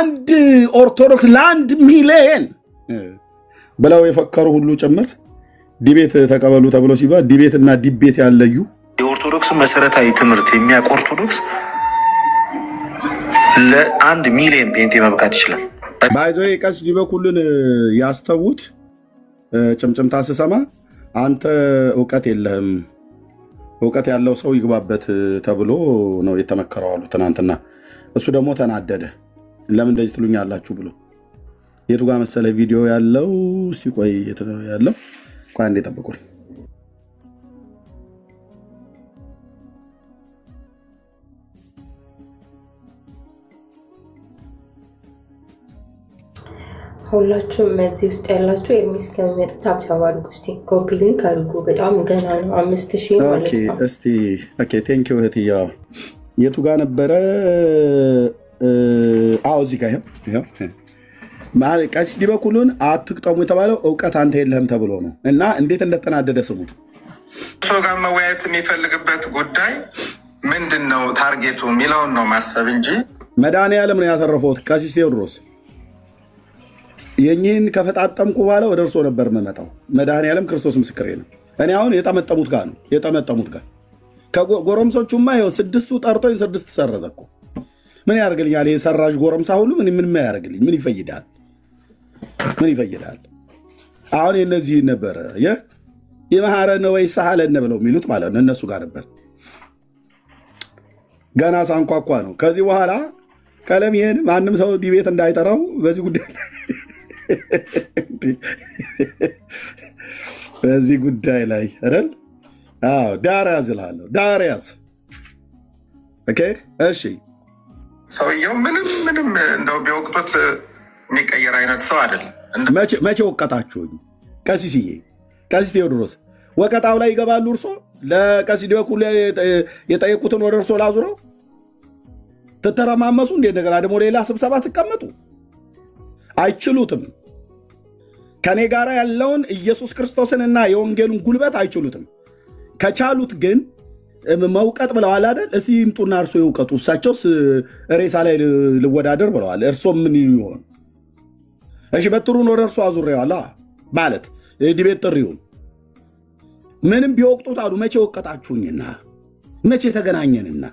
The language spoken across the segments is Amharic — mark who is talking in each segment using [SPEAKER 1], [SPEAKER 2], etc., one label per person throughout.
[SPEAKER 1] አንድ ኦርቶዶክስ ለአንድ ሚሊየን ብለው የፈከሩ ሁሉ ጭምር ዲቤት ተቀበሉ ተብሎ ሲባል ዲቤትና ዲቤት ያለዩ
[SPEAKER 2] የኦርቶዶክስ መሰረታዊ ትምህርት የሚያውቅ ኦርቶዶክስ ለአንድ ሚሊየን ጴንጤ መብቃት ይችላል።
[SPEAKER 1] ባይዘው ቀስ ዲበኩልን ያስተውት ጭምጭምታ ስሰማ አንተ ዕውቀት የለህም ዕውቀት ያለው ሰው ይግባበት ተብሎ ነው የተመከረው አሉ ትናንትና። እሱ ደግሞ ተናደደ። ለምን እንደዚህ ትሉኛላችሁ ብሎ የቱ ጋር መሰለ ቪዲዮ ያለው እስቲ ቆይ ያለው ቆይ አንዴ ጠብቁኝ።
[SPEAKER 3] ሁላችሁም መዚህ ውስጥ ያላችሁ የሚስከመጥ ታብታብ አድርጉ። እስቲ ኮፒ ሊንክ አድርጉ። በጣም ገና ነው 5000 ማለት ነው።
[SPEAKER 1] እስቲ ኦኬ ቴንክ ዩ እህትያ የቱ ጋር ነበረ? አው እዚህ ጋር ይሄው ማለት ቀሲስ ዲበኩሉን አትቅጠሙ የተባለው ዕውቀት አንተ የለህም ተብሎ ነው። እና እንዴት እንደተናደደ ስሙት።
[SPEAKER 4] ሰው ጋር መወያየት የሚፈልግበት ጉዳይ ምንድነው ታርጌቱ የሚለውን ነው ማሰብ እንጂ
[SPEAKER 1] መድኃኒዓለም ነው ያተረፈው። ቀሲስ ቴዎድሮስ የኝን ከፈጣጠምኩ ባለ ወደ እርሶ ነበር መመጣው። መድኃኒዓለም ክርስቶስ ምስክሬ ነው። እኔ አሁን የጠመጠሙት ጋር ነው የጠመጠሙት ጋር ከጎረምሶቹማ ይኸው 6ቱ ጠርቶኝ 6 ሰረዘኩ። ምን ያርግልኛል? ይሄ ሰራጅ ጎረምሳ ሁሉ ምን ያርግልኝ? ምን ይፈይዳል? ምን ይፈይዳል? አሁን እነዚህ ነበር የመሐረነ ወይ ሰሃለነ ብለው የሚሉት ማለት ነው። እነሱ ጋር ነበር ገና ሳንኳኳ ነው። ከዚህ በኋላ ቀለም ይሄን ማንም ሰው ዲቤት እንዳይጠራው በዚህ ጉዳይ በዚህ ጉዳይ ላይ አይደል? አዎ ዳርያዝ እላለሁ። ዳርያዝ ኦኬ እሺ።
[SPEAKER 4] ሰውየው ምንም እንደው ቢወቅጡት የሚቀየር አይነት ሰው አይደለም።
[SPEAKER 1] መቼ ወቀጣችሁኝ? ቀሲስዬ ቀሲስ ቴዎድሮስ ወቀጣው ላይ ይገባሉ። እርሶ ለቀሲስ ዲበኩሉ የጠየቁትን ወደ እርሶ ላዙረው ተተረማመሱ። እንደ እንደገና ደግሞ ሌላ ስብሰባ ተቀመጡ። አይችሉትም። ከኔ ጋር ያለውን ኢየሱስ ክርስቶስንና የወንጌሉን ጉልበት አይችሉትም። ከቻሉት ግን መውቀጥ ብለዋል አይደል? እስቲ ይምጡና እርሶ ይውቀጡ። እሳቸውስ ሬሳ ላይ ልወዳደር ብለዋል። እርሶ ምን ይሆን? እሺ በትሩን ወደ እርሶ አዙሬዋላ ማለት ዲቤት ጥሪውን ምንም ቢወቅጡት አሉ። መቼ ወቀጣችሁኝና መቼ ተገናኘንና?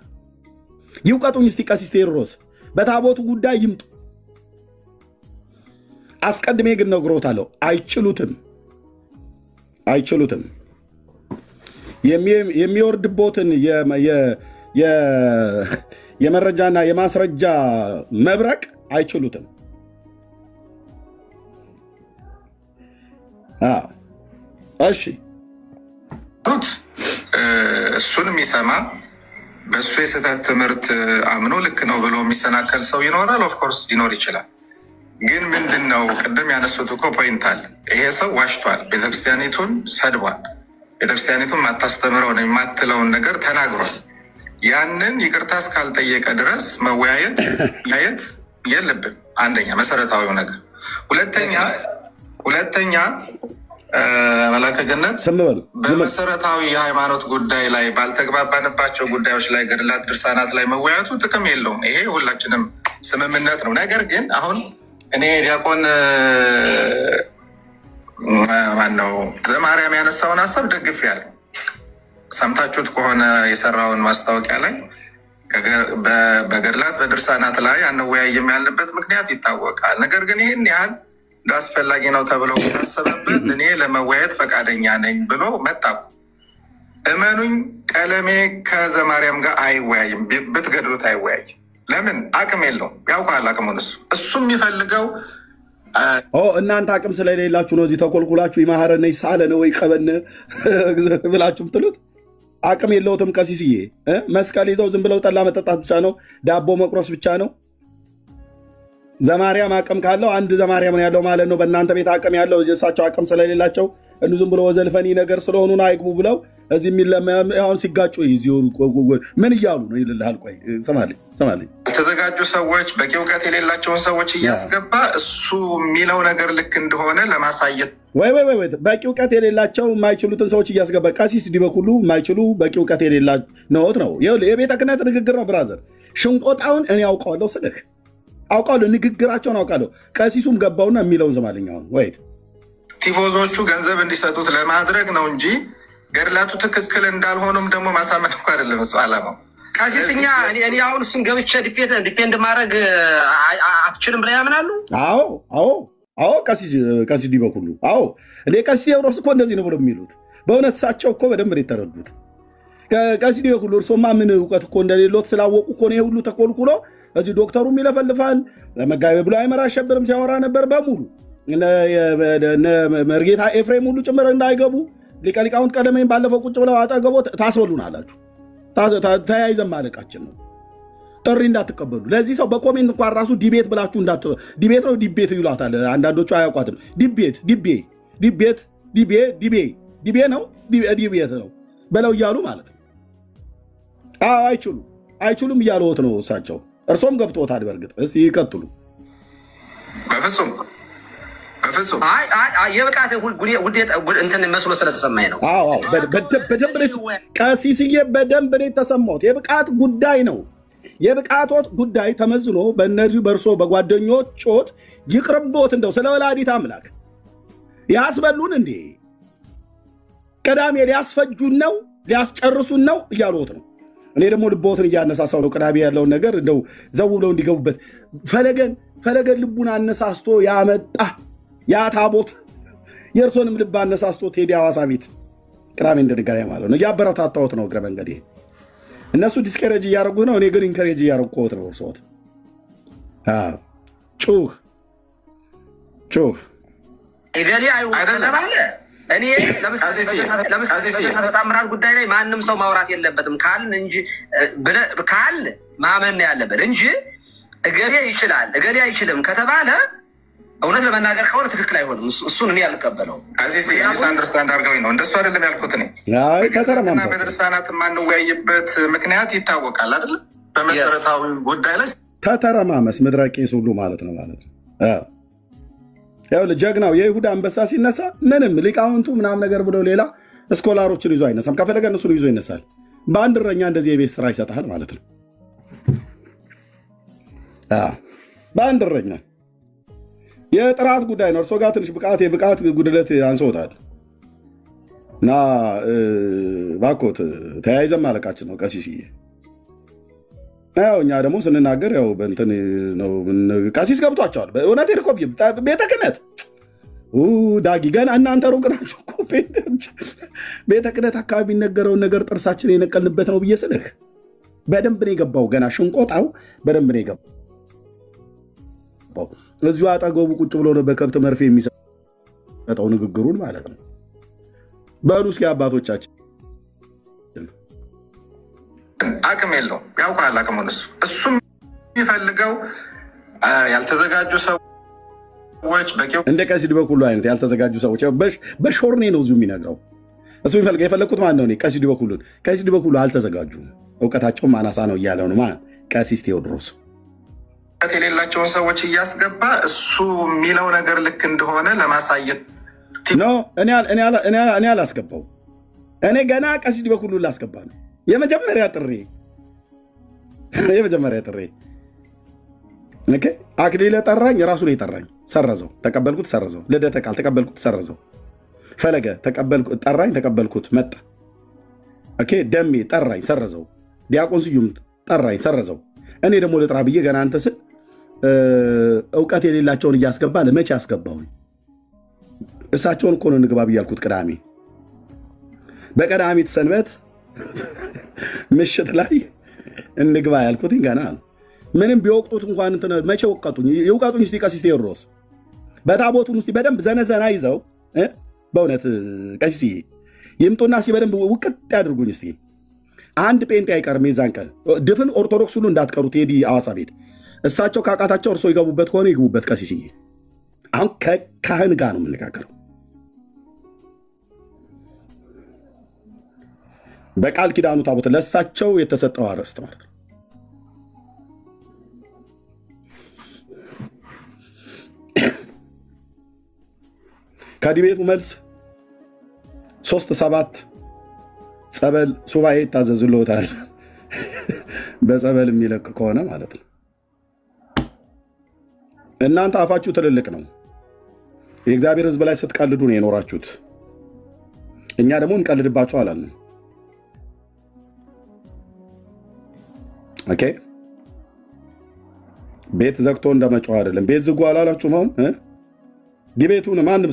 [SPEAKER 1] ይውቀጡኝ እስቲ ቀሲስ ቴዎድሮስ በታቦቱ ጉዳይ ይምጡ። አስቀድሜ ግን ነግሮታለሁ። አይችሉትም። የሚወርድቦትን የመረጃና የማስረጃ መብረቅ አይችሉትም። እሺ
[SPEAKER 4] እሱን የሚሰማ በእሱ የስህተት ትምህርት አምኖ ልክ ነው ብሎ የሚሰናከል ሰው ይኖራል። ኦፍኮርስ ሊኖር ይችላል። ግን ምንድነው ቅድም ያነሱት እኮ ፖይንት አለ። ይሄ ሰው ዋሽቷል፣ ቤተክርስቲያኒቱን ሰድቧል፣ ቤተክርስቲያኒቱን ማታስተምረውን የማትለውን ነገር ተናግሯል። ያንን ይቅርታ እስካልጠየቀ ድረስ መወያየት የለብን። አንደኛ መሰረታዊው ነገር። ሁለተኛ መላከ ገነት በመሰረታዊ የሃይማኖት ጉዳይ ላይ ባልተግባባንባቸው ጉዳዮች ላይ ገድላት፣ ድርሳናት ላይ መወያየቱ ጥቅም የለውም። ይሄ ሁላችንም ስምምነት ነው። ነገር ግን አሁን እኔ ዲያቆን ማነው ዘማርያም ያነሳውን ሀሳብ ደግፌያለሁ። ሰምታችሁት ከሆነ የሰራውን ማስታወቂያ ላይ በገድላት በድርሳናት ላይ አንወያይም ያለበት ምክንያት ይታወቃል። ነገር ግን ይህን ያህል አስፈላጊ ነው ተብሎ ታሰበበት እኔ ለመወያየት ፈቃደኛ ነኝ ብሎ መጣኩ። እመኑኝ ቀለሜ ከዘማርያም ጋር አይወያይም። ብትገድሉት አይወያይም። ለምን? አቅም የለውም። ያውቃል አቅሙን። እሱ የሚፈልገው
[SPEAKER 1] እናንተ አቅም ስለሌላችሁ ነው። እዚህ ተኮልኩላችሁ ይማረነ ይሳለነ ወይ ቀበነ ብላችሁ ምትሉት። አቅም የለውትም ቀሲስዬ። መስቀል ይዘው ዝም ብለው ጠላ መጠጣት ብቻ ነው፣ ዳቦ መቁረስ ብቻ ነው። ዘማርያም አቅም ካለው አንድ ዘማርያም ነው ያለው ማለት ነው። በእናንተ ቤት አቅም ያለው እሳቸው አቅም ስለሌላቸው እኑ ዝም ብሎ ወዘልፈኒ ነገር ስለሆኑና አይግቡ ብለው እዚህ የሚለማውን ሲጋጩ ምን እያሉ ነው ይልልሃል። ቆይ ሰማልኝ።
[SPEAKER 4] ያልተዘጋጁ ሰዎች በቂ እውቀት የሌላቸውን ሰዎች እያስገባ እሱ የሚለው ነገር ልክ እንደሆነ ለማሳየት
[SPEAKER 1] ወይ በቂ እውቀት የሌላቸው የማይችሉትን ሰዎች እያስገባ ቀሲስ ዲበኩሉ የማይችሉ በቂ እውቀት የሌላቸው ነው። የቤተ ክህነት ንግግር ነው ብራዘር። ሽንቆጣውን እኔ ያውቀዋለሁ ስልክ አውቃለሁ፣ ንግግራቸውን አውቃለሁ። ቀሲሱም ገባውና የሚለውን ዘማለኛው ወይት
[SPEAKER 4] ቲፎዞቹ ገንዘብ እንዲሰጡት ለማድረግ ነው እንጂ ገድላቱ ትክክል እንዳልሆኑም ደግሞ ማሳመን እኮ አይደለም እሱ ዓላማው።
[SPEAKER 5] ቀሲስኛ እኔ አሁን እሱን ገብቼ ዲፌንድ ማድረግ አትችልም ብለው ያምናሉ?
[SPEAKER 1] አዎ ቀሲስ ዲበኩሉ አዎ እንዴ ቀሲስ ቴዎድሮስ እኮ እንደዚህ ነው ብሎ የሚሉት በእውነት እሳቸው እኮ በደንብ ነው የተረዱት። ቀሲስ ዲበኩሉ እርሶማ ምን እውቀት እኮ እንደሌሎት ስላወቁ እኮ ነው ሁሉ ተቆልቁሎ እዚህ ዶክተሩም ይለፈልፋል ለመጋቤ ብሎ አይመራ አሸብርም ሲያወራ ነበር በሙሉ መርጌታ ኤፍሬም ሁሉ ጭምር እንዳይገቡ ሊቀ ሊቃውንት ቀደመኝ ባለፈው ቁጭ ብለው አጠገቦ ታስበሉን አላችሁ። ተያይዘን ማለቃችን ነው። ጥሪ እንዳትቀበሉ ለዚህ ሰው በኮሜንት እንኳን ራሱ ዲቤት ብላችሁ ዲቤት ነው ዲቤት ይሏታል አንዳንዶቹ አያውቋትም። ዲቤ ነው ዲቤት ነው በለው እያሉ ማለት ነው። አይችሉም እያሉት ነው እሳቸው። እርሶም ገብቶታል በርግጥ። እስቲ ይቀጥሉ።
[SPEAKER 4] በፍጹም
[SPEAKER 5] የብቃት እንትን መስሎ ስለተሰማኝ ነው።
[SPEAKER 1] በደንብ ቀሲስዬ በደንብ ነው የተሰማሁት። የብቃት ጉዳይ ነው። የብቃቶት ጉዳይ ተመዝኖ በእነዚህ በእርሶ በጓደኞችዎት ይቅርቦት። እንደው ስለ ወላዲት አምላክ ያስበሉን እንዴ? ቅዳሜ ሊያስፈጁን ነው ሊያስጨርሱን ነው እያሉት ነው። እኔ ደግሞ ልቦትን እያነሳሳው ነው። ቅዳሜ ያለውን ነገር እንደው ዘው ብለው እንዲገቡበት ፈለገን ልቡን አነሳስቶ ያመጣ ያ ታቦት የእርሶንም ልብ አነሳስቶ ቴዲ ሐዋሳ ቤት ቅዳሜ እንደድጋሪ ማለት ነው። እያበረታታሁት ነው። እግረ መንገዴ እነሱ ዲስከሬጅ እያደረጉት ነው። እኔ ግን ኢንከሬጅ እያደረኩት ነው። እርሶት ጩህ
[SPEAKER 5] እገሌ አይተባለ እኔ ለምሳሌ በታምራት ጉዳይ ላይ ማንም ሰው ማውራት የለበትም ካል ማመን ያለበት እንጂ እገሌ ይችላል እገሌ አይችልም ከተባለ እውነት ለመናገር ከሆነ ትክክል አይሆንም። እሱን እኔ አልቀበለውም።
[SPEAKER 4] አዚዚ አንደርስታንድ አድርገውኝ ነው እንደሱ አይደለም ያልኩት እኔ። ከተረማና በድርሳናት የማንወያይበት ምክንያት ይታወቃል አይደል? በመሰረታዊ ጉዳይ ላይ
[SPEAKER 1] ተተረማመስ ምድረ ቄስ ሁሉ ማለት ነው። ያው ለጀግናው የይሁዳ አንበሳ ሲነሳ ምንም ሊቃውንቱ ምናምን ነገር ብሎ ሌላ ስኮላሮችን ይዞ አይነሳም። ከፈለገ እነሱን ይዞ ይነሳል። በአንድ እረኛ እንደዚህ የቤት ስራ ይሰጣል ማለት ነው። በአንድ እረኛ የጥራት ጉዳይ ነው። እርሶ ጋር ትንሽ የብቃት ጉድለት አንሶታል እና ባኮት ተያይዘን ማለቃችን ነው። ቀሲስዬ ያው እኛ ደግሞ ስንናገር ያው በእንትን ነው። ቀሲስ ገብቷቸዋል። በእውነት ሄድኮ ቤተ ክህነት ዳጊ ገና እናንተ ሩቅ ናችሁ እኮ ቤተ ክህነት አካባቢ የሚነገረውን ነገር ጥርሳችን የነቀልንበት ነው ብዬ ስልህ በደንብ ነው የገባው። ገና ሽንቆጣው በደንብ ነው የገባው። እዚሁ አጠገቡ ቁጭ ብሎ ነው በከብት መርፌ የሚሰጠው ንግግሩን ማለት ነው። በሉ እስኪ አባቶቻችን
[SPEAKER 4] አቅም የለውም ያውቃል አቅሙን። እሱም የሚፈልገው ያልተዘጋጁ ሰዎች በቂው
[SPEAKER 1] እንደ ቀሲስ ዲበኩሉ አይነት ያልተዘጋጁ ሰዎች በሾርኔ ነው እዚሁ የሚነግረው። እሱ የፈለኩት ማን ነው? እኔ ቀሲስ ዲበኩሉን። ቀሲስ ዲበኩሉ አልተዘጋጁም፣ እውቀታቸውም አናሳ ነው እያለው ነው ቀሲስ ቴዎድሮስ
[SPEAKER 4] የሌላቸውን ሰዎች እያስገባ እሱ የሚለው ነገር ልክ እንደሆነ ለማሳየት
[SPEAKER 1] ነው። እኔ አላስገባው። እኔ ገና ቀሲስ ዲበኩሉ ላስገባ ነው። የመጀመሪያ ጥሬ ኦኬ። አክሊለ ጠራኝ፣ ራሱ ላይ ጠራኝ፣ ሰረዘው፣ ተቀበልኩት፣ ሰረዘው። ልደተ ቃል ተቀበልኩት፣ ሰረዘው። ፈለገ ተቀበልኩት፣ ጠራኝ፣ ተቀበልኩት፣ መጣ። ኦኬ። ደሜ ጠራኝ፣ ሰረዘው። ዲያቆን ስዩም ጠራኝ፣ ሰረዘው። እኔ ደግሞ ልጥራ ብዬ ገና አንተ ስል እውቀት የሌላቸውን እያስገባ ለመቼ ያስገባውን? እሳቸውን እኮ ነው ንግባ ብያልኩት። ቅዳሜ በቀዳሚት ሰንበት ምሽት ላይ እንግባ ያልኩት ገና ነው። ምንም ቢወቅጡት እንኳን መቼ ወቀጡኝ? ይውቀጡኝ እስቲ ቀሲስ ቴዎድሮስ በታቦቱን ውስጥ በደንብ ዘነዘና ይዘው በእውነት ቀሲስ ይምጡና እስቲ በደንብ ውቅጥ ያድርጉኝ እስቲ። አንድ ጴንጤ አይቀርም የዛን ቀን። ድፍን ኦርቶዶክስ ሁሉ እንዳትቀሩ ቴዲ ሐዋሳ ቤት። እሳቸው ካቃታቸው እርሶ ይገቡበት ከሆነ ይግቡበት። ቀሲስዬ አሁን ከካህን ጋር ነው የምነጋገረው። በቃል ኪዳኑ ታቦት ለእሳቸው የተሰጠው አርዕስት ማለት ነው። ከዲቤቱ መልስ 3-7 ጸበል ሱባኤ ይታዘዝልዎታል። በጸበል የሚለቅ ከሆነ ማለት ነው። እናንተ አፋችሁ ትልልቅ ነው። የእግዚአብሔር ሕዝብ ላይ ስትቀልዱ ነው የኖራችሁት። እኛ ደግሞ እንቀልድባችኋለን። ኦኬ ቤት ዘግቶ እንደመጮህ አይደለም። ቤት ዝጉ አላላችሁም? አሁን ዲቤቱን ማንም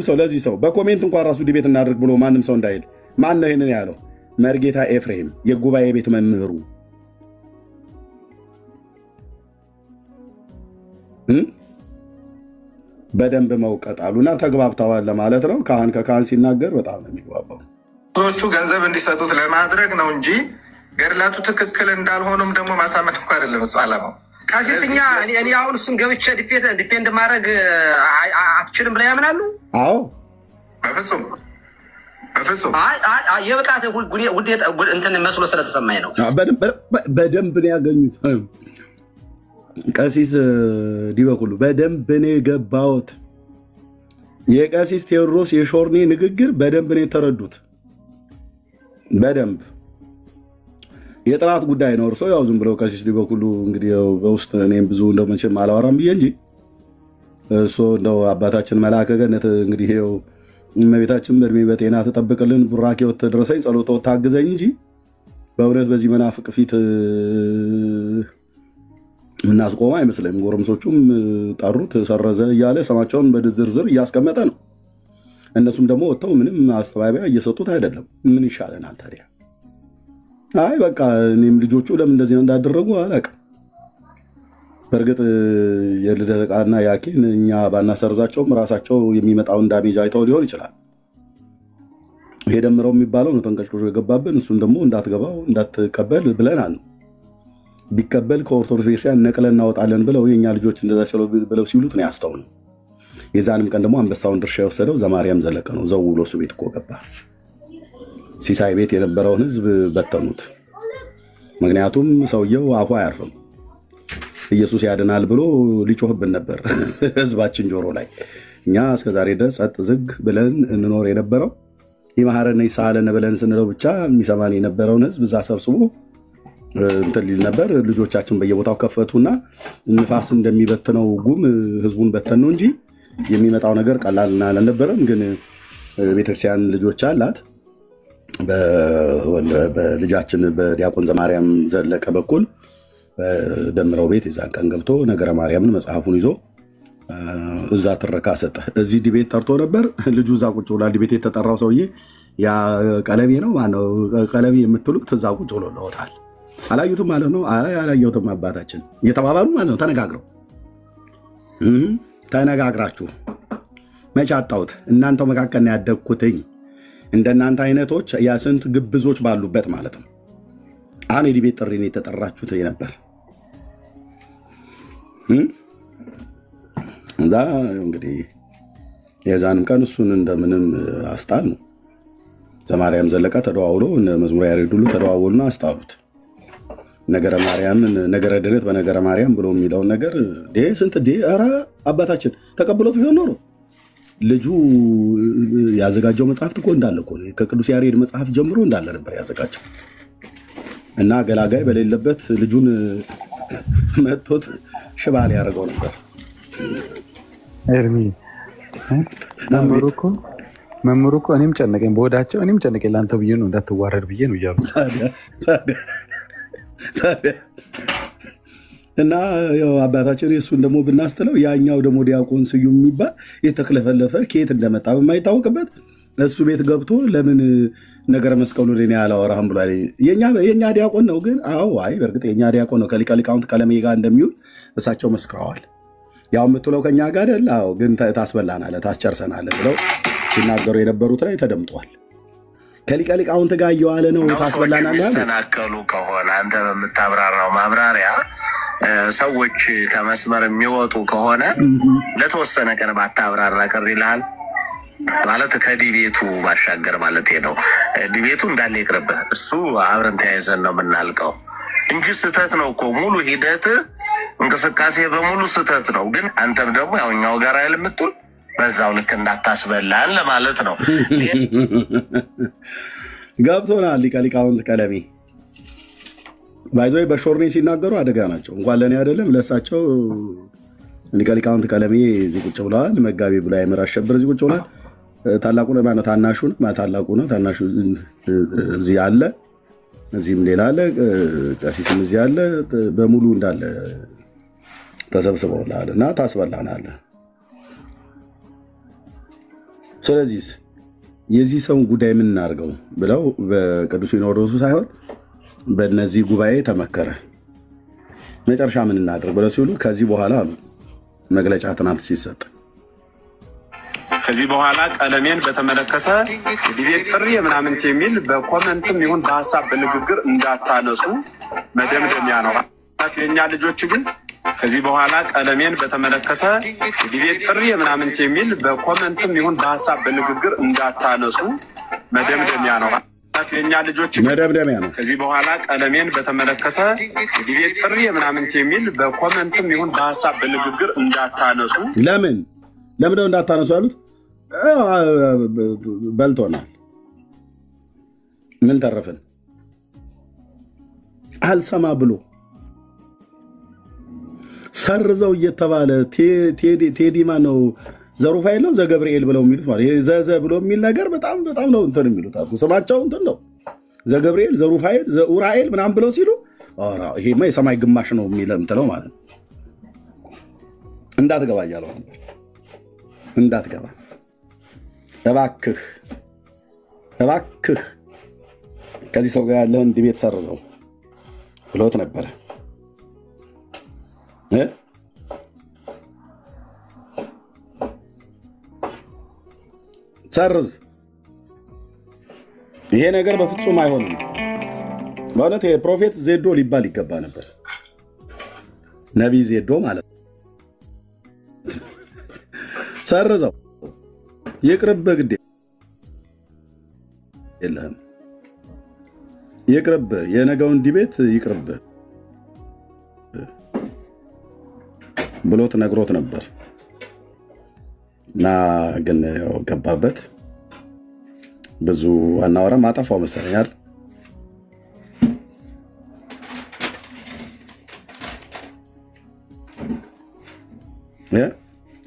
[SPEAKER 1] ሰው ለዚህ ሰው በኮሜንት እንኳን ራሱ ዲቤት እናድርግ ብሎ ማንም ሰው እንዳይል። ማን ነው ይሄንን ያለው? መርጌታ ኤፍሬም የጉባኤ ቤት መምህሩ በደንብ መውቀጥ አሉና ተግባብተዋል ለማለት ነው። ካህን ከካህን ሲናገር በጣም ነው የሚግባባው።
[SPEAKER 4] ብዙዎቹ ገንዘብ እንዲሰጡት ለማድረግ ነው እንጂ ገድላቱ ትክክል እንዳልሆኑም ደግሞ ማሳመን እኮ አይደለም እሱ ዓላማው።
[SPEAKER 5] ቀሲስኛ እኔ አሁን እሱን ገብቼ ዲፌንድ ማድረግ አትችልም ብለው ያምናሉ?
[SPEAKER 4] አዎ በፍጹም
[SPEAKER 5] የብቃት እንትን መስሎ ስለተሰማኝ ነው።
[SPEAKER 1] በደንብ ነው ያገኙት። ቀሲስ ዲበኩሉ በደንብ ነው የገባሁት። የቀሲስ ቴዎድሮስ የሾርኔ ንግግር በደንብ ነው የተረዱት። በደንብ የጥራት ጉዳይ ነው። እርሶ ያው ዝም ብለው ቀሲስ ዲበኩሉ እንግዲህ በውስጥ እኔም ብዙ እንደው መቼም አላወራም ብዬ እንጂ እሱ እንደው አባታችን መልአከ ገነት እንግዲህ ይኸው እመቤታችን በእድሜ በጤና ተጠብቅልን፣ ቡራኬው ተደረሰኝ፣ ጸሎተው ታግዘኝ እንጂ በእውነት በዚህ መናፍቅ ፊት እናስቆማ አይመስለኝም። ጎረምሶቹም ጠሩት ሰረዘ እያለ ስማቸውን በዝርዝር እያስቀመጠ ነው። እነሱም ደግሞ ወጥተው ምንም አስተባባያ እየሰጡት አይደለም። ምን ይሻለናል ታዲያ? አይ በቃ እኔም ልጆቹ ለምን እንደዚህ እንዳደረጉ አላውቅም። በእርግጥ የልደተ ቃና ያኬን እኛ ባናሰርዛቸውም ራሳቸው የሚመጣውን ዳሜጅ አይተው ሊሆን ይችላል። ይሄ ደምረው የሚባለው ነው ተንቀጭቆ የገባብን። እሱን ደግሞ እንዳትገባው እንዳትቀበል ብለናል። ቢቀበል ከኦርቶዶክስ ቤተክርስቲያን ነቅለን እናወጣለን ብለው የኛ ልጆች እንደዛ ብለው ሲሉት ነው ያስተውነው። የዛንም ቀን ደግሞ አንበሳውን ድርሻ የወሰደው ዘማርያም ዘለቀ ነው። ዘው ብሎ እሱ ቤት እኮ ገባ። ሲሳይ ቤት የነበረውን ህዝብ በተኑት። ምክንያቱም ሰውየው አፉ አያርፍም። ኢየሱስ ያድናል ብሎ ሊጮህብን ነበር ህዝባችን ጆሮ ላይ። እኛ እስከዛሬ ድረስ ጸጥ ዝግ ብለን እንኖር የነበረው ይማረነ ይሳለነ ብለን ስንለው ብቻ የሚሰማን የነበረውን ህዝብ እዛ ሰብስቦ እንትን ሊል ነበር። ልጆቻችን በየቦታው ከፈቱና ንፋስ እንደሚበትነው ጉም ህዝቡን በተን ነው እንጂ የሚመጣው ነገር ቀላልና አልነበረም። ግን ቤተክርስቲያን ልጆች አላት። በልጃችን በዲያቆን ዘማርያም ዘለቀ በኩል ደምረው ቤት የዛን ቀን ገብቶ ነገረ ማርያምን መጽሐፉን ይዞ እዛ ትረካ ሰጠ። እዚህ ዲቤት ጠርቶ ነበር። ልጁ እዛ ቁጭ ብሏል። ዲቤት የተጠራው ሰውዬ ያ ቀለቤ ነው ማነው ቀለቤ የምትሉት እዛ ቁጭ ብሎ ለውታል። አላዩትም ማለት ነው። አላየሁትም አባታችን እየተባባሉ ማለት ነው። ተነጋግራችሁ መቼ አጣሁት? እናንተው መካከል ነው ያደግኩትኝ። እንደናንተ አይነቶች ያስንት ግብዞች ባሉበት ማለት ነው። አሁን የዲቤት ጥሪ ነው የተጠራችሁት ነበር። እዛ እንግዲህ የዛንም ቀን እሱን እንደምንም አስጣል ነው። ዘማርያም ዘለቀ ተደዋውሎ መዝሙር ያሬድ ሁሉ ተደዋውሎና አስጣሉት። ነገረ ማርያምን ነገረ ድነት በነገረ ማርያም ብሎ የሚለውን ነገር ስንት ኧረ አባታችን ተቀብሎት ቢሆን ኖሮ ልጁ ያዘጋጀው መጽሐፍት እኮ እንዳለ እኮ ከቅዱስ ያሬድ መጽሐፍ ጀምሮ እንዳለ ነበር ያዘጋጀው። እና ገላጋይ በሌለበት ልጁን መጥቶት ሽባል ያደርገው ነበር።
[SPEAKER 6] ኤርሚ መምሩ እኮ እኔም ጨነቀኝ በወዳቸው እኔም ጨነቀኝ ላንተ ብዬ ነው እንዳትዋረድ ብዬ ነው እያሉ
[SPEAKER 1] እና ያው አባታችን እሱን ደግሞ ብናስተለው ያኛው ደግሞ ዲያቆን ስዩም የሚባል የተክለፈለፈ ከየት እንደመጣ በማይታወቅበት እሱ ቤት ገብቶ ለምን ነገረ መስቀሉ ለኔ ያላወራህም ብሏል። የኛ ዲያቆን ነው ግን አዎ አይ በእርግጥ የኛ ዲያቆን ነው ከሊቀ ሊቃውንት ቀለሜ ጋር እንደሚውል እሳቸው መስክረዋል። ያው የምትለው ከኛ ጋር አይደል? አዎ ግን ታስበላናለህ ታስጨርሰናለህ ብለው ሲናገሩ የነበሩት ላይ ተደምጧል። ከሊቀ ሊቃውንት ጋር እየዋለ ነው ታስበላናለህ ያለው።
[SPEAKER 7] ሰናከሉ ከሆነ አንተ በምታብራራው ማብራሪያ ሰዎች ከመስመር የሚወጡ ከሆነ ለተወሰነ ቀን ባታብራራ ቅር ይልሃል ማለት ከዲቤቱ ባሻገር ማለት ነው። ዲቤቱ እንዳለ ይቅርብህ። እሱ አብረን ተያይዘን ነው የምናልቀው እንጂ ስህተት ነው እኮ ሙሉ ሂደት እንቅስቃሴ በሙሉ ስህተት ነው። ግን አንተም ደግሞ ያው እኛው ጋር ያልምጡል በዛው ልክ እንዳታስበላን ለማለት ነው።
[SPEAKER 1] ገብቶናል ሊቀ ሊቃውንት ቀለሜ ባይዘይ በሾርኔ ሲናገሩ አደጋ ናቸው። እንኳን ለኔ አይደለም ለሳቸው ሊቃውንት ቀለሜ እዚህ ቁጭ ብለዋል። መጋቢ ብላ አይመር አሸብር እዚህ ቁጭ ብለዋል። ታላቁ ነው ማለት ታናሹ ነው ማለት ታላቁ ነው ታናሹ እዚህ አለ፣ እዚህም ሌላ አለ፣ ቀሲስም እዚህ አለ። በሙሉ እንዳለ ተሰብስበውላልና ታስበላናል። ስለዚህ የዚህ ሰው ጉዳይ ምን እናርገው ብለው በቅዱስ ሲኖዶሱ ሳይሆን በእነዚህ ጉባኤ ተመከረ። መጨረሻ ምን እናድርግ ብለው ሲሉ ከዚህ በኋላ አሉ መግለጫ ትናንት ሲሰጥ
[SPEAKER 8] ከዚህ በኋላ ቀለሜን በተመለከተ ዲቤት ጥሪ ምናምን የሚል በኮመንትም ይሁን በሐሳብ በንግግር እንዳታነሱ መደምደሚያ ነው። የኛ ልጆች ግን ከዚህ በኋላ ቀለሜን በተመለከተ ዲቤት ጥሪ ምናምን የሚል በኮመንትም ይሁን በሐሳብ በንግግር እንዳታነሱ መደምደሚያ ነው። የኛ ልጆች
[SPEAKER 1] መደምደሚያ ነው።
[SPEAKER 8] ከዚህ በኋላ ቀለሜን በተመለከተ ዲቤት ጥሪ ምናምን የሚል በኮመንትም ይሁን በሐሳብ በንግግር እንዳታነሱ።
[SPEAKER 1] ለምን ነው እንዳታነሱ ያሉት? በልቶናል። ምን ተረፈን? አልሰማ ብሎ ሰርዘው እየተባለ ቴዲ ማነው ዘሩፋኤል ነው ዘገብርኤል ብለው የሚሉት ማለት ይሄ ዘዘ ብሎ የሚል ነገር በጣም ነው እንትን የሚሉት አቁ ስማቸው እንትን ነው። ዘገብርኤል ዘሩፋኤል ዘኡራኤል ምናምን ብለው ሲሉ አራ ይሄማ የሰማይ ግማሽ ነው የሚለው እንትለው ማለት ነው። እንዳትገባ እያለው እንዳትገባ እባክህ ከዚህ ሰው ጋር ያለውን ዲቤት ሰርዘው ብሎት ነበረ። ሰርዝ ይሄ ነገር በፍጹም አይሆንም። ማለት የፕሮፌት ዜዶ ሊባል ይገባ ነበር። ነቢይ ዜዶ ማለት ሰርዘው ይቅርብ ግዴ የለህም ይቅርብ የነገውን ዲቤት ይቅርብ ብሎት ነግሮት ነበር እና ግን ገባበት። ብዙ አናወራም አጠፋው መሰለኛል።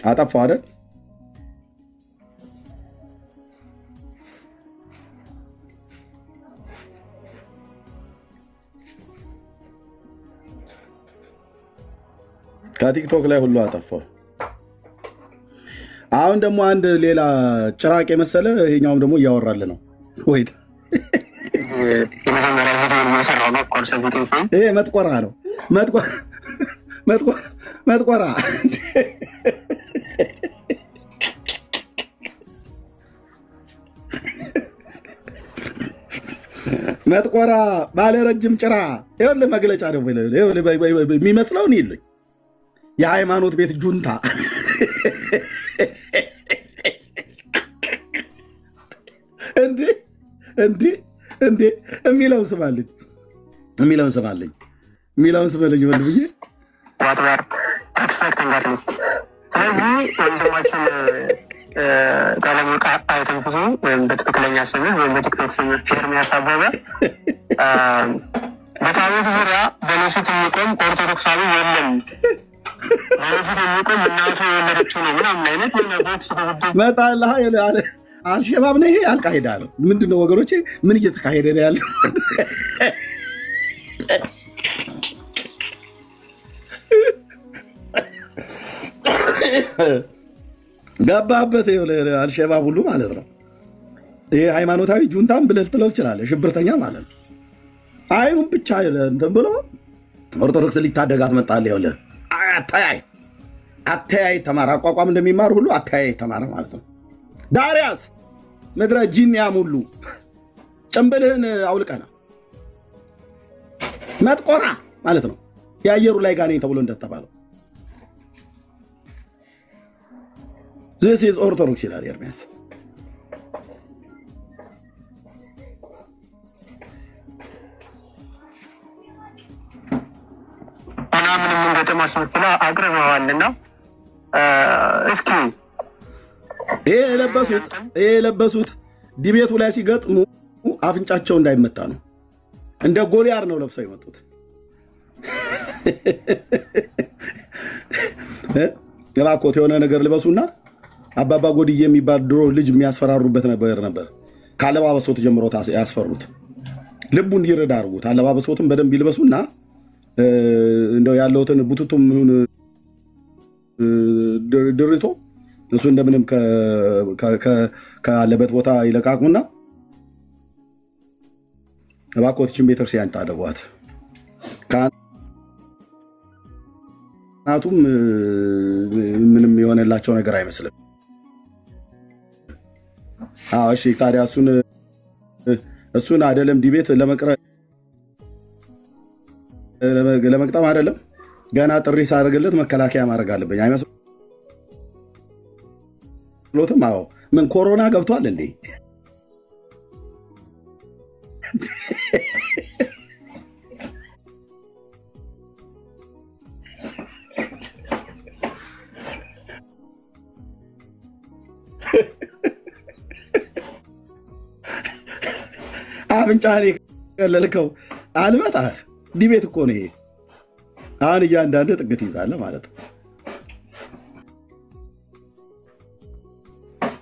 [SPEAKER 1] አጠፋው አይደል? ከቲክቶክ ላይ ሁሉ አጠፋው። አሁን ደግሞ አንድ ሌላ ጭራቅ የመሰለ ይሄኛውም ደግሞ እያወራለ ነው ወይ? ይሄ መጥቆራ ነው። መጥቆራ መጥቆራ ባለ ረጅም ጭራ ይኸውልህ መግለጫ ደግሞ የሚመስለውን ይሉኝ የሃይማኖት ቤት ጁንታ እንዴ የሚለውን ስማልኝ ወንድምዬ።
[SPEAKER 9] ዋትባር አክስታክን ጋር ነው። ስለዚህ ወንድማችን ቀለሙቃ አይተንፍሱ ወይም በትክክለኛ ስምህ ወይም በቲክቶክ ስምህ ኤርሚያስ አበበ በታቦት ዙሪያ በነሱት የሚቆም ኦርቶዶክሳዊ የለም። በነሱት የሚቆም እናቱ የወለደችው ነው ምናምን አይነት
[SPEAKER 1] መጣልሃ አልሸባብ ነው ይሄ አልቃይዳ ነው። ምንድነው ወገኖቼ? ምን እየተካሄደ ነው ያለው? ገባበት አልሸባብ ሁሉ ማለት ነው። ይሄ ሃይማኖታዊ ጁንታም ብለህ ልትለው ትችላለህ። ሽብርተኛ ማለት ነው። አይኑም ብቻ እንትን ብሎ ኦርቶዶክስ ሊታደጋት መጣል። ይኸውልህ አተያይ ተማር። አቋቋም እንደሚማር ሁሉ አተያይ ተማር ማለት ነው። ዳሪያስ ምድረ ጂኒያም ሁሉ ጭንብልህን አውልቀና መጥቆራ ማለት ነው። የአየሩ ላይ ጋኔን ተብሎ እንደተባለው this is ኦርቶዶክስ ይላል ኤርሚያስ።
[SPEAKER 9] ምናምን እንደተማስመስላ አቅርበዋልና እስኪ
[SPEAKER 1] የለበሱት ዲቤቱ ላይ ሲገጥሙ አፍንጫቸው እንዳይመታ ነው። እንደ ጎልያድ ነው ለብሰው የመጡት። እባክዎት የሆነ ነገር ልበሱና አባባ ጎድዬ የሚባል ድሮ ልጅ የሚያስፈራሩበት ነበር። ካለባበሶት ጀምሮ ያስፈሩት ልቡ እንዲረዳ አድርጉት። አለባበሶትን በደንብ ይልበሱና እንደው ያለውትን ቡቱቱም ይሁን ድርቶ እሱ እንደምንም ካለበት ቦታ ይለቃቁና እባክዎትን ቤተክርስቲያን ታደጓት። ካህናቱም ምንም የሆነላቸው ነገር አይመስልም። እሺ ታዲያ እሱን አይደለም ዲቤት ለመቅጠም አይደለም ገና ጥሪ ሳደርግለት መከላከያ ማድረግ አለብኝ አይመስሎትም? አዎ ምን ኮሮና ገብቷል እንዴ? አፍንጫኔ ከለልከው አልመጣ ዲቤት እኮ ነው ይሄ። አሁን እያንዳንዱ ጥግት ይዛለ ማለት ነው።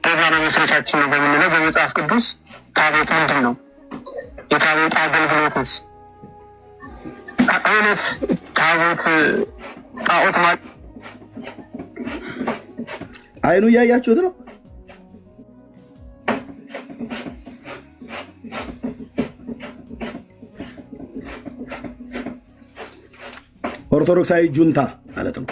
[SPEAKER 9] ተዛና መስራታችን ነው በሚለው በመጽሐፍ ቅዱስ ታቦት ምንድን ነው? የታቦት አገልግሎትስ? አይነት ታቦት ጣዖት ማለት
[SPEAKER 1] አይኑ እያያችሁት ነው። ኦርቶዶክሳዊ ጁንታ ማለት ነው።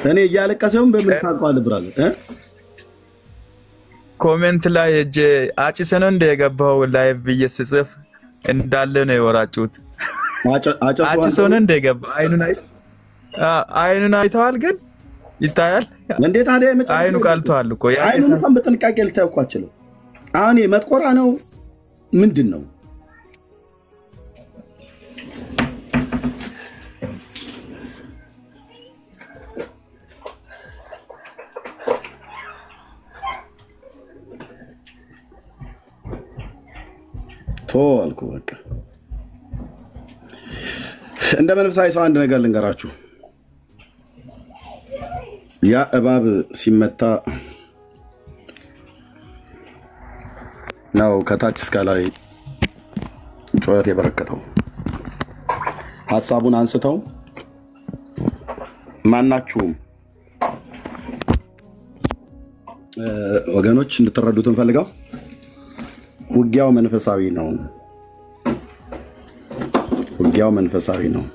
[SPEAKER 1] እኔ እያለቀሰውም በምን ታቋል ብራዘር
[SPEAKER 10] ኮሜንት ላይ እጄ አጭሰነ እንደገባው ላይቭ በየስጽፍ እንዳለ ነው የወራጩት። አጭሰነ እንደገባ አይኑን አይተዋል ግን ይታያል
[SPEAKER 1] እንዴት ታዲያ
[SPEAKER 10] አይኑ ቃልቷል እኮ
[SPEAKER 1] አይኑን እንኳን በጥንቃቄ ልታውቋቸው ነው። አሁን መጥቆራ ነው ምንድነው? ቶልኩ በቃ እንደ መንፈሳዊ ሰው አንድ ነገር ልንገራችሁ። ያ እባብ ሲመታ ነው ከታች እስከ ላይ ጩኸት የበረከተው። ሐሳቡን አንስተው ማናችሁም ወገኖች እንድትረዱት እንፈልጋው ውጊያው መንፈሳዊ ነው። ውጊያው መንፈሳዊ ነው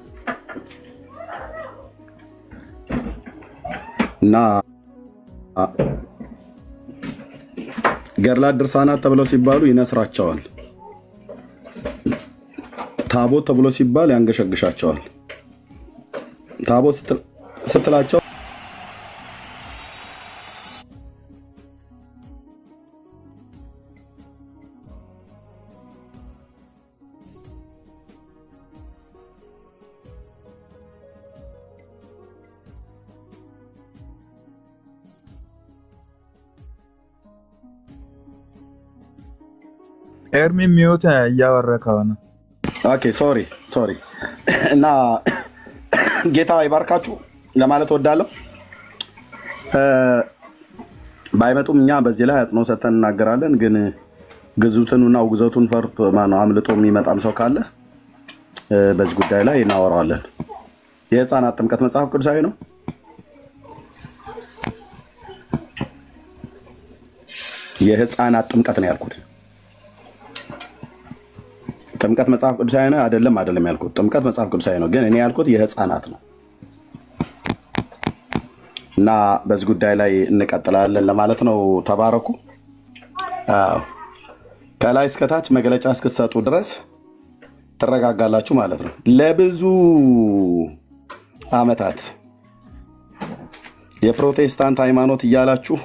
[SPEAKER 1] እና ገድላት ድርሳናት ተብለው ሲባሉ ይነስራቸዋል። ታቦት ተብሎ ሲባል ያንገሸግሻቸዋል። ታቦት ስትላቸው
[SPEAKER 10] ኤርሚ ሚውት ያወረከው ነው።
[SPEAKER 1] ኦኬ ሶሪ እና ጌታ ይባርካችሁ ለማለት ወዳለሁ። ባይመጡም እኛ በዚህ ላይ አጽንኦ ሰጥተን እናገራለን። ግን ግዙቱንና ውግዘቱን ፈርቶ ማነው አምልጦ የሚመጣም ሰው ካለ በዚህ ጉዳይ ላይ እናወራዋለን። የሕፃናት ጥምቀት መጽሐፍ ቅዱሳዊ ነው። የሕፃናት ጥምቀት ነው ያልኩት። ጥምቀት መጽሐፍ ቅዱሳዊ ነው አይደለም ያልኩት። ጥምቀት መጽሐፍ ቅዱሳዊ ነው፣ ግን እኔ ያልኩት የሕፃናት ነው እና በዚህ ጉዳይ ላይ እንቀጥላለን ለማለት ነው። ተባረኩ። ከላይ እስከታች መግለጫ እስክትሰጡ ድረስ ትረጋጋላችሁ ማለት ነው። ለብዙ ዓመታት የፕሮቴስታንት ሃይማኖት እያላችሁ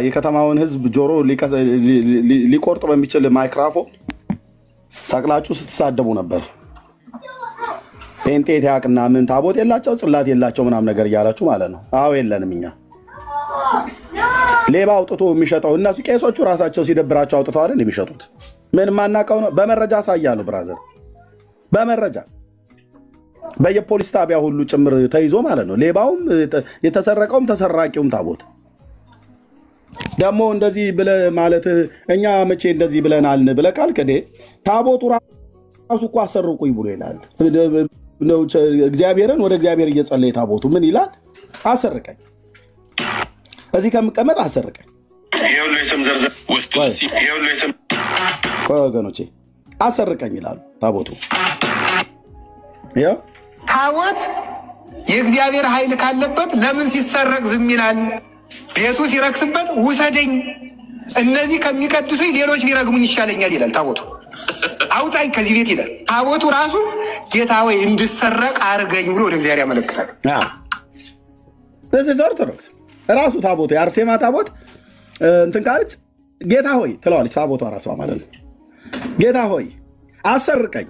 [SPEAKER 1] የከተማውን ህዝብ ጆሮ ሊቆርጥ በሚችል ማይክሮፎን ሰቅላችሁ ስትሳደቡ ነበር። ጴንጤ ያቅና ምን ታቦት የላቸው ጽላት የላቸው ምናምን ነገር እያላችሁ ማለት ነው። አዎ የለንም እኛ። ሌባ አውጥቶ የሚሸጠው እነሱ ቄሶቹ ራሳቸው ሲደብራቸው አውጥተው አይደል የሚሸጡት? ምን ማናቀው ነው? በመረጃ ሳያሉ ብራዘር፣ በመረጃ በየፖሊስ ጣቢያ ሁሉ ጭምር ተይዞ ማለት ነው። ሌባውም የተሰረቀውም ተሰራቂውም ታቦት ደግሞ እንደዚህ ብለ ማለት እኛ መቼ እንደዚህ ብለናል ብለ ካልክ ታቦቱ ራሱ እኮ አሰርቁኝ ብሎ ይላል። እግዚአብሔርን ወደ እግዚአብሔር እየጸለየ ታቦቱ ምን ይላል? አሰርቀኝ፣ እዚህ ከምቀመጥ አሰርቀኝ። ወገኖቼ አሰርቀኝ ይላሉ ታቦቱ።
[SPEAKER 11] ታቦት የእግዚአብሔር ኃይል ካለበት ለምን ሲሰረቅ ዝም ይላል? ቤቱ ሲረክስበት ውሰደኝ፣ እነዚህ ከሚቀድሱኝ ሌሎች ቢረግሙኝ ይሻለኛል ይላል ታቦቱ። አውጣኝ ከዚህ ቤት ይላል ታቦቱ ራሱ። ጌታ ወይ እንድሰረቅ አርገኝ ብሎ ወደ እግዚአብሔር ያመለክታል።
[SPEAKER 1] ኦርቶዶክስ ራሱ ታቦቱ የአርሴማ ታቦት እንትን ካለች ጌታ ሆይ ትለዋለች ታቦቷ ራሷ ማለት ነው። ጌታ ሆይ አሰርቀኝ፣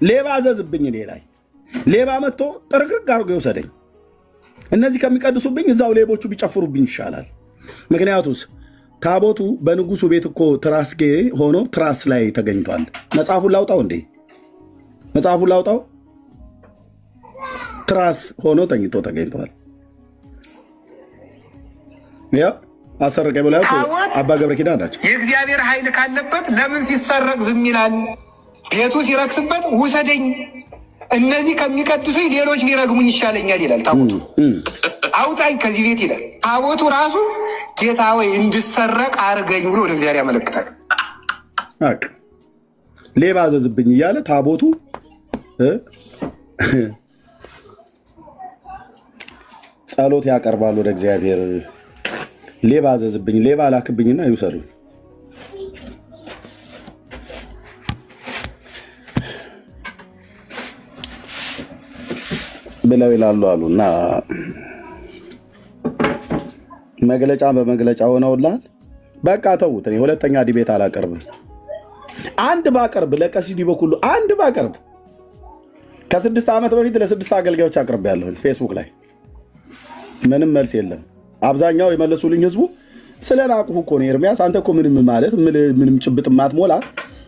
[SPEAKER 1] ሌባ አዘዝብኝ፣ እኔ ላይ ሌባ መጥቶ ጥርቅርቅ አድርጎ ይውሰደኝ፣ እነዚህ ከሚቀድሱብኝ እዛው ሌቦቹ ቢጨፍሩብኝ ይሻላል። ምክንያቱስ ታቦቱ በንጉሱ ቤት እኮ ትራስጌ ሆኖ ትራስ ላይ ተገኝቷል። መጽሐፉን ላውጣው እንዴ? መጽሐፉን ላውጣው? ትራስ ሆኖ ተገኝቷል። ያ አሰርቀኝ ብለው አባ ገብረ ኪዳን ናቸው።
[SPEAKER 11] የእግዚአብሔር ኃይል ካለበት ለምን ሲሰረቅ ዝም ይላል? ቤቱ ሲረክስበት ውሰደኝ፣ እነዚህ ከሚቀድሱኝ ሌሎች ቢረግሙኝ ይሻለኛል ይላል ታቦቱ። አውጣኝ ከዚህ ቤት ይላል ታቦቱ ራሱ። ጌታ ወይ እንድሰረቅ አርገኝ ብሎ ወደ እግዚአብሔር ያመለክታል።
[SPEAKER 1] ሌባ አዘዝብኝ እያለ ታቦቱ ጸሎት ያቀርባል ወደ እግዚአብሔር። ሌባ አዘዝብኝ፣ ሌባ ላክብኝና ይውሰዱ ብለው ይላሉ አሉና መግለጫ በመግለጫ ሆነውላል። በቃ ተውት። እኔ ሁለተኛ ዲቤት አላቀርብም። አንድ ባቀርብ ለቀሲስ ዲበኩሉ አንድ ባቀርብ ከ6 ዓመት በፊት ለ6 አገልጋዮች አቅርቤያለሁ ፌስቡክ ላይ ምንም መልስ የለም። አብዛኛው የመለሱልኝ ህዝቡ ስለናቁህ እኮ ነው። ኤርሚያስ አንተ እኮ ምንም ማለት ምንም ጭብጥ ማትሞላ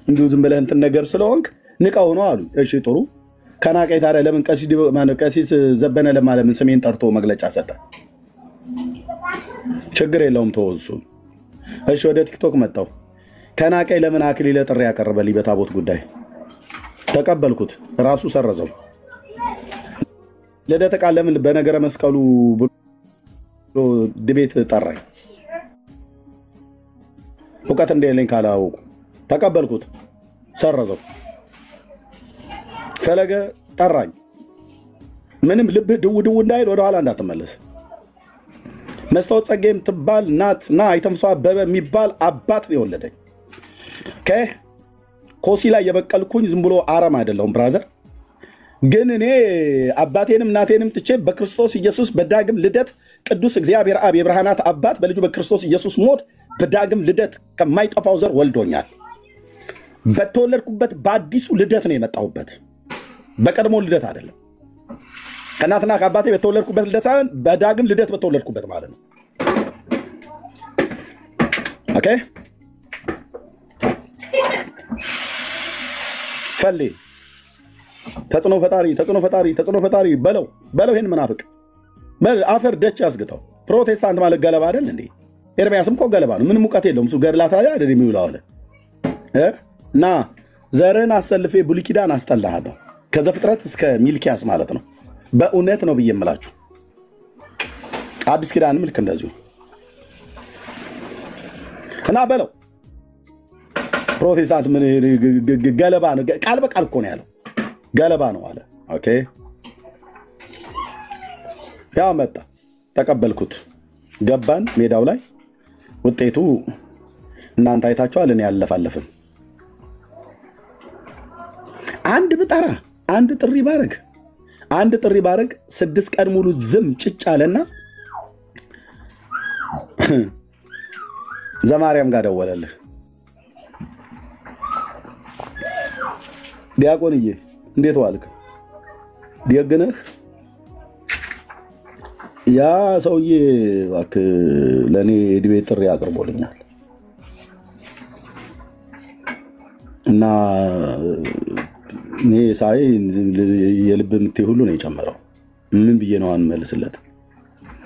[SPEAKER 1] እንዲሁ ዝም ብለህ እንትን ነገር ስለሆንክ ንቀው ነው አሉ። እሺ ጥሩ ከናቀኝ ታዲያ ለምን ቀሲስ ዘበነ ለማለምን ስሜን ጠርቶ መግለጫ ሰጠ? ችግር የለውም ተወዙ። እሺ ወደ ቲክቶክ መጣው። ከናቀኝ ለምን አክሊለ ጥሪ ያቀርበልኝ በታቦት ጉዳይ ተቀበልኩት። ራሱ ሰረዘው። ልደተ ቃል ለምን በነገረ መስቀሉ ብሎ ድቤት ጠራኝ። እውቀት እንደሌለኝ ካላወቁ ተቀበልኩት፣ ሰረዘው። ፈለገ ጠራኝ። ምንም ልብ ድው እንዳይል ወደ ኋላ እንዳትመለስ። መስታወት ጸጌም ትባል ናትና አይተምሷ አበበ የሚባል አባት ነው የወለደኝ። ኮሲ ላይ የበቀልኩኝ ዝም ብሎ አረም አይደለሁም ብራዘር። ግን እኔ አባቴንም እናቴንም ትቼ በክርስቶስ ኢየሱስ በዳግም ልደት ቅዱስ እግዚአብሔር አብ የብርሃናት አባት በልጁ በክርስቶስ ኢየሱስ ሞት በዳግም ልደት ከማይጠፋው ዘር ወልዶኛል። በተወለድኩበት በአዲሱ ልደት ነው የመጣሁበት፣ በቀድሞ ልደት አይደለም። ከእናትና ከአባቴ በተወለድኩበት ልደት ሳይሆን በዳግም ልደት በተወለድኩበት ማለት ነው። ኦኬ ፈሌ ተጽዕኖ ፈጣሪ በለው ይሄን መናፍቅ አፈር ደች ያስግጠው። ፕሮቴስታንት ማለት ገለባ አይደል እንዴ? ኤርሚያስም እኮ ገለባ ነው። ምን ሙቀት የለውም። እሱ ገድላት አይደል የሚውለው አለ እና ዘርን አሰልፌ ብሉይ ኪዳን አስጠላሃለሁ ከዘፍጥረት እስከ ሚልኪያስ ማለት ነው። በእውነት ነው ብዬ የምላችሁ። አዲስ ኪዳንም ልክ እንደዚሁ እና በለው ፕሮቴስታንት ምን ገለባ ነው? ቃል በቃል እኮ ነው ያለው፣ ገለባ ነው አለ። ኦኬ ያው መጣ፣ ተቀበልኩት፣ ገባን ሜዳው ላይ። ውጤቱ እናንተ አይታችኋል፣ እኔ ያለፋለፍም። አንድ ብጠራ አንድ ጥሪ ባረግ 6 ቀን ሙሉ ዝም ጭጭ አለና ዘማርያም ጋር ደወለልህ። ዲያቆንዬ እንዴት ዋልክ? ደግነህ ያ ሰውዬ እባክህ ለእኔ ዕድሜ ጥሪ አቅርቦልኛል እና እኔ ሳይ የልብ ምቴ ሁሉ ነው የጨመረው። ምን ብዬ ነው አንመልስለት?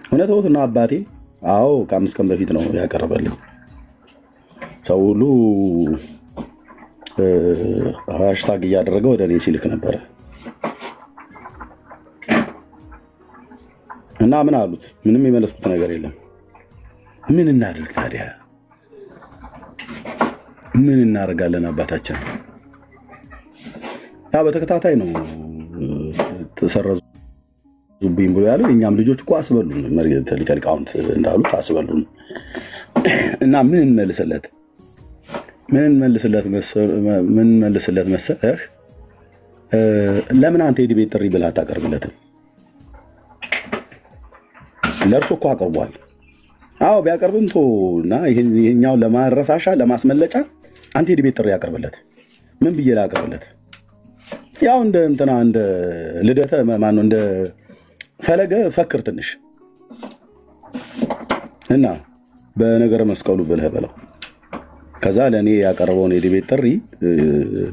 [SPEAKER 1] እውነትዎትና አባቴ አዎ ከ5 ቀን በፊት ነው ያቀረበልኝ። ሰው ሁሉ ሃሽታግ እያደረገ ወደ እኔ ሲልክ ነበረ እና ምን አሉት? ምንም የመለስኩት ነገር የለም። ምን እናድርግ ታዲያ? ምን እናደርጋለን? አባታችን ያ በተከታታይ ነው ተሰረዙብኝ ብሎ ያለው። እኛም ልጆች እኮ አስበሉን፣ ሊቃውንት እንዳሉት አስበሉን እና ምን እንመልስለት? ምን እንመልስለት መሰለህ? ለምን አንተ የዲቤት ጥሪ ብለህ አታቀርብለትም? ለእርሱ እኮ አቅርቧል። አዎ ቢያቀርብም እና ይሄኛው ለማረሳሻ ለማስመለጫ አንተ የዲቤት ጥሪ ያቀርብለት። ምን ብዬ ላቀርብለት? ያው እንደ እንትና እንደ ልደተ ማን ነው እንደ ፈለገ ፈክር ትንሽ እና በነገረ መስቀሉ ብለህ በለው። ከዛ ለእኔ ያቀረበውን የዲቤት ጥሪ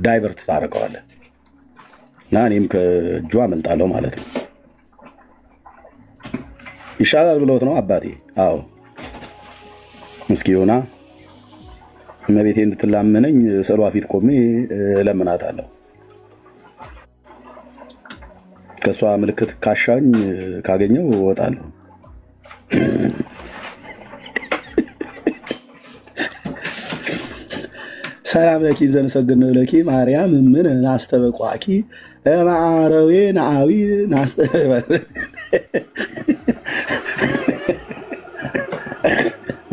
[SPEAKER 1] ዳይቨርት ታደርገዋለህ እና እኔም ከእጁ አመልጣለሁ ማለት ነው። ይሻላል ብለውት ነው አባቴ? አዎ እስኪ ሆና እመቤቴ እንድትላመነኝ ስዕሏ ፊት ቆሜ እለምናታለሁ። ከሷ ምልክት ካሻኝ ካገኘው እወጣለሁ። ሰላም ለኪ ዘንሰግድ ለኪ ማርያም ምን ናስተበቋኪ ማዕረዌ ናአዊ ናስተበ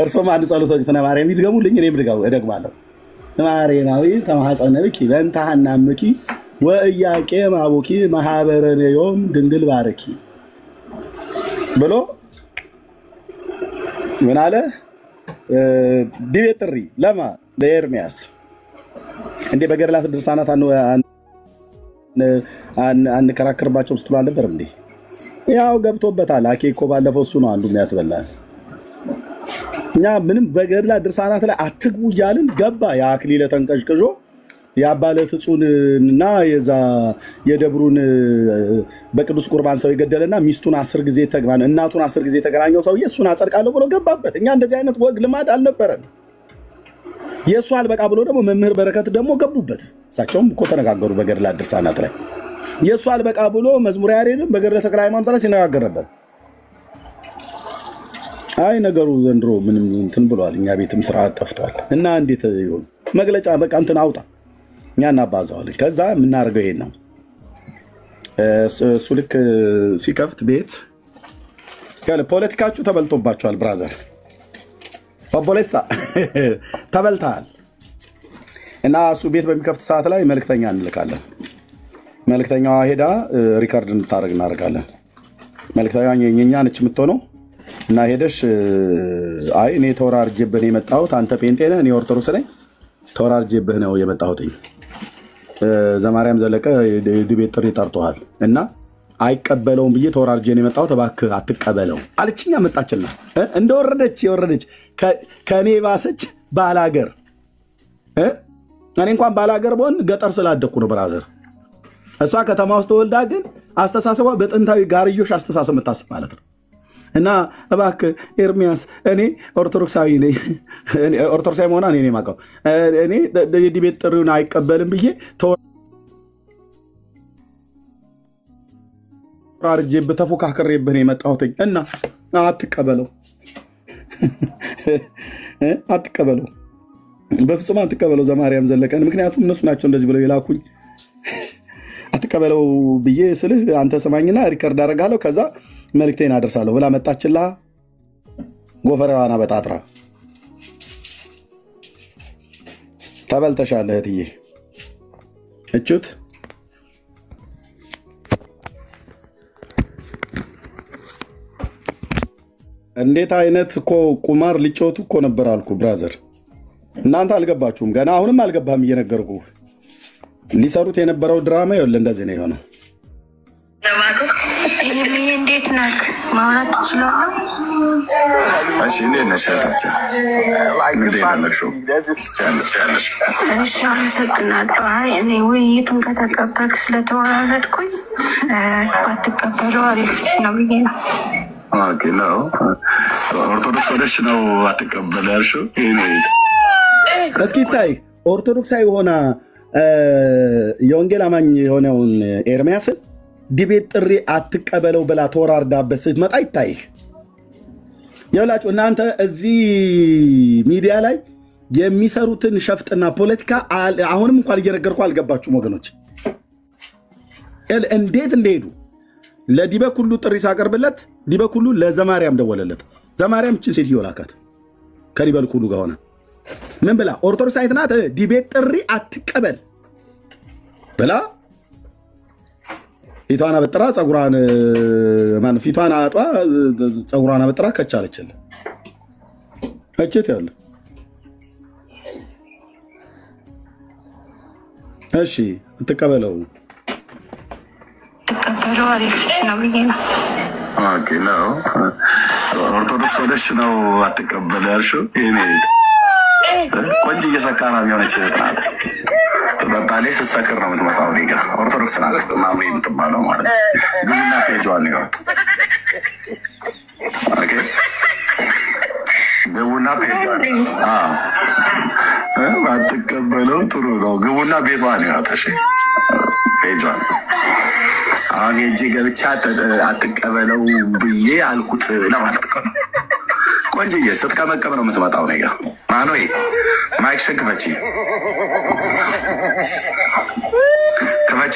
[SPEAKER 1] እርሶም አንድ ጸሎት ወቅትነ ማርያም ይድገሙልኝ፣ እኔም እደግማለሁ። ማርያማዊ ተማሐፀነብኪ በእንታሐናምኪ ወእያቄ ማቡኪ ማህበረነዮም ድንግል ባረኪ ብሎ ምን አለ? ዲቤት ጥሪ ለማ ለኤርሚያስ እንዴ በገድላት ድርሳናት አንከራከርባቸው ስትሉ አልነበር እንዴ? ያው ገብቶበታል። አኬ እኮ ባለፈው እሱ ነው አንዱ የሚያስበላል። እኛ ምንም በገድላት ድርሳናት ላይ አትግቡ እያልን ገባ። የአክሊለ ተንቀዥቅዦ የአባለት እጹንና የዛ የደብሩን በቅዱስ ቁርባን ሰው የገደለና ሚስቱን 10 ጊዜ ተግባን እናቱን 10 ጊዜ ተገናኘው ሰውዬ እሱን አጸድቃለሁ ብሎ ገባበት። እኛ እንደዚህ አይነት ወግ ልማድ አልነበረን። የእሱ አልበቃ ብሎ ደግሞ መምህር በረከት ደግሞ ገቡበት። እሳቸውም እኮ ተነጋገሩ በገድላት ድርሳናት ላይ። የእሱ አልበቃ ብሎ መዝሙረ ያሬድም በገድለ ተክለ ሃይማኖት ላይ ሲነጋገር ነበር። አይ ነገሩ ዘንድሮ ምንም እንትን ብሏል። እኛ ቤትም ስርዓት ጠፍቷል እና እንዴት ይሁን መግለጫ በቃ እንትን አውጣ እኛ እናባዛዋለን። ከዛ የምናደርገው ይሄን ነው። እሱ ልክ ሲከፍት ቤት ፖለቲካችሁ ተበልቶባችኋል ብራዘር ኦቦሌሳ ተበልተሃል እና እሱ ቤት በሚከፍት ሰዓት ላይ መልክተኛ እንልካለን። መልክተኛዋ ሄዳ ሪካርድ እንድታደርግ እናደርጋለን። መልክተኛዋ የኛ ነች የምትሆነው እና ሄደሽ አይ እኔ ተወራርጄብህ ነው የመጣሁት፣ አንተ ጴንጤ ነህ እኔ ኦርቶዶክስ ነኝ፣ ተወራርጄብህ ነው የመጣሁት፣ ዘማርያም ዘለቀ ዲቤት ጥሪ ጠርቶሃል እና አይቀበለውም ብዬ ተወራርጄ ነው የመጣሁት፣ እባክህ አትቀበለው አለችኛ። መጣችና እንደወረደች የወረደች ከኔ ባሰች ባላገር። እኔ እንኳን ባላገር በሆን ገጠር ስላደኩ ነው ብራዘር። እሷ ከተማ ውስጥ ተወልዳ ግን አስተሳሰቧ በጥንታዊ ጋርዮሽ አስተሳሰብ የምታስብ ማለት ነው። እና እባክህ ኤርሚያስ እኔ ኦርቶዶክሳዊ ነኝ፣ ኦርቶዶክሳዊ መሆኗ እኔ የማውቀው እኔ የዲቤት ጥሪውን አይቀበልም ብዬ ተወራርጄብህ ተፎካክሬብህ ነው የመጣሁት እና አትቀበለው አትቀበለው፣ በፍጹም አትቀበለው ዘማርያም ዘለቀን። ምክንያቱም እነሱ ናቸው እንደዚህ ብለው የላኩኝ። አትቀበለው ብዬ ስልህ አንተ ሰማኝና ሪከርድ አደርጋለሁ ከዛ መልክቴን አደርሳለሁ ብላ መጣችላ። ጎፈሬዋን በጣጥራ ተበልተሻል እህትዬ። እቹት እንዴት አይነት እኮ ቁማር ሊጮቱ እኮ ነበር አልኩ ብራዘር። እናንተ አልገባችሁም ገና፣ አሁንም አልገባም እየነገርኩ። ሊሰሩት የነበረው ድራማ ይኸውልህ እንደዚህ ነው የሆነው።
[SPEAKER 12] እንዴት ነህ? ማውራት ትችላለህ?
[SPEAKER 7] እሺ እንዴት ነሽ?
[SPEAKER 12] እሺ አመሰግናለሁ። አይ እኔ ውይይቱን ከተቀበልክ ስለተወራረድኩኝ ባትቀበለው አሪፍ ነው ብዬ ነው።
[SPEAKER 7] ኦኬ ነው ኦርቶዶክስ ሆነሽ ነው አትቀበል ያልሽው?
[SPEAKER 1] እስኪ ታይ ኦርቶዶክሳዊ ሆና የወንጌል አማኝ የሆነውን ኤርሚያስን ዲቤት ጥሪ አትቀበለው ብላ ተወራርዳበት ስትመጣ ይታይህ። ያላችሁ እናንተ እዚህ ሚዲያ ላይ የሚሰሩትን ሸፍጥና ፖለቲካ አሁንም እንኳን እየነገርኩ አልገባችሁም ወገኖች። እንዴት እንደሄዱ ለዲበክ ሁሉ ጥሪ ሳቀርብለት ዲበክ ሁሉ ለዘማርያም ደወለለት። ዘማርያም እቺ ሴትዮ ላካት ከዲበክ ሁሉ ጋር ሆነ ምን ብላ ኦርቶዶክስ አይት ናት ዲቤት ጥሪ አትቀበል ብላ ፊቷን አበጥራ ጸጉሯን ማን ፊቷን አጥዋ ጸጉሯን አበጥራ ከቻለችል እቺት ያለ እሺ ተቀበለው
[SPEAKER 12] አሪፍ ነው ብዬ ነው።
[SPEAKER 7] ኦኬ ነው ኦርቶዶክስ ሆነሽ ነው አትቀበል ያልሽው? ቆንጆ እየሰካራ የሆነች ናት። በባሌ ስትሰክር ነው የምትመጣው። እኔ ጋር ኦርቶዶክስ ናት ማሜ የምትባለው ማለት ግብና ፔጇን ይወት ግቡና ፔጇን አትቀበለው ጥሩ ነው። ግቡና ቤቷን ይወት ፔጇን አሁን የእጄ ገብቻ አትቀበለው ብዬ አልኩት ለማለት ነው። ቆንጆዬ ስትቀመቀም ነው የምትመጣው። እኔ ጋር ማኖይ ማይክ ሸንክ በቺ ከበቺ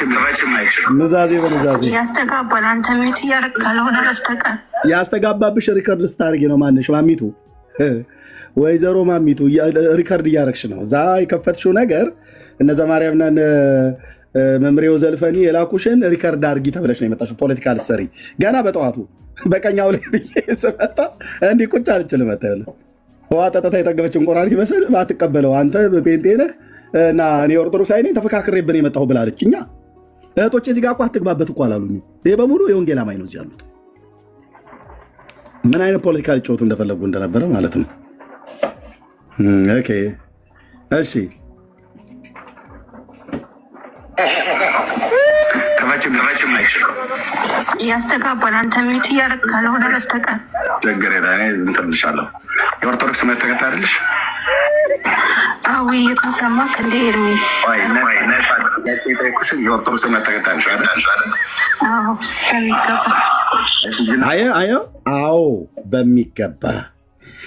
[SPEAKER 7] ማይክ
[SPEAKER 1] ንዛዜ በንዛዜ
[SPEAKER 12] ያስተጋባል። አንተ ሚት እያደረግ ካልሆነ በስተቀር
[SPEAKER 1] ያስተጋባብሽ ሪከርድ ስታርጊ ነው። ማንሽ ማሚቱ ወይዘሮ ማሚቱ ሪከርድ እያደረግሽ ነው። እዛ የከፈትሽው ነገር እነዛ ማርያምና መምሬው ዘልፈኒ የላኩሽን ሪከርድ አድርጊ ተብለሽ ነው የመጣሽው። ፖለቲካል ሰሪ ገና በጠዋቱ በቀኛው ላይ ሰጣ እንዲ ቁጭ አልችል መጣለ ዋ ተጣጣ የጠገበች እንቆራሪት ይመስል ባትቀበለው አንተ ጴንጤ ነህ እና እኔ ኦርቶዶክስ አይኔ ተፈካክሬብን የመጣው ብላለች። እኛ እህቶቼ እዚህ ጋር እኮ አትግባበት እኮ አላሉኝ። ይሄ በሙሉ የወንጌል አማኝ ነው እዚህ ያሉት። ምን አይነት ፖለቲካ ሊጫወቱ እንደፈለጉ እንደነበረ ማለት ነው። ኦኬ እሺ
[SPEAKER 7] ከበቺ ማይክ
[SPEAKER 12] ያስተጋባል። አንተ ሚት እያደረግ ካልሆነ በስተቀር
[SPEAKER 7] ችግር የለም። እንጥልሻለሁ። የኦርቶዶክስ እምነት ተከታይ አይደለሽ?
[SPEAKER 12] አዎ እየተሰማክ እንደ ኤርሚ
[SPEAKER 7] የኦርቶዶክስ እምነት ተከታይ ነሽ አይደል?
[SPEAKER 12] አዎ
[SPEAKER 1] በሚገባ አዎ በሚገባ።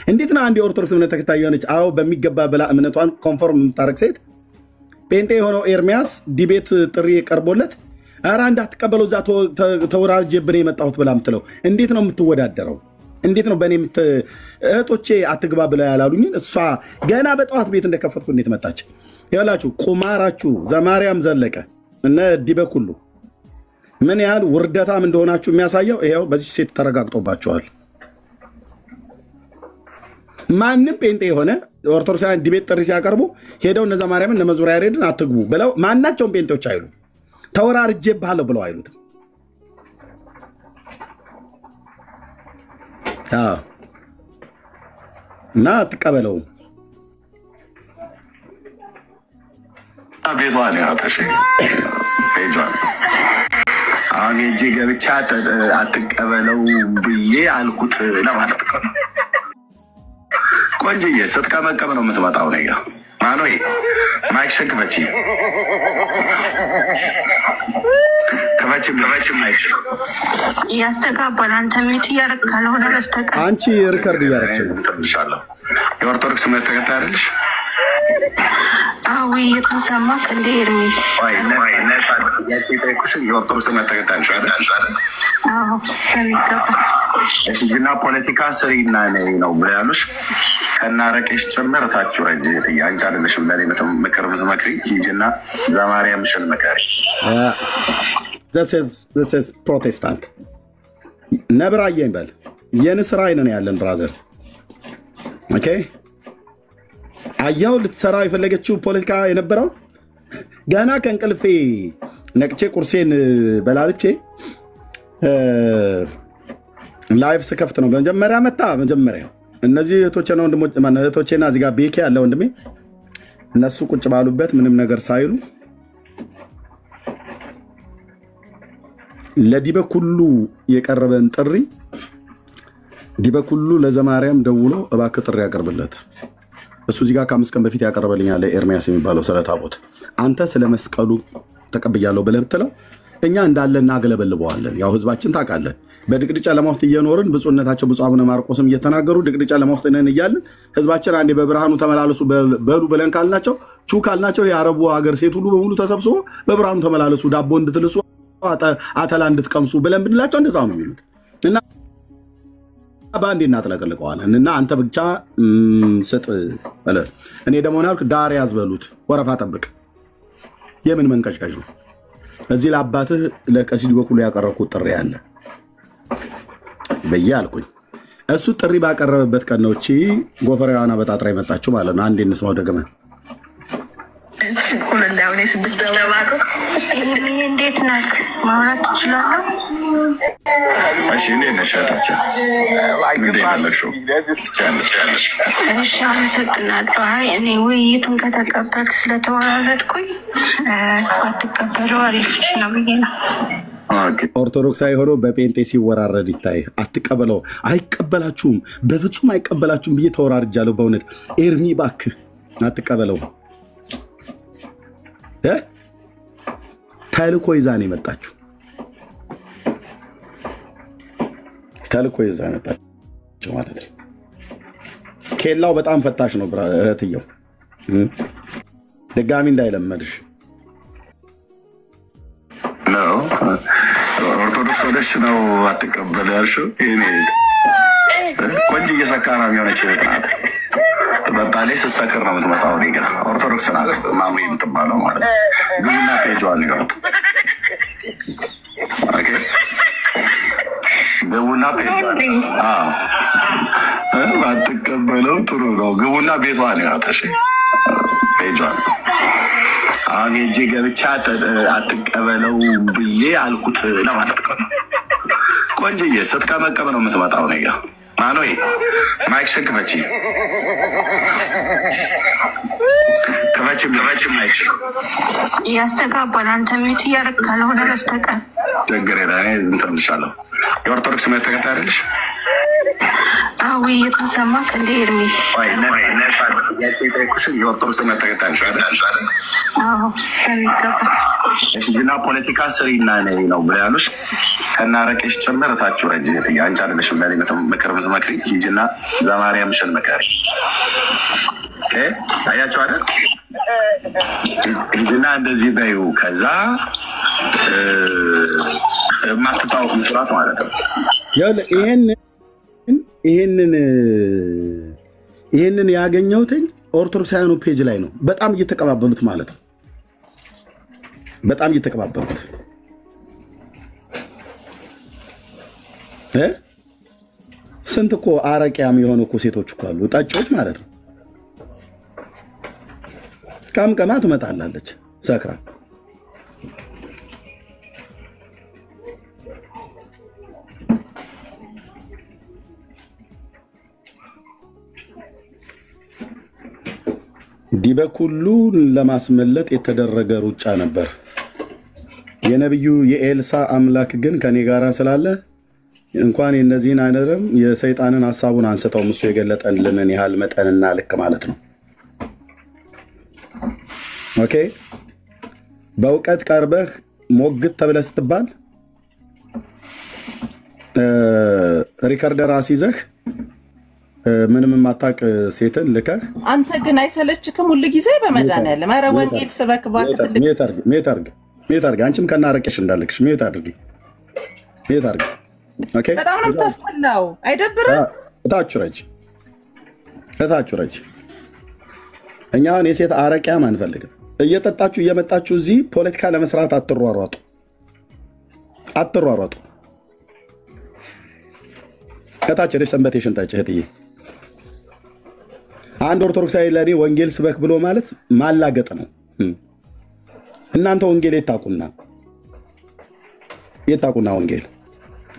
[SPEAKER 1] እንዴት ነው አንድ የኦርቶዶክስ እምነት ተከታይ የሆነች አዎ በሚገባ ብላ እምነቷን ኮንፎርም የምታረግ ሴት ጴንጤ የሆነው ኤርሚያስ ዲቤት ጥሪ ቀርቦለት ኧረ እንዳትቀበለው እዛ ተወራርጄብን የመጣሁት ብላ ምትለው እንዴት ነው የምትወዳደረው? እንዴት ነው በእኔ እህቶቼ አትግባ ብላ ያላሉኝን እሷ ገና በጠዋት ቤት እንደከፈትኩ እንዴት መጣች? ያላችሁ ቁማራችሁ ዘማርያም ዘለቀ እነ ዲበክ ሁሉ ምን ያህል ውርደታም እንደሆናችሁ የሚያሳየው ይሄው በዚህ ሴት ተረጋግጦባቸዋል። ማንም ጴንጤ የሆነ ኦርቶዶክሳውያን ዲቤት ጥሪ ሲያቀርቡ ሄደው እነ ዘማርያምን እነ መዝሙረ ያሬድን አትግቡ ብለው ማናቸውም ጴንጤዎች አይሉ ተወራርጄብሃለሁ ብለው አይሉትም። እና አትቀበለው
[SPEAKER 7] ቤቷን ያተሽ ፔጇን አሁን የእጄ ገብቻ አትቀበለው ብዬ አልኩት ለማለት ነው። ቆንጆዬ ስትቀመቀም ነው የምትመጣው። እኔ ጋር ማኖይ ማይክ ሸንክ በቺ ከበቺ ማይክ
[SPEAKER 12] ያስተጋባል። አንተ ሚት እያደረግ ካልሆነ በስተቀር
[SPEAKER 1] አንቺ ሪከርድ እያደረግሽ ነው።
[SPEAKER 7] እንጥልሻለሁ። የኦርቶዶክስ እምነት ተከታይ አይደለሽ?
[SPEAKER 12] አዎ እየተሰማክ እንደ ኤርሚ
[SPEAKER 7] የኦርቶዶክስ እምነት ተከታይ ነሽ አይደል?
[SPEAKER 12] አዎ በሚገባ።
[SPEAKER 7] እሺ ጅና ፖለቲካ ስሪና ነው ብለው ያሉሽ ከናረቀሽ ጭምር ታችሁ ረጅ አንቺ አይደለሽም ለኔ ምክር ምክሪ ሂጂና ዘማርያምሽን ምከሪ።
[SPEAKER 1] this is ፕሮቴስታንት ነብራየኝ በል የንስራ አይነን ያለን ብራዘር ኦኬ አያው ልትሰራ የፈለገችው ፖለቲካ የነበረው ገና ከእንቅልፌ ነቅቼ ቁርሴን በላልቼ ላይቭ ስከፍት ነው መጀመሪያ መጀመሪያ እነዚህ እህቶቼና እዚህ ጋር ቤኬ ያለ ወንድሜ እነሱ ቁጭ ባሉበት ምንም ነገር ሳይሉ ለዲበኩሉ የቀረበን ጥሪ ዲበኩሉ ለዘማርያም ደውሎ እባክህ ጥሪ ያቀርብለት። እሱ እዚህ ጋር ከ5 ቀን በፊት ያቀርበልኛል ኤርሚያስ የሚባለው ስለ ታቦት አንተ ስለ መስቀሉ ተቀብያለሁ ብለህ ብትለው እኛ እንዳለ እናገለበልበዋለን። ያው ህዝባችን ታውቃለህ በድቅድቅ ጨለማ ውስጥ እየኖርን ብፁዕነታቸው ብፁዕ አቡነ ማርቆስም እየተናገሩ ድቅድቅ ጨለማ ውስጥ ነን እያልን ህዝባችን አንዴ በብርሃኑ ተመላለሱ በሉ ብለን ካልናቸው ቹ ካልናቸው የአረቡ ሀገር ሴት ሁሉ በሙሉ ተሰብስቦ በብርሃኑ ተመላለሱ ዳቦ እንድትልሱ አተላ እንድትቀምሱ ብለን ብንላቸው እንደዛ ነው የሚሉት እና ባንዴ እናጥለቅልቀዋለን እና አንተ ብቻ ስጥ አለ። እኔ ደግሞ ናልኩ ዳር ያዝበሉት ወረፋ ጠብቅ። የምን መንቀጭቀጭ ነው? እዚህ ለአባትህ ለቀሲስ ዲበኩሉ ያቀረብኩት ጥሪ አለ በያ አልኩኝ። እሱ ጥሪ ባቀረበበት ቀን ነው እቺ ጎፈሬዋና በጣጥራ የመጣችው ማለት ነው። አንዴ እንስማው ደግመ
[SPEAKER 12] ኩል እንዳውኔ 6 ለባዶ እንዴት ነህ? ማውራት ትችላለህ?
[SPEAKER 7] እሺ እኔ ነሻታቸው
[SPEAKER 12] እሺ አመሰግናለሁ። አይ እኔ ውይይቱን ከተቀበልክ ስለተወራረድኩኝ ባትቀበለው አሪፍ ነው ብዬ ነው።
[SPEAKER 1] ኦርቶዶክሳዊ ሆኖ በጴንጤ ሲወራረድ ይታይ አትቀበለው። አይቀበላችሁም፣ በፍጹም አይቀበላችሁም ብዬ ተወራርጃለሁ። በእውነት ኤርሚ እባክህ አትቀበለው። ተልኮ ይዛ ነው የመጣችሁ። ተልኮ ይዛ መጣችሁ ማለት ነው። ኬላው በጣም ፈታሽ ነው እህትየው፣ ድጋሚ እንዳይለመድሽ
[SPEAKER 7] ነው። ኦርቶዶክስ ወደሽ ነው አትቀበል ያልሽው። ይሄኔ ቆንጆ እየሰካራ የሚሆነች ናት። ትመጣለች፣ ስትሰክር ነው የምትመጣው። እኔ ጋር ኦርቶዶክስ ናት ማሙ የምትባለው ማለት ግቡና ፔጇን ይወት ግቡና ፔጇን ባትቀበለው ጥሩ ነው። ግቡና ቤቷን ይወት ፔጇን አሁን የእጄ ገብቻ አትቀበለው ብዬ አልኩት ለማለት ነው። ቆንጆዬ ስትቀመቀም ነው የምትመጣው። ነገ ማኖይ ማይክሽን ክፈቺ ማይክ
[SPEAKER 12] ያስተጋባል። አንተ ሚት እያደረግ ካልሆነ በስተቀር
[SPEAKER 7] ችግር የለም። እንትን ልሻለሁ። የኦርቶዶክስ እምነት ተከታይ አይደለሽ?
[SPEAKER 12] አዊ የተሰማ ከንደ ኤርሚ
[SPEAKER 7] የኦርቶዶክስ እምነት ተከታይ ነሽ አይደል?
[SPEAKER 12] አዎ
[SPEAKER 7] እሺና ፖለቲካ ስሪና ነው ብለያሉሽ ከናረቀሽ ጭምር ታችሁ ረጅ አንቺ አይደለሽ ለኔ ምክር ምትመክሪ ሂጂና ዘማርያምሽን መከሪ። አያችሁ አይደል? ሂጂና እንደዚህ በዩ ከዛ ማትታወቅ መስራት ማለት ነው።
[SPEAKER 1] ይሄንን ያገኘሁት ኦርቶዶክሳውያኑ ፔጅ ላይ ነው። በጣም እየተቀባበሉት ማለት ነው። በጣም እየተቀባበሉት ስንት እኮ አረቂያም የሆኑ እኮ ሴቶች እኮ አሉ፣ ጠጮች ማለት ነው። ቀምቀማ ትመጣላለች ሰክራ። ዲበኩሉ ለማስመለጥ የተደረገ ሩጫ ነበር። የነብዩ የኤልሳ አምላክ ግን ከኔ ጋር ስላለ እንኳን የነዚህን አይነርም የሰይጣንን ሐሳቡን አንስተው እሱ የገለጠልንን ያህል መጠንና ልክ ማለት ነው። ኦኬ በእውቀት ቀርበህ ሞግት ተብለህ ስትባል ሪከርደር አስይዘህ ምንም ማታቅ ሴትን ልከህ
[SPEAKER 13] አንተ ግን አይሰለችክም? ሁሉ ጊዜ በመድኃኒዓለም ኧረ ወንጌል ስበክ እባክህ። ሜት አድርጊ አንቺም ከናረቀሽ እንዳልክሽ ሜት አድርጊ። ኦኬ በጣም ነው የምታስጠላው። አይደብርም?
[SPEAKER 1] እታችሁ ረጅ እኛ የሴት አረቂያም አንፈልግም። እየጠጣችሁ እየመጣችሁ እዚህ ፖለቲካ ለመስራት አትሯሯጡ። ከታች ሄደሽ ሰንበቴሽን ታጭ እህትዬ። አንድ ኦርቶዶክሳዊ ለኔ ወንጌል ስበክ ብሎ ማለት ማላገጥ ነው። እናንተ ወንጌል የታቁና ወንጌል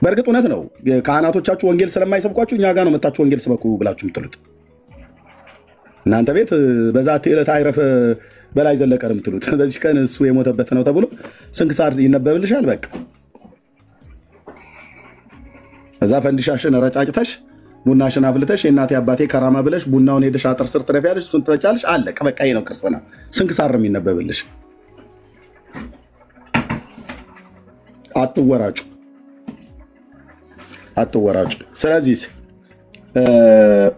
[SPEAKER 1] በእርግጥ እውነት ነው። ካህናቶቻችሁ ወንጌል ስለማይሰብኳችሁ እኛ ጋር ነው መታችሁ ወንጌል ስበኩ ብላችሁ የምትሉት። እናንተ ቤት በዛት ዕለት አይረፍ በላይ ዘለቀ ነው የምትሉት። በዚህ ቀን እሱ የሞተበት ነው ተብሎ ስንክሳር ይነበብልሻል። በቃ እዛ ፈንዲሻሽን ረጫጭተሽ ቡናሽን አፍልተሽ የእናቴ አባቴ ከራማ ብለሽ ቡናውን ሄደሽ አጥር ስር ትረፊያለሽ፣ እሱን ትጠጫለሽ። አለቀ በቃ። ይሄ ነው ክርስትና። ስንክሳር ነው የሚነበብልሽ። አትወራጩ አትወራጩ። ስለዚህ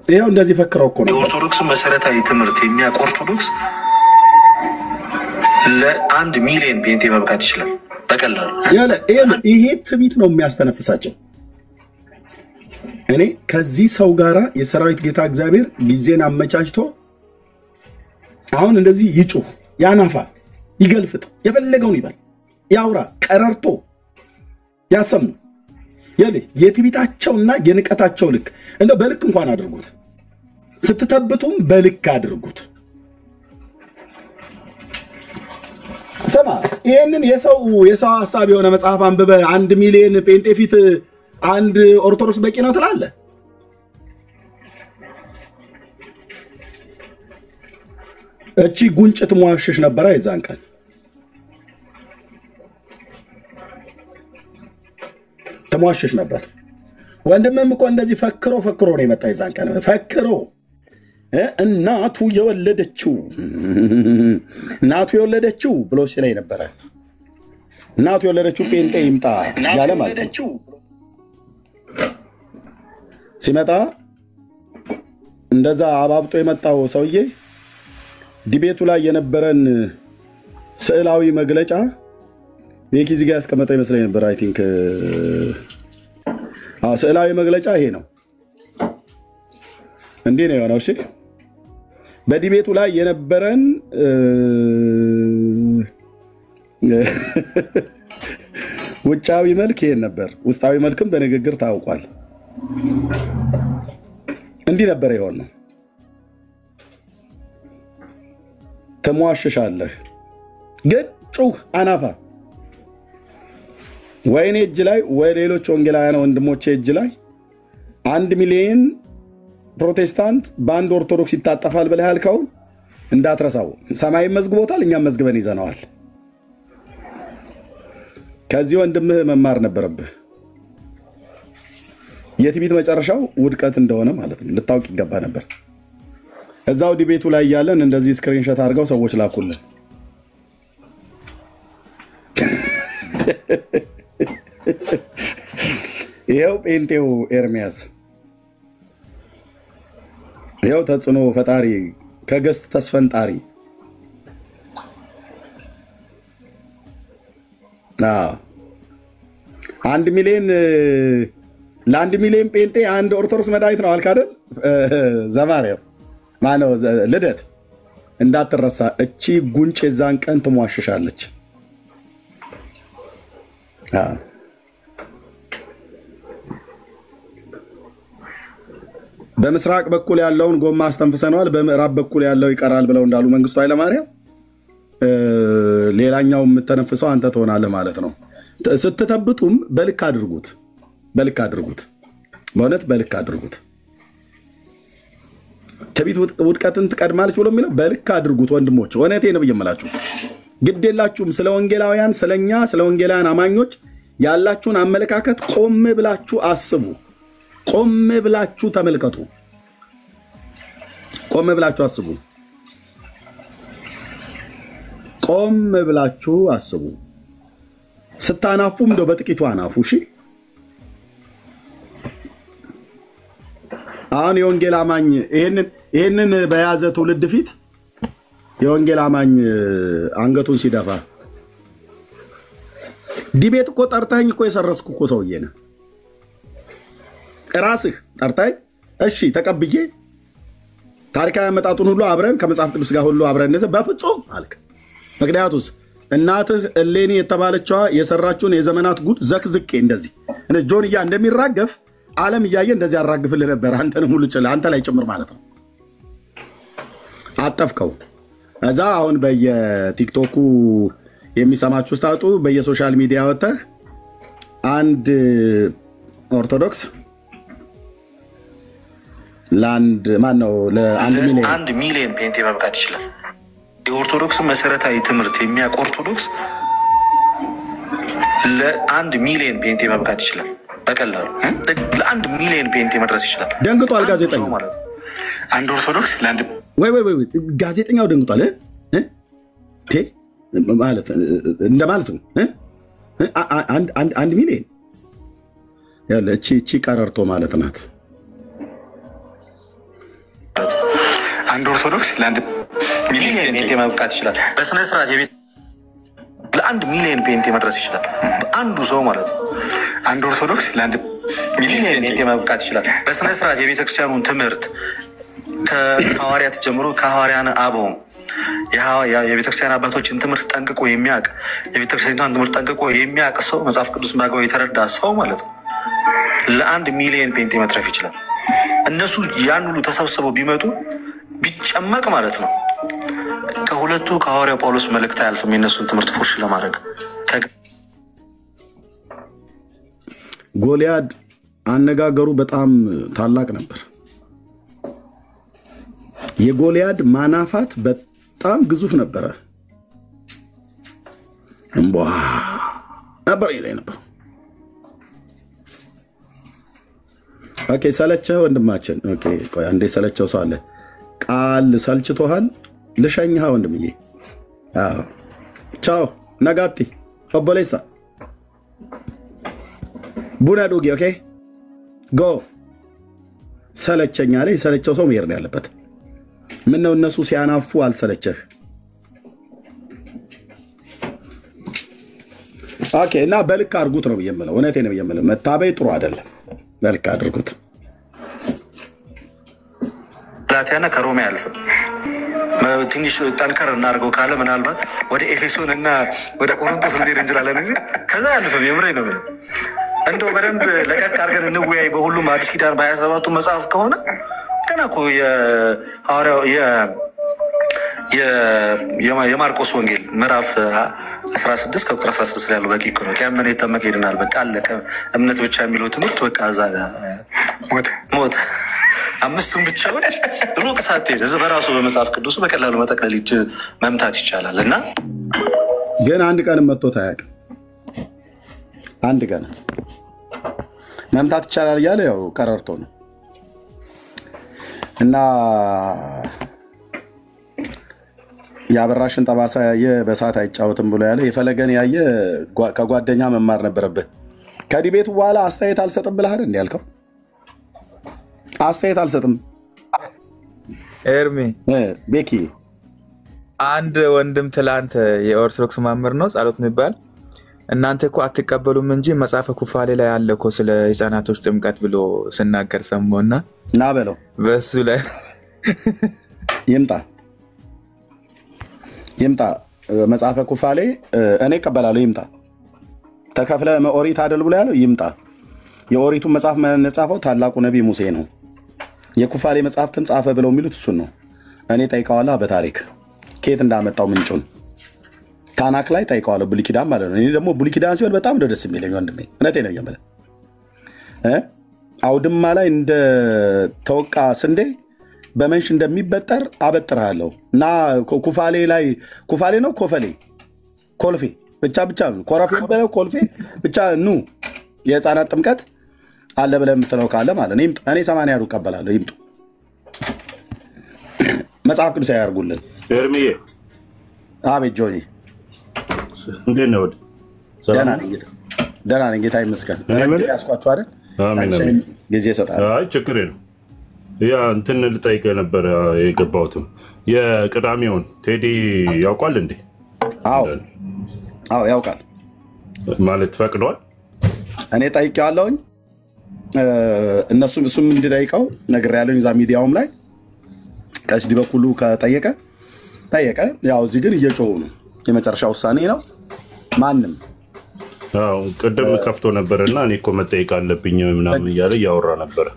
[SPEAKER 1] ይሄው እንደዚህ ፈክረው እኮ ነው
[SPEAKER 2] የኦርቶዶክስ መሰረታዊ ትምህርት የሚያውቅ ኦርቶዶክስ ለ1 ሚሊዮን ጴንጤ መብቃት ይችላል በቀላሉ።
[SPEAKER 1] ይሄ ትቢት ነው የሚያስተነፍሳቸው። እኔ ከዚህ ሰው ጋራ የሰራዊት ጌታ እግዚአብሔር ጊዜን አመቻችቶ አሁን እንደዚህ ይጩህ፣ ያናፋ፣ ይገልፍጥ፣ የፈለገውን ይበል፣ ያውራ፣ ቀረርቶ ያሰሙ። የትቢታቸውና የንቀታቸው ልክ እንደው በልክ እንኳን አድርጉት። ስትተብቱም በልክ አድርጉት። ሰማ ይሄንን የሰው ሐሳብ የሆነ መጽሐፍ አንብበ 1 ሚሊዮን ጴንጤ ፊት አንድ ኦርቶዶክስ በቂ ነው ትላለህ? እቺ ጉንጭ ትሟሽሽ ነበር አይዛን ቀን ተሟሽሽ ነበር። ወንድምም እኮ እንደዚህ ፈክሮ ነው የመጣ ይዛን ቀን ፈክሮ እናቱ የወለደችው ብሎ ሲለኝ ነበረ። እናቱ የወለደችው ጴንጤ ይምጣ ያለ ማለት ነው። ሲመጣ እንደዛ አባብጦ የመጣው ሰውዬ ዲቤቱ ላይ የነበረን ስዕላዊ መግለጫ ቤኪ እዚህ ጋር ያስቀመጠው ይመስለኝ ነበር። አይ ቲንክ ስዕላዊ መግለጫ ይሄ ነው። እንዲህ ነው የሆነው። እሺ በዲቤቱ ላይ የነበረን ውጫዊ መልክ ይሄን ነበር። ውስጣዊ መልክም በንግግር ታውቋል። እንዲህ ነበር የሆነው። ተሟሽሻለህ ግን ጩህ አናፋ ወይኔ እጅ ላይ ወይ ሌሎች ወንጌላውያን ወንድሞቼ እጅ ላይ 1 ሚሊዮን ፕሮቴስታንት በአንድ ኦርቶዶክስ ይታጠፋል ብለህ ያልከው እንዳትረሳው። ሰማይ መዝግቦታል፣ እኛም መዝግበን ይዘነዋል። ከዚህ ወንድምህ መማር ነበረብህ። የትቢት መጨረሻው ውድቀት እንደሆነ ማለት ነው ልታውቅ ይገባ ነበር። እዛው ዲቤቱ ላይ ያለን እንደዚህ ስክሪንሾት አድርገው ሰዎች ላኩልን። ይኸው ጴንጤው ኤርሚያስ፣ ይኸው ተጽዕኖ ፈጣሪ ከገስት ተስፈንጣሪ ለ1 ሚሊዮን ጴንጤ አንድ ኦርቶዶክስ መድኃኒት ነው አልክ አይደል? ዘማሪያው ማነው? ልደት እንዳትረሳ። እቺ ጉንጭ የዛን ቀን ትሟሽሻለች። በምስራቅ በኩል ያለውን ጎማ አስተንፍሰነዋል፣ በምዕራብ በኩል ያለው ይቀራል ብለው እንዳሉ መንግስቱ ኃይለማርያም ሌላኛው የምተነፍሰው አንተ ትሆናለህ ማለት ነው። ስትተብቱም በልክ አድርጉት፣ በልክ አድርጉት፣ በእውነት በልክ አድርጉት። ትቢት ውድቀትን ትቀድማለች ብሎ የሚለው በልክ አድርጉት ወንድሞች። እውነቴን ነው የምላችሁ። ግድ የላችሁም ስለ ወንጌላውያን፣ ስለኛ፣ ስለ ወንጌላውያን አማኞች ያላችሁን አመለካከት ቆም ብላችሁ አስቡ። ቆም ብላችሁ ተመልከቱ። ቆም ብላችሁ አስቡ። ቆም ብላችሁ አስቡ። ስታናፉም እንደው በጥቂቱ አናፉ። እሺ አሁን የወንጌል አማኝ ይሄንን በያዘ ትውልድ ፊት የወንጌል አማኝ አንገቱን ሲደፋ ዲቤት እኮ ጠርታኝ እኮ የሰረስኩ እኮ ሰውዬ ነህ። ራስህ ጠርታኝ እሺ ተቀብዬ ታሪካዊ አመጣጡን ሁሉ አብረን ከመጽሐፍ ቅዱስ ጋር ሁሉ አብረን በፍጹም አልክ። ምክንያቱስ እናትህ እሌኒ የተባለችዋ የሰራችውን የዘመናት ጉድ ዘክዝቄ እንደዚህ ጆንያ እንደሚራገፍ ዓለም እያየ እንደዚህ ያራግፍልህ ነበር። አንተንም ሁሉ ጭላ አንተ ላይ ጭምር ማለት ነው። አጠፍከው። እዛ አሁን በየቲክቶኩ የሚሰማችሁ ስታጡ በየሶሻል ሚዲያ ወጥተህ አንድ ኦርቶዶክስ ለአንድ ማን ነው
[SPEAKER 2] ለአንድ ሚሊዮን ፔንቴ መብቃት ይችላል። የኦርቶዶክስ መሰረታዊ ትምህርት የሚያውቅ ኦርቶዶክስ ለአንድ ሚሊዮን ፔንቴ መብቃት ይችላል። በቀላሉ ለአንድ ሚሊዮን ፔንቴ መድረስ ይችላል።
[SPEAKER 1] ደንግጧል ጋዜጠኛው
[SPEAKER 2] ማለት ነው። አንድ ኦርቶዶክስ ለአንድ
[SPEAKER 1] ወይ ጋዜጠኛው ደንግጧል ማለት እንደማለት ነው። አንድ ሚሊዮን ያለ እቺ ቀረርቶ ማለት ናት።
[SPEAKER 2] አንድ ኦርቶዶክስ ለአንድ ሚሊዮን ፔንቴ መብቃት ይችላል። በስነ ስርዓት ለአንድ ሚሊዮን ፔንቴ መድረስ ይችላል። አንዱ ሰው ማለት ነው። አንድ ኦርቶዶክስ ለአንድ ሚሊዮን ፔንቴ መብቃት ይችላል። በስነ ስርዓት የቤተክርስቲያኑን ትምህርት ከሐዋርያት ጀምሮ ከሐዋርያን አበው የቤተክርስቲያን አባቶችን ትምህርት ጠንቅቆ የሚያውቅ የቤተክርስቲያኗን ትምህርት ጠንቅቆ የሚያውቅ ሰው መጽሐፍ ቅዱስ በአግባቡ የተረዳ ሰው ማለት ነው ለአንድ ሚሊዮን ፔንቴ መትረፍ ይችላል። እነሱ ያን ሁሉ ተሰብስበው ቢመጡ ቢጨመቅ ማለት ነው ከሁለቱ ከሐዋርያው ጳውሎስ መልእክት አያልፍም የነሱን ትምህርት ፉርሽ ለማድረግ።
[SPEAKER 1] ጎልያድ አነጋገሩ በጣም ታላቅ ነበር። የጎልያድ ማናፋት በጣም ግዙፍ ነበረ። እንቧ ነበር ይለኝ ነበር። ኦኬ ሰለቸው ወንድማችን። ኦኬ ቆይ አንዴ ሰለቸው ሰው አለ። ቃል ሰልችቶሃል? ልሸኝህ ወንድምዬ። አዎ ቻው ነጋቲ ኦቦሌሳ ቡና ዱጊ። ኦኬ ጎ ሰለቸኛ ላይ ሰለቸው ሰው መሄድ ነው ያለበት። ምን ነው እነሱ ሲያናፉ አልሰለቸህ? ኦኬ እና በልክ አድርጉት ነው የምለው። እውነቴን ነው የምለው። መታበይ ጥሩ አይደለም። በልክ አድርጉት።
[SPEAKER 2] ላቲያና ከሮማ ያልፍም ትንሽ ጠንከር እናድርገው ካለ ምናልባት ወደ ኤፌሶን እና ወደ ቆሮንቶስ እንሄድ እንችላለን እንጂ ከዛ ያልፍም። የምሬ ነው የምለው። እንደው በደንብ ለቀቅ አድርገን እንወያይ። በሁሉም አዲስ ኪዳን በ27ቱ መጽሐፍ ከሆነ ገና እኮ የሐዋርያው የማርቆስ ወንጌል ምዕራፍ 16 ከቁጥር 16 ላይ ያለው በቂ እኮ ነው። ያመነ የተጠመቀ ይድናል። በቃ አለቀ። እምነት ብቻ የሚለው ትምህርት በቃ እዛ ጋር ሞት። አምስቱም ብቻዎች ሩቅ ሳትሄድ እዚህ በራሱ በመጽሐፍ ቅዱስ በቀላሉ መጠቅለል መምታት ይቻላል። እና
[SPEAKER 1] ግን አንድ ቀን መጥቶት አያውቅም። አንድ ቀን መምታት ይቻላል እያለ ያው ቀረርቶ ነው። እና የአበራሽን ጠባሳ ያየ በሳት አይጫወትም ብሎ ያለ የፈለገን ያየ ከጓደኛ መማር ነበረብህ። ከዲቤቱ በኋላ አስተያየት አልሰጥም ብለህ አይደል ያልከው? አስተያየት አልሰጥም
[SPEAKER 10] ኤርሚ
[SPEAKER 1] ቤኪ
[SPEAKER 10] አንድ ወንድም ትላንት የኦርቶዶክስ መምህር ነው ጸሎት የሚባል እናንተ እኮ አትቀበሉም እንጂ መጽሐፈ ኩፋሌ ላይ ያለ እኮ ስለ ህፃናቶች ጥምቀት ብሎ ስናገር ሰሞና
[SPEAKER 1] ና በለው
[SPEAKER 10] በሱ ላይ
[SPEAKER 1] ይምጣ መጽሐፈ ኩፋሌ እኔ እቀበላለሁ። ይምጣ ተከፍለ ኦሪት አይደል ብሎ ያለው ይምጣ። የኦሪቱን መጽሐፍ መጻፈው ታላቁ ነቢይ ሙሴ ነው። የኩፋሌ መጽሐፍትን ጻፈ ብለው የሚሉት እሱን ነው። እኔ ጠይቀዋለሁ በታሪክ ከየት እንዳመጣው ምንጩን ታናክ ላይ ጠይቀዋለሁ። ብሉይ ኪዳን ማለት ነው። እኔ ደግሞ ብሉይ ኪዳን ሲሆን በጣም ደስ የሚለኝ ወንድሜ እውነቴን ነው የምልህ። አውድማ ላይ እንደ ተወቃ ስንዴ በመንሽ እንደሚበጠር አበጥርሃለሁ እና ኩፋሌ ላይ ኩፋሌ ነው ኮልፌ ብቻ ኮረፌ በለው ኮልፌ ብቻ ኑ የህፃናት ጥምቀት አለ ብለህ የምትለው ካለ ማለት ነው እኔ 80 ያሩ እቀበላለሁ። ይምጡ መጽሐፍ ቅዱስ ያርጉልን።
[SPEAKER 14] ኤርሚዬ
[SPEAKER 1] አቤት ጆኒ
[SPEAKER 14] እንዴት ነው?
[SPEAKER 1] ደህና ነኝ ጌታ ይመስገን። ያስኳችሁ አይደል?
[SPEAKER 14] አሜን።
[SPEAKER 1] ጊዜ ይሰጣል።
[SPEAKER 14] አይ ችግር የለም። ያ እንትን ልጠይቅህ ነበር የገባሁትም የቅዳሜውን ቴዲ ያውቃል እንዴ? አዎ
[SPEAKER 1] ያውቃል።
[SPEAKER 14] ማለት ፈቅዷል?
[SPEAKER 1] እኔ ጠይቄዋለሁኝ። እሱም እንዲጠይቀው ነግሬያለሁኝ እዛ ሚዲያውም ላይ ከስዲ በኩሉ ከጠየቀ ያው እዚህ ግን እየጮሁ ነው። የመጨረሻ ውሳኔ ነው። ማንም
[SPEAKER 14] ቅድም ከፍቶ ነበርና እኔ እኮ መጠየቅ አለብኝ ምናምን እያለ እያወራ ነበር።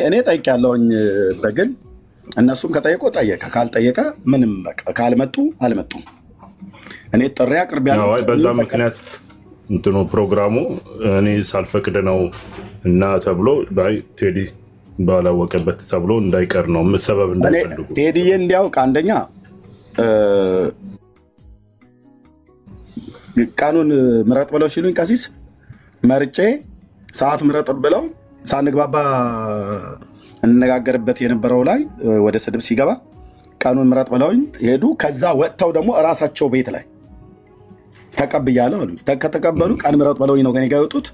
[SPEAKER 1] እኔ ጠይቄያለሁኝ በግል እነሱም ከጠየቁ ጠየቀ፣ ካልጠየቀ ምንም በቃ ካልመጡ አልመጡም። እኔ ጥሪ አቅርቤያለሁ።
[SPEAKER 14] በዛ ምክንያት እንትኑ ፕሮግራሙ እኔ ሳልፈቅድ ነው እና ተብሎ ቴዲ ባላወቀበት ተብሎ እንዳይቀር ነው ሰበብ እንዳይፈልጉ
[SPEAKER 1] ቴዲዬ እንዲያውቅ አንደኛ ቃኑን ምረጥ ብለው ሲሉኝ ቀሲስ መርጬ ሰዓት ምረጥ ብለው ሳንግባባ እንነጋገርበት የነበረው ላይ ወደ ስድብ ሲገባ ቃኑን ምረጥ ብለውኝ ሄዱ። ከዛ ወጥተው ደግሞ እራሳቸው ቤት ላይ ተቀብያለሁ አሉ። ተቀበሉ ቃን ምረጥ ብለውኝ ነው ከኔ ጋር የወጡት።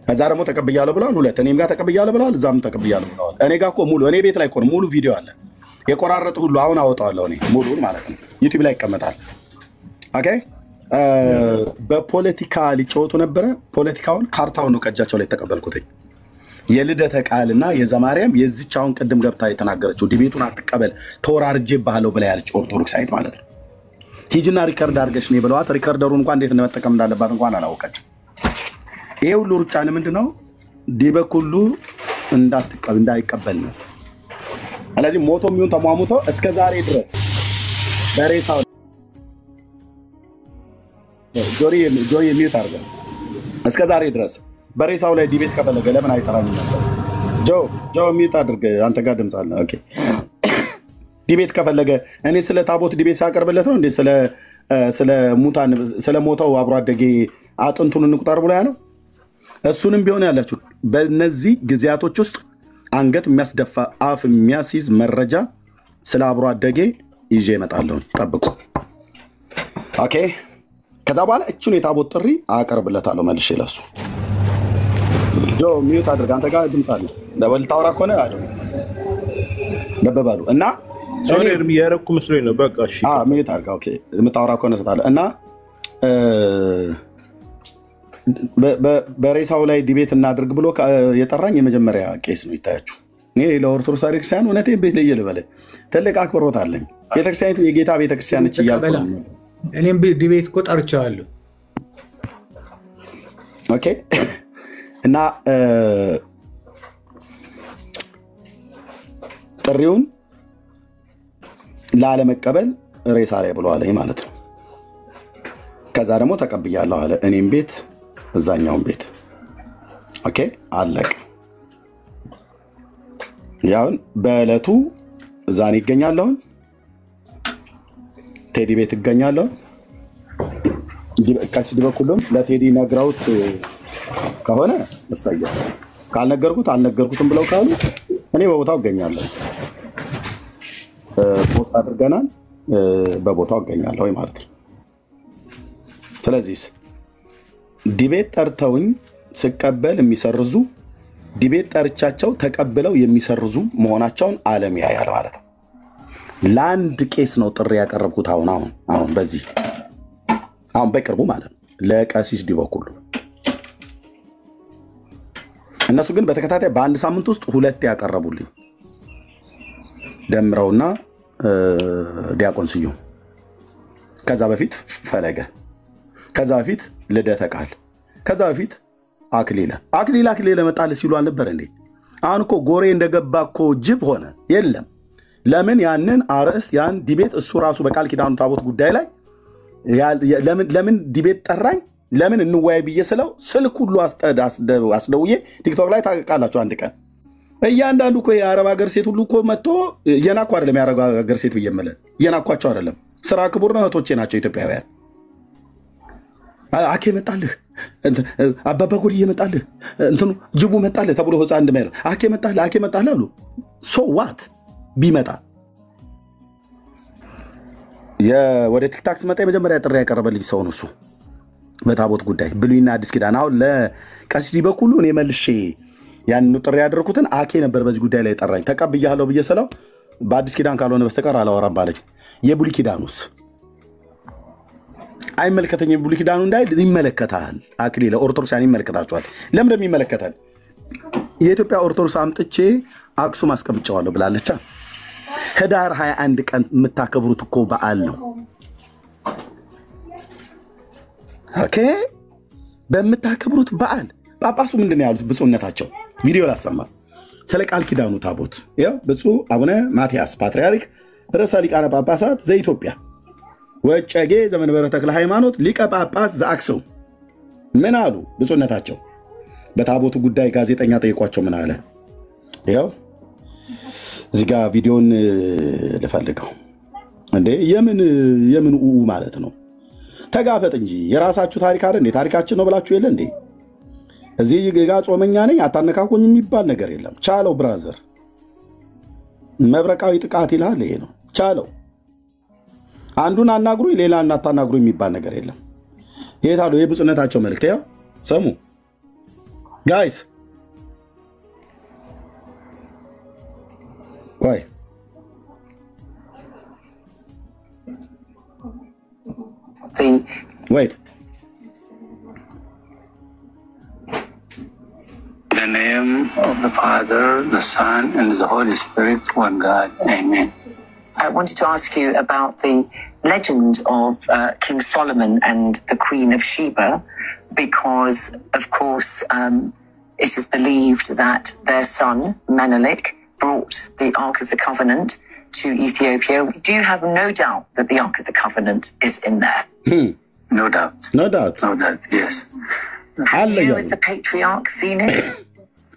[SPEAKER 1] ከዛ ደግሞ ተቀብያለሁ ብለዋል። ሁለት እኔም ጋር ተቀብያለሁ ብለዋል። እዛም ተቀብያለሁ ብለዋል። እኔ ጋር እኮ ሙሉ እኔ ቤት ላይ እኮ ሙሉ ቪዲዮ አለ የቆራረጡ ሁሉ አሁን አወጣዋለሁ እኔ ሙሉን ማለት ነው። ዩቲዩብ ላይ ይቀመጣል። ኦኬ በፖለቲካ ሊጫወቱ ነበረ። ፖለቲካውን ካርታውን ነው ከእጃቸው ላይ ተቀበልኩት። የልደተ ቃልና የዘማርያም የዚች አሁን ቅድም ገብታ የተናገረችው ዲቤቱን አትቀበል ተወራርጄ ባህለው ብላ ያለች ኦርቶዶክስ አይት ማለት ነው። ሂጅና ሪከርድ አድርገሽ ነው ብለዋት ሪከርደሩን እንኳን እንዴት መጠቀም እንዳለባት እንኳን አላወቀችም። ይሄ ሁሉ ሩጫን ምንድነው ዲበኩሉ እንዳይቀበል ነው። ስለዚህ ሞቶ የሚሆን ተሟሙቶ እስከ ዛሬ ድረስ በሬሳው ጆሪ የሚዩት አድርገው እስከ ዛሬ ድረስ በሬሳው ላይ ዲቤት ከፈለገ ለምን አይጠራም ነበር? ጆ ሚዩት አድርገ አንተ ጋር ድምፅ አለ። ኦኬ ዲቤት ከፈለገ እኔ ስለ ታቦት ዲቤት ሳቀርብለት ነው እንዴ ስለ ሙታን ስለ ሞተው አብሮ አደጌ አጥንቱን እንቁጠር ብሎ ያለው? እሱንም ቢሆን ያላችሁ በእነዚህ ጊዜያቶች ውስጥ አንገት የሚያስደፋ አፍ የሚያስይዝ መረጃ ስለ አብሮ አደጌ ይዤ እመጣለሁ። ጠብቁ። ኦኬ ከዛ በኋላ እቹን የታቦት ጥሪ አቀርብለታለሁ መልሼ ለሱ። ጆ ሚዩት አድርግ አንተ ጋር ድምፅ አለ። ደበል ታውራ ከሆነ አይደል ደበባሉ እና
[SPEAKER 14] ሶሪም ያረኩ መስሎኝ ነው። በቃ እሺ
[SPEAKER 1] ሚዩት አድርግ። ኦኬ የምታውራ ከሆነ ሰጣለ እና በሬሳው ላይ ዲቤት እናድርግ ብሎ የጠራኝ የመጀመሪያ ቄስ ነው። ይታያችሁ እኔ ለኦርቶዶክስ ቤተክርስቲያን እውነቴን ቤት ላይ ልበለ ትልቅ አክብሮት አለኝ። ቤተክርስቲያኒቱ የጌታ ቤተክርስቲያን ነች እያልኩ ነው።
[SPEAKER 15] እኔም ዲቤት እኮ ጠርቼዋለሁ።
[SPEAKER 1] ኦኬ እና ጥሪውን ላለመቀበል ሬሳ ላይ ብሎ አለኝ ማለት ነው። ከዛ ደግሞ ተቀብያለሁ አለ። እኔም ቤት እዛኛውን ቤት ኦኬ አለቀ። ያውን በእለቱ እዛን ይገኛለሁ፣ ቴዲ ቤት ይገኛለሁ። ከስዲ በኩልም ለቴዲ ነግራውት ከሆነ እሰየው፣ ካልነገርኩት አልነገርኩትም ብለው ካሉ እኔ በቦታው እገኛለሁ። ፖስት አድርገናል፣ በቦታው እገኛለሁ ማለት ነው። ስለዚህ ዲቤት ጠርተውኝ ስቀበል የሚሰርዙ ዲቤት ጠርቻቸው ተቀብለው የሚሰርዙ መሆናቸውን ዓለም ያያል ማለት ነው። ለአንድ ቄስ ነው ጥሪ ያቀረብኩት አሁን በዚህ አሁን በቅርቡ ማለት ነው ለቀሲስ ዲበኩሉ። እነሱ ግን በተከታታይ በአንድ ሳምንት ውስጥ ሁለት ያቀረቡልኝ ደምረውና ዲያቆን ስዩም፣ ከዛ በፊት ፈለገ፣ ከዛ በፊት ልደተ ቃል፣ ከዛ በፊት አክሊለ መጣል ሲሉ አልነበር እንዴ? አሁን እኮ ጎሬ እንደገባ እኮ ጅብ ሆነ። የለም ለምን ያንን አርዕስት ያን ዲቤት እሱ ራሱ በቃል ኪዳኑ ታቦት ጉዳይ ላይ ለምን ዲቤት ጠራኝ? ለምን እንወያይ ብዬ ስለው ስልክ ሁሉ አስደውዬ ቲክቶክ ላይ ታውቃላችሁ። አንድ ቀን እያንዳንዱ እኮ የአረብ ሀገር ሴት ሁሉ እኮ መጥቶ እየናኩ አይደለም። የአረብ ሀገር ሴት ብዬ የምልህ እየናኳቸው አይደለም። ስራ ክቡር ነው። እህቶቼ ናቸው ኢትዮጵያውያን። አኬ መጣልህ፣ አባባ ጎድ እየመጣልህ እንትኑ ጅቡ መጣልህ ተብሎ ህፃን እንደማይለው አኬ መጣልህ አሉ። ሶ ዋት ቢመጣ ወደ ቲክታክ ስመጣ የመጀመሪያ ጥሪ ያቀረበልኝ ሰው ነው እሱ። በታቦት ጉዳይ ብሉይና አዲስ ኪዳን አሁን ለቀሲስ ዲበኩሉ እኔ መልሼ ያንኑ ጥሪ ያደረኩትን አኬ ነበር በዚህ ጉዳይ ላይ ጠራኝ። ተቀብያለሁ ብዬ ስለው በአዲስ ኪዳን ካልሆነ በስተቀር አላወራም ባለኝ። የብሉይ ኪዳኑስ አይመለከተኝም። የብሉይ ኪዳኑ እንዳይል ይመለከታል። አክሊለ ኦርቶዶክሳን ይመለከታቸዋል። ለምን እንደሚመለከታል የኢትዮጵያ ኦርቶዶክስ አምጥቼ አክሱም አስቀምጨዋለሁ ብላለቻ። ህዳር 21 ቀን የምታከብሩት እኮ በዓል ነው። ኦኬ በምታከብሩት በዓል ጳጳሱ ምንድን ነው ያሉት? ብፁዕነታቸው ቪዲዮ ላሰማ ስለ ቃል ኪዳኑ ታቦት ያው ብፁዕ አቡነ ማትያስ ፓትርያርክ ርዕሰ ሊቃነ ጳጳሳት ዘኢትዮጵያ ወጨጌ ዘመንበረ ተክለ ሃይማኖት ሊቀ ጳጳስ ዘአክሱም ምን አሉ ብፁዕነታቸው? በታቦቱ ጉዳይ ጋዜጠኛ ጠይቋቸው ምን አለ? ያው እዚህ ጋር ቪዲዮን ልፈልገው። እንዴ የምን ማለት ነው? ተጋፈጥ እንጂ የራሳችሁ ታሪክ አይደል እንዴ? ታሪካችን ነው ብላችሁ የለ እንዴ? እዚህ ጋር ጾመኛ ነኝ አታነካኩኝ የሚባል ነገር የለም። ቻለው ብራዘር፣ መብረቃዊ ጥቃት ይላል። ይሄ ነው ቻለው። አንዱን አናግሩኝ ሌላ እናታናግሩ የሚባል ነገር የለም። የታሉ የብፁዕነታቸው መልእክት? ያው ሰሙ ጋይስ ቆይ wait.
[SPEAKER 16] In the name of the Father, the Son, and the Holy Spirit, one God. Amen.
[SPEAKER 17] I wanted to ask you about the legend of King Solomon and the Queen of Sheba, because, of course, it is believed that their son, Menelik, brought the Ark of the Covenant to Ethiopia. Do you have no doubt that the Ark of the Covenant is in there?
[SPEAKER 16] No doubt.
[SPEAKER 1] No doubt.
[SPEAKER 16] No doubt, yes.
[SPEAKER 17] Have you, as the patriarch, seen it?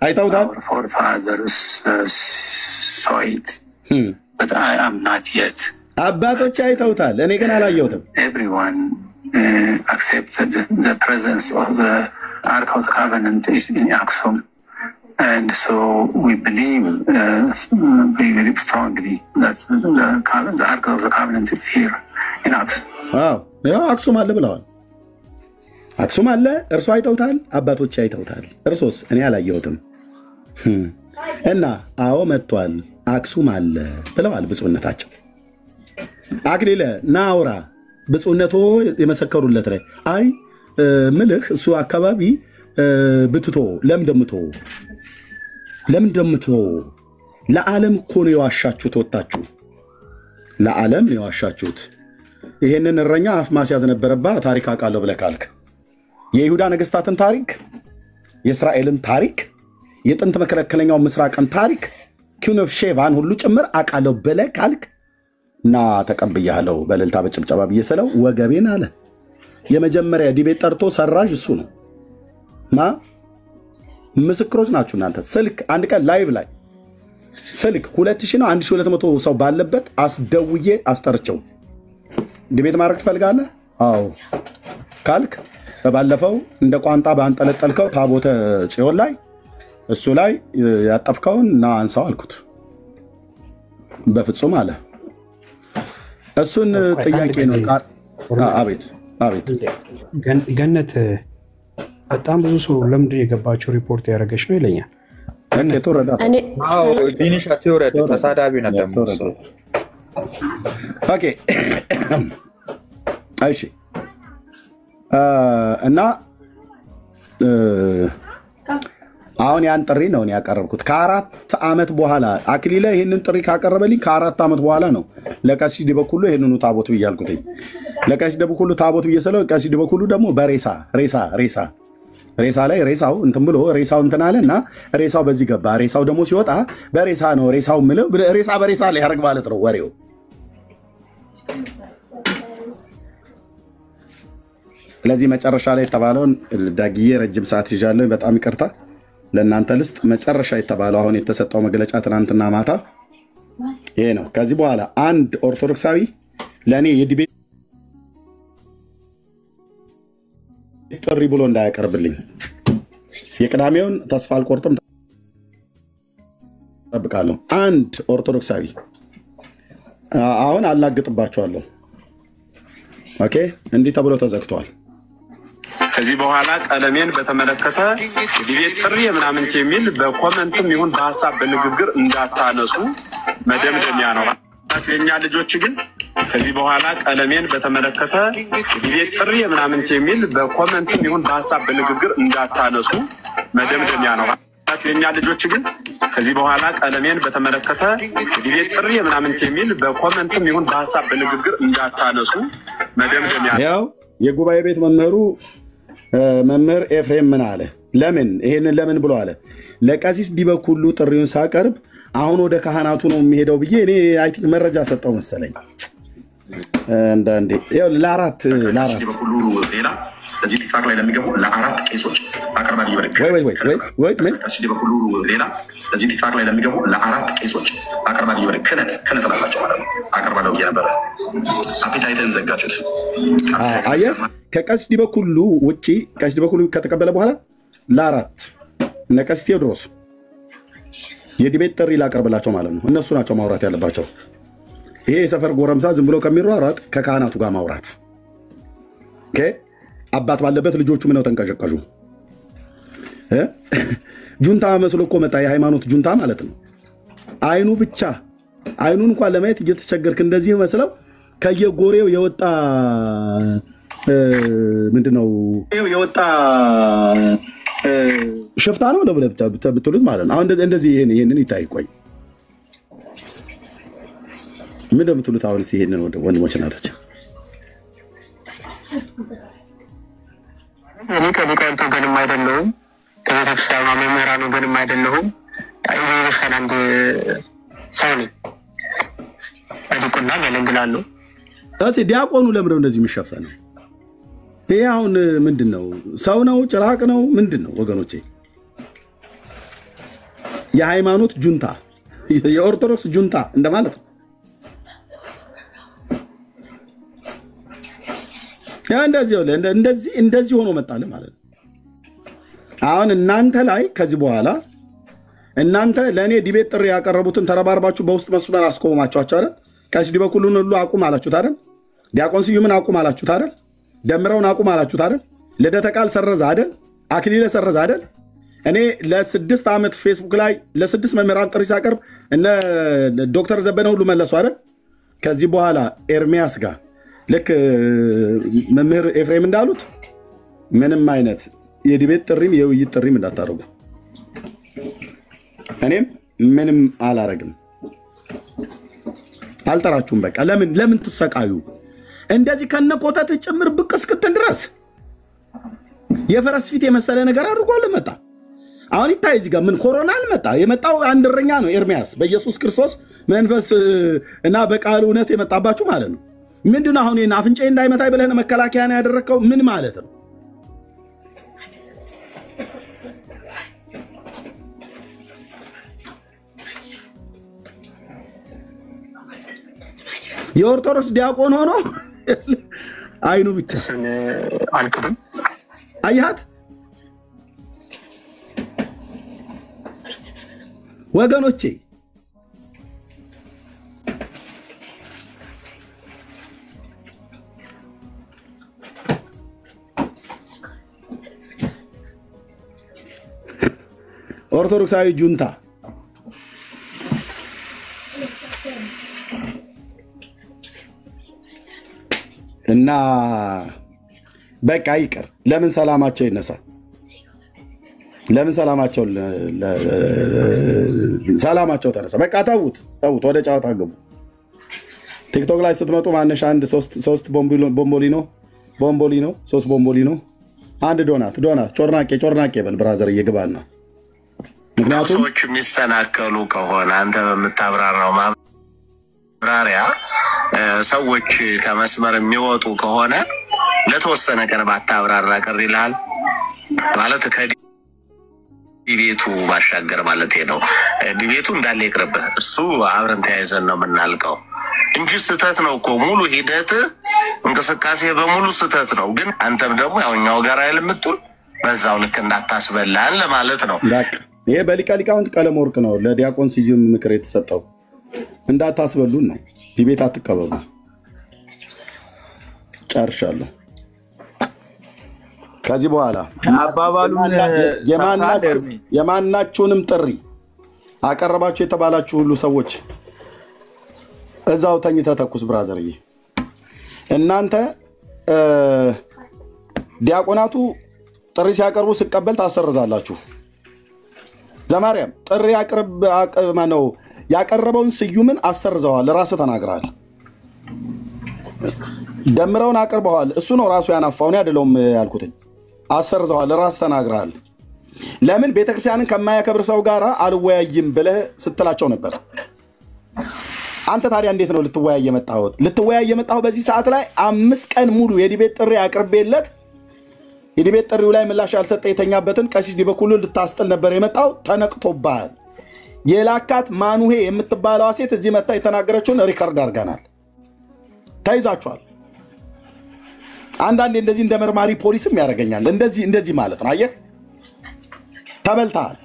[SPEAKER 1] I thought that
[SPEAKER 16] our forefathers saw it, but I am not yet. Everyone accepted the presence of the Ark of the Covenant is in Aksum. And so we believe strongly that the Ark of the Covenant is here in Aksum.
[SPEAKER 1] Wow. ያው አክሱም አለ ብለዋል። አክሱም አለ እርሱ አይተውታል፣ አባቶች አይተውታል። እርሶስ? እኔ አላየሁትም። እና አዎ መጥቷል አክሱም አለ ብለዋል ብፁዕነታቸው። አክሊለ ናውራ ብፁዕነቶ የመሰከሩለት ላይ አይ ምልህ እሱ አካባቢ ብትቶ ለምን ደምቶ ለዓለም እኮ ነው የዋሻችሁት። ወጣችሁ ለዓለም ነው የዋሻችሁት። ይሄንን እረኛ አፍ ማስያዝ ነበረባ። ታሪክ አቃለው ብለህ ካልክ የይሁዳ ነገስታትን ታሪክ፣ የእስራኤልን ታሪክ፣ የጥንት መከለከለኛው ምስራቅን ታሪክ፣ ኪን ኦፍ ሼባን ሁሉ ጭምር አቃለው ብለህ ካልክ እና ተቀብያለሁ በእልልታ በጭብጨባ ብየሰለው ወገቤን አለ። የመጀመሪያ ዲቤት ጠርቶ ሰራዥ እሱ ነው። ምስክሮች ናችሁ እናንተ። ስልክ አንድ ቀን ላይቭ ላይ ስልክ 2000 ነው 1200 ሰው ባለበት አስደውዬ አስጠርቸው ዲቤት ማድረግ ትፈልጋለህ? አዎ ካልክ ባለፈው እንደ ቋንጣ ባንጠለጠልከው ታቦተ ጽዮን ላይ እሱ ላይ ያጠፍከውን እና አንሳው አልኩት። በፍጹም አለ። እሱን ጥያቄ ነው። አቤት
[SPEAKER 18] ገነት በጣም ብዙ ሰው ለምንድን የገባቸው ሪፖርት ያደረገች ነው ይለኛል።
[SPEAKER 10] ቢኒሻ ትውረድ ተሳዳቢ ነበር።
[SPEAKER 1] ኦኬ እሺ እና አሁን ያን ጥሪ ነው ያቀረብኩት ከ4 ዓመት በኋላ። አክሊለ ይሄንን ጥሪ ካቀረበልኝ ከ4 ዓመት በኋላ ነው ለቀሲስ ዲበኩሉ ይሄንኑ ታቦት ብያልኩት። ለቀሲስ ዲበኩሉ ታቦት ብየሰለው ቀሲስ ዲበኩሉ ደግሞ በሬሳ ሬሳ ላይ ሬሳው እንትን ብሎ ሬሳው እንትን አለና ሬሳው በዚህ ገባ። ሬሳው ደግሞ ሲወጣ በሬሳ ነው ሬሳው ምለው ሬሳ በሬሳ ላይ ያርግ ማለት ነው ወሬው። ስለዚህ መጨረሻ ላይ የተባለውን ዳግዬ ረጅም ሰዓት ይዣለሁ፣ በጣም ይቅርታ ለእናንተ ልስጥ። መጨረሻ የተባለው አሁን የተሰጠው መግለጫ ትናንትና ማታ ይሄ ነው። ከዚህ በኋላ አንድ ኦርቶዶክሳዊ ለእኔ የዲቤት ጥሪ ብሎ እንዳያቀርብልኝ። የቅዳሜውን ተስፋ አልቆርጥም፣ ጠብቃለሁ። አንድ ኦርቶዶክሳዊ አሁን አላግጥባቸዋለሁ። ኦኬ እንዲህ ተብሎ ተዘግቷል።
[SPEAKER 8] ከዚህ በኋላ ቀለሜን በተመለከተ ዲቤት ጥሪ ምናምን የሚል በኮመንትም ይሁን በሀሳብ በንግግር እንዳታነሱ መደምደሚያ ነው። የኛ ልጆች ግን ከዚህ በኋላ ቀለሜን በተመለከተ ዲቤት ጥሪ ምናምን የሚል በኮመንትም ይሁን በሀሳብ በንግግር እንዳታነሱ መደምደሚያ ነው። የኛ ልጆች ግን ከዚህ በኋላ ቀለሜን በተመለከተ ዲቤት ጥሪ ምናምን የሚል በኮመንትም ይሁን በሀሳብ በንግግር እንዳታነሱ መደምደሚያ ነው።
[SPEAKER 1] ያው የጉባኤ ቤት መምህር ኤፍሬም ምን አለ? ለምን ይሄንን ለምን ብሎ አለ? ለቀሲስ ዲበኩሉ ጥሪውን ሳቀርብ አሁን ወደ ካህናቱ ነው የሚሄደው ብዬ እኔ አይ ቲንክ መረጃ ሰጠው መሰለኝ። አንዳንዴ ያው ለአራት
[SPEAKER 2] ዲበኩሉ ሌላ በዚህ ቲክታክ ላይ ለሚገቡ ለ4 ቄሶች አቀርባለሁ ይበልክ ከዚህ በኩሉ ሌላ በዚህ ቲክታክ ላይ ለሚገቡ ለ4 ቄሶች አቀርባለሁ ይበልክ ክነት ላላቸው ማለት ነው አቀርባለሁ እየነበረ አፒታይትን ዘጋችሁት።
[SPEAKER 1] አየህ ከቀሲስ ዲበኩሉ ውጪ ቀሲስ ዲበኩሉ ከተቀበለ በኋላ ለ4 እነ ቀሲስ ቴዎድሮስ የዲቤት ጥሪ ላቀርብላቸው ማለት ነው። እነሱ ናቸው ማውራት ያለባቸው። ይሄ የሰፈር ጎረምሳ ዝም ብሎ ከሚሯሯጥ ከካህናቱ ጋር ማውራት አባት ባለበት ልጆቹ ምነው ተንቀዠቀዡ? ጁንታ መስሎ እኮ መጣ። የሃይማኖት ጁንታ ማለት ነው። አይኑ ብቻ አይኑን እንኳን ለማየት እየተቸገርክ እንደዚህ መስለው ከየጎሬው የወጣ ምንድነው የወጣ ሽፍታ ነው ለብለ ብትሉት ማለት ነው። አሁን እንደዚህ ይሄንን ይታይ ቆይ ምን እንደምትሉት አሁን እስኪ ይሄንን ወንድሞች እናቶች
[SPEAKER 9] እኔ ከሊቃውንቱ ወገንም አይደለሁም፣ ከቤተክርስቲያኗ መምህራን ወገንም አይደለሁም። ይበሳል አንድ ሰው ነኝ። በዲቁና ያገለግላለሁ።
[SPEAKER 1] እሺ ዲያቆኑ ለምን ነው እንደዚህ የሚሸፈነው? ይሄ አሁን ምንድን ነው? ሰው ነው? ጭራቅ ነው? ምንድን ነው ወገኖቼ? የሃይማኖት ጁንታ፣ የኦርቶዶክስ ጁንታ እንደማለት ነው። እንደዚህ ሆኖ መጣለ ማለት ነው። አሁን እናንተ ላይ ከዚህ በኋላ እናንተ ለእኔ ዲቤት ጥሪ ያቀረቡትን ተረባርባችሁ በውስጥ መስመር አስቆማችኋቸው አይደል? ቀሲስ ዲበኩሉን ሁሉ አቁም አላችሁት አይደል? ዲያቆን ስዩምን አቁም አላችሁት አይደል? ደምረውን አቁም አላችሁት አይደል? ልደተ ቃል ሰረዘ አይደል? አክሊለ ሰረዘ አይደል? እኔ ለ6 ዓመት ፌስቡክ ላይ ለ6 መምህራን ጥሪ ሳቀርብ እነ ዶክተር ዘበነ ሁሉ መለሱ አይደል? ከዚህ በኋላ ኤርሚያስ ጋር ልክ መምህር ኤፍሬም እንዳሉት ምንም አይነት የዲቤት ጥሪም የውይይት ጥሪም እንዳታረጉ። እኔም ምንም አላረግም፣ አልጠራችሁም። በቃ ለምን ትሰቃዩ? እንደዚህ ከነቆጠት ጭምር ብቅ እስክትል ድረስ የፈረስ ፊት የመሰለ ነገር አድርጓል መጣ። አሁን ይታይ እዚህ ጋር ምን ኮሮና አልመጣ። የመጣው አንድ እረኛ ነው ኤርሚያስ፣ በኢየሱስ ክርስቶስ መንፈስ እና በቃል እውነት የመጣባችሁ ማለት ነው። ምንድነው አሁን አፍንጫ እንዳይመታይ ብለህ መከላከያ ነው ያደረከው? ምን ማለት ነው? የኦርቶዶክስ ዲያቆን ሆኖ አይኑ ብቻ
[SPEAKER 9] አልክድም።
[SPEAKER 1] አያት ወገኖቼ ኦርቶዶክሳዊ ጁንታ እና በቃ ይቅር። ለምን ሰላማቸው ይነሳ? ለምን ሰላማቸው ተነሳ? በቃ ተውት፣ ወደ ጨዋታ ገቡ። ቲክቶክ ላይ ስትመጡ ማነሻ አንድ 3 ቦምቦሊኖ 3 ቦምቦሊኖ አንድ ዶናት ጮርናቄ በል ብራዘር እየግባና
[SPEAKER 7] ምክንያቱም ሰዎች የሚሰናከሉ ከሆነ አንተ በምታብራራው ማብራሪያ ሰዎች ከመስመር የሚወጡ ከሆነ ለተወሰነ ቀን ባታብራራ ቅር ይላል ማለት ከዲቤቱ ባሻገር ማለት ነው። ዲቤቱ እንዳለ ይቅርብህ፣ እሱ አብረን ተያይዘን ነው የምናልቀው እንጂ ስህተት ነው እኮ ሙሉ ሂደት እንቅስቃሴ በሙሉ ስህተት ነው። ግን አንተም ደግሞ ያውኛው ጋር አይልምጡን በዛው ልክ እንዳታስበላን ለማለት ነው።
[SPEAKER 1] ይሄ በሊቀ ሊቃውንት ቀለም ወርቅ ነው ለዲያቆን ስዩም ምክር የተሰጠው። እንዳታስበሉን ነው። ዲቤት አትቀበሉ። ጨርሻለሁ። ከዚህ በኋላ የማናችሁንም ጥሪ አቀረባችሁ የተባላችሁ ሁሉ ሰዎች እዛው ተኝተህ ተኩስ ብራዘርዬ። እናንተ ዲያቆናቱ ጥሪ ሲያቀርቡ ሲቀበል ታሰርዛላችሁ። ዘማርያም ጥሪ ማነው ያቀረበውን ስዩምን አሰርዘዋል። ራስህ ተናግረሃል። ደምረውን አቅርበዋል። እሱ ነው ራሱ ያናፋው ነው አይደለም ያልኩትኝ። አሰርዘዋል። ራስህ ተናግረሃል። ለምን ቤተክርስቲያንን ከማያከብር ሰው ጋር አልወያይም ብለህ ስትላቸው ነበር። አንተ ታዲያ እንዴት ነው ልትወያይ የመጣው? በዚህ ሰዓት ላይ 5 ቀን ሙሉ የዲቤት ጥሪ አቅርቤለት የዲቤት ጥሪው ላይ ምላሽ ያልሰጠ የተኛበትን ቀሲስ ዲበኩሉ ልታስጥል ነበር የመጣው ተነቅቶባል። የላካት ማኑሄ የምትባለዋ ሴት እዚህ መጣ የተናገረችውን ሪከርድ አድርገናል። ተይዛችኋል። አንዳንዴ እንደዚህ እንደ መርማሪ ፖሊስም ያደርገኛል። እንደዚህ ማለት ነው። አየህ ተበልተሃል።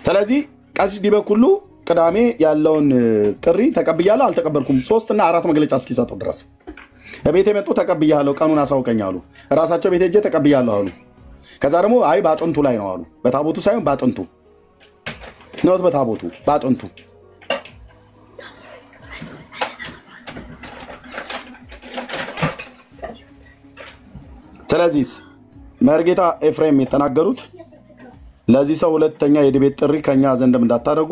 [SPEAKER 1] ስለዚህ ቀሲስ ዲበኩሉ ቅዳሜ ያለውን ጥሪ ተቀብያለሁ አልተቀበልኩም 3 እና 4 መግለጫ እስኪሰጡ ድረስ በቤት የመጡ ተቀብያለሁ ቀኑን አሳውቀኛሉ። ራሳቸው ቤት ሄጄ ተቀብያለሁ አሉ። ከዛ ደግሞ አይ ባጥንቱ ላይ ነው አሉ። በታቦቱ ሳይሆን ባጥንቱ ነው በታቦቱ ባጥንቱ። ስለዚህ መርጌታ ኤፍሬም የተናገሩት ለዚህ ሰው ሁለተኛ የዲቤት ጥሪ ከኛ ዘንድም እንዳታደርጉ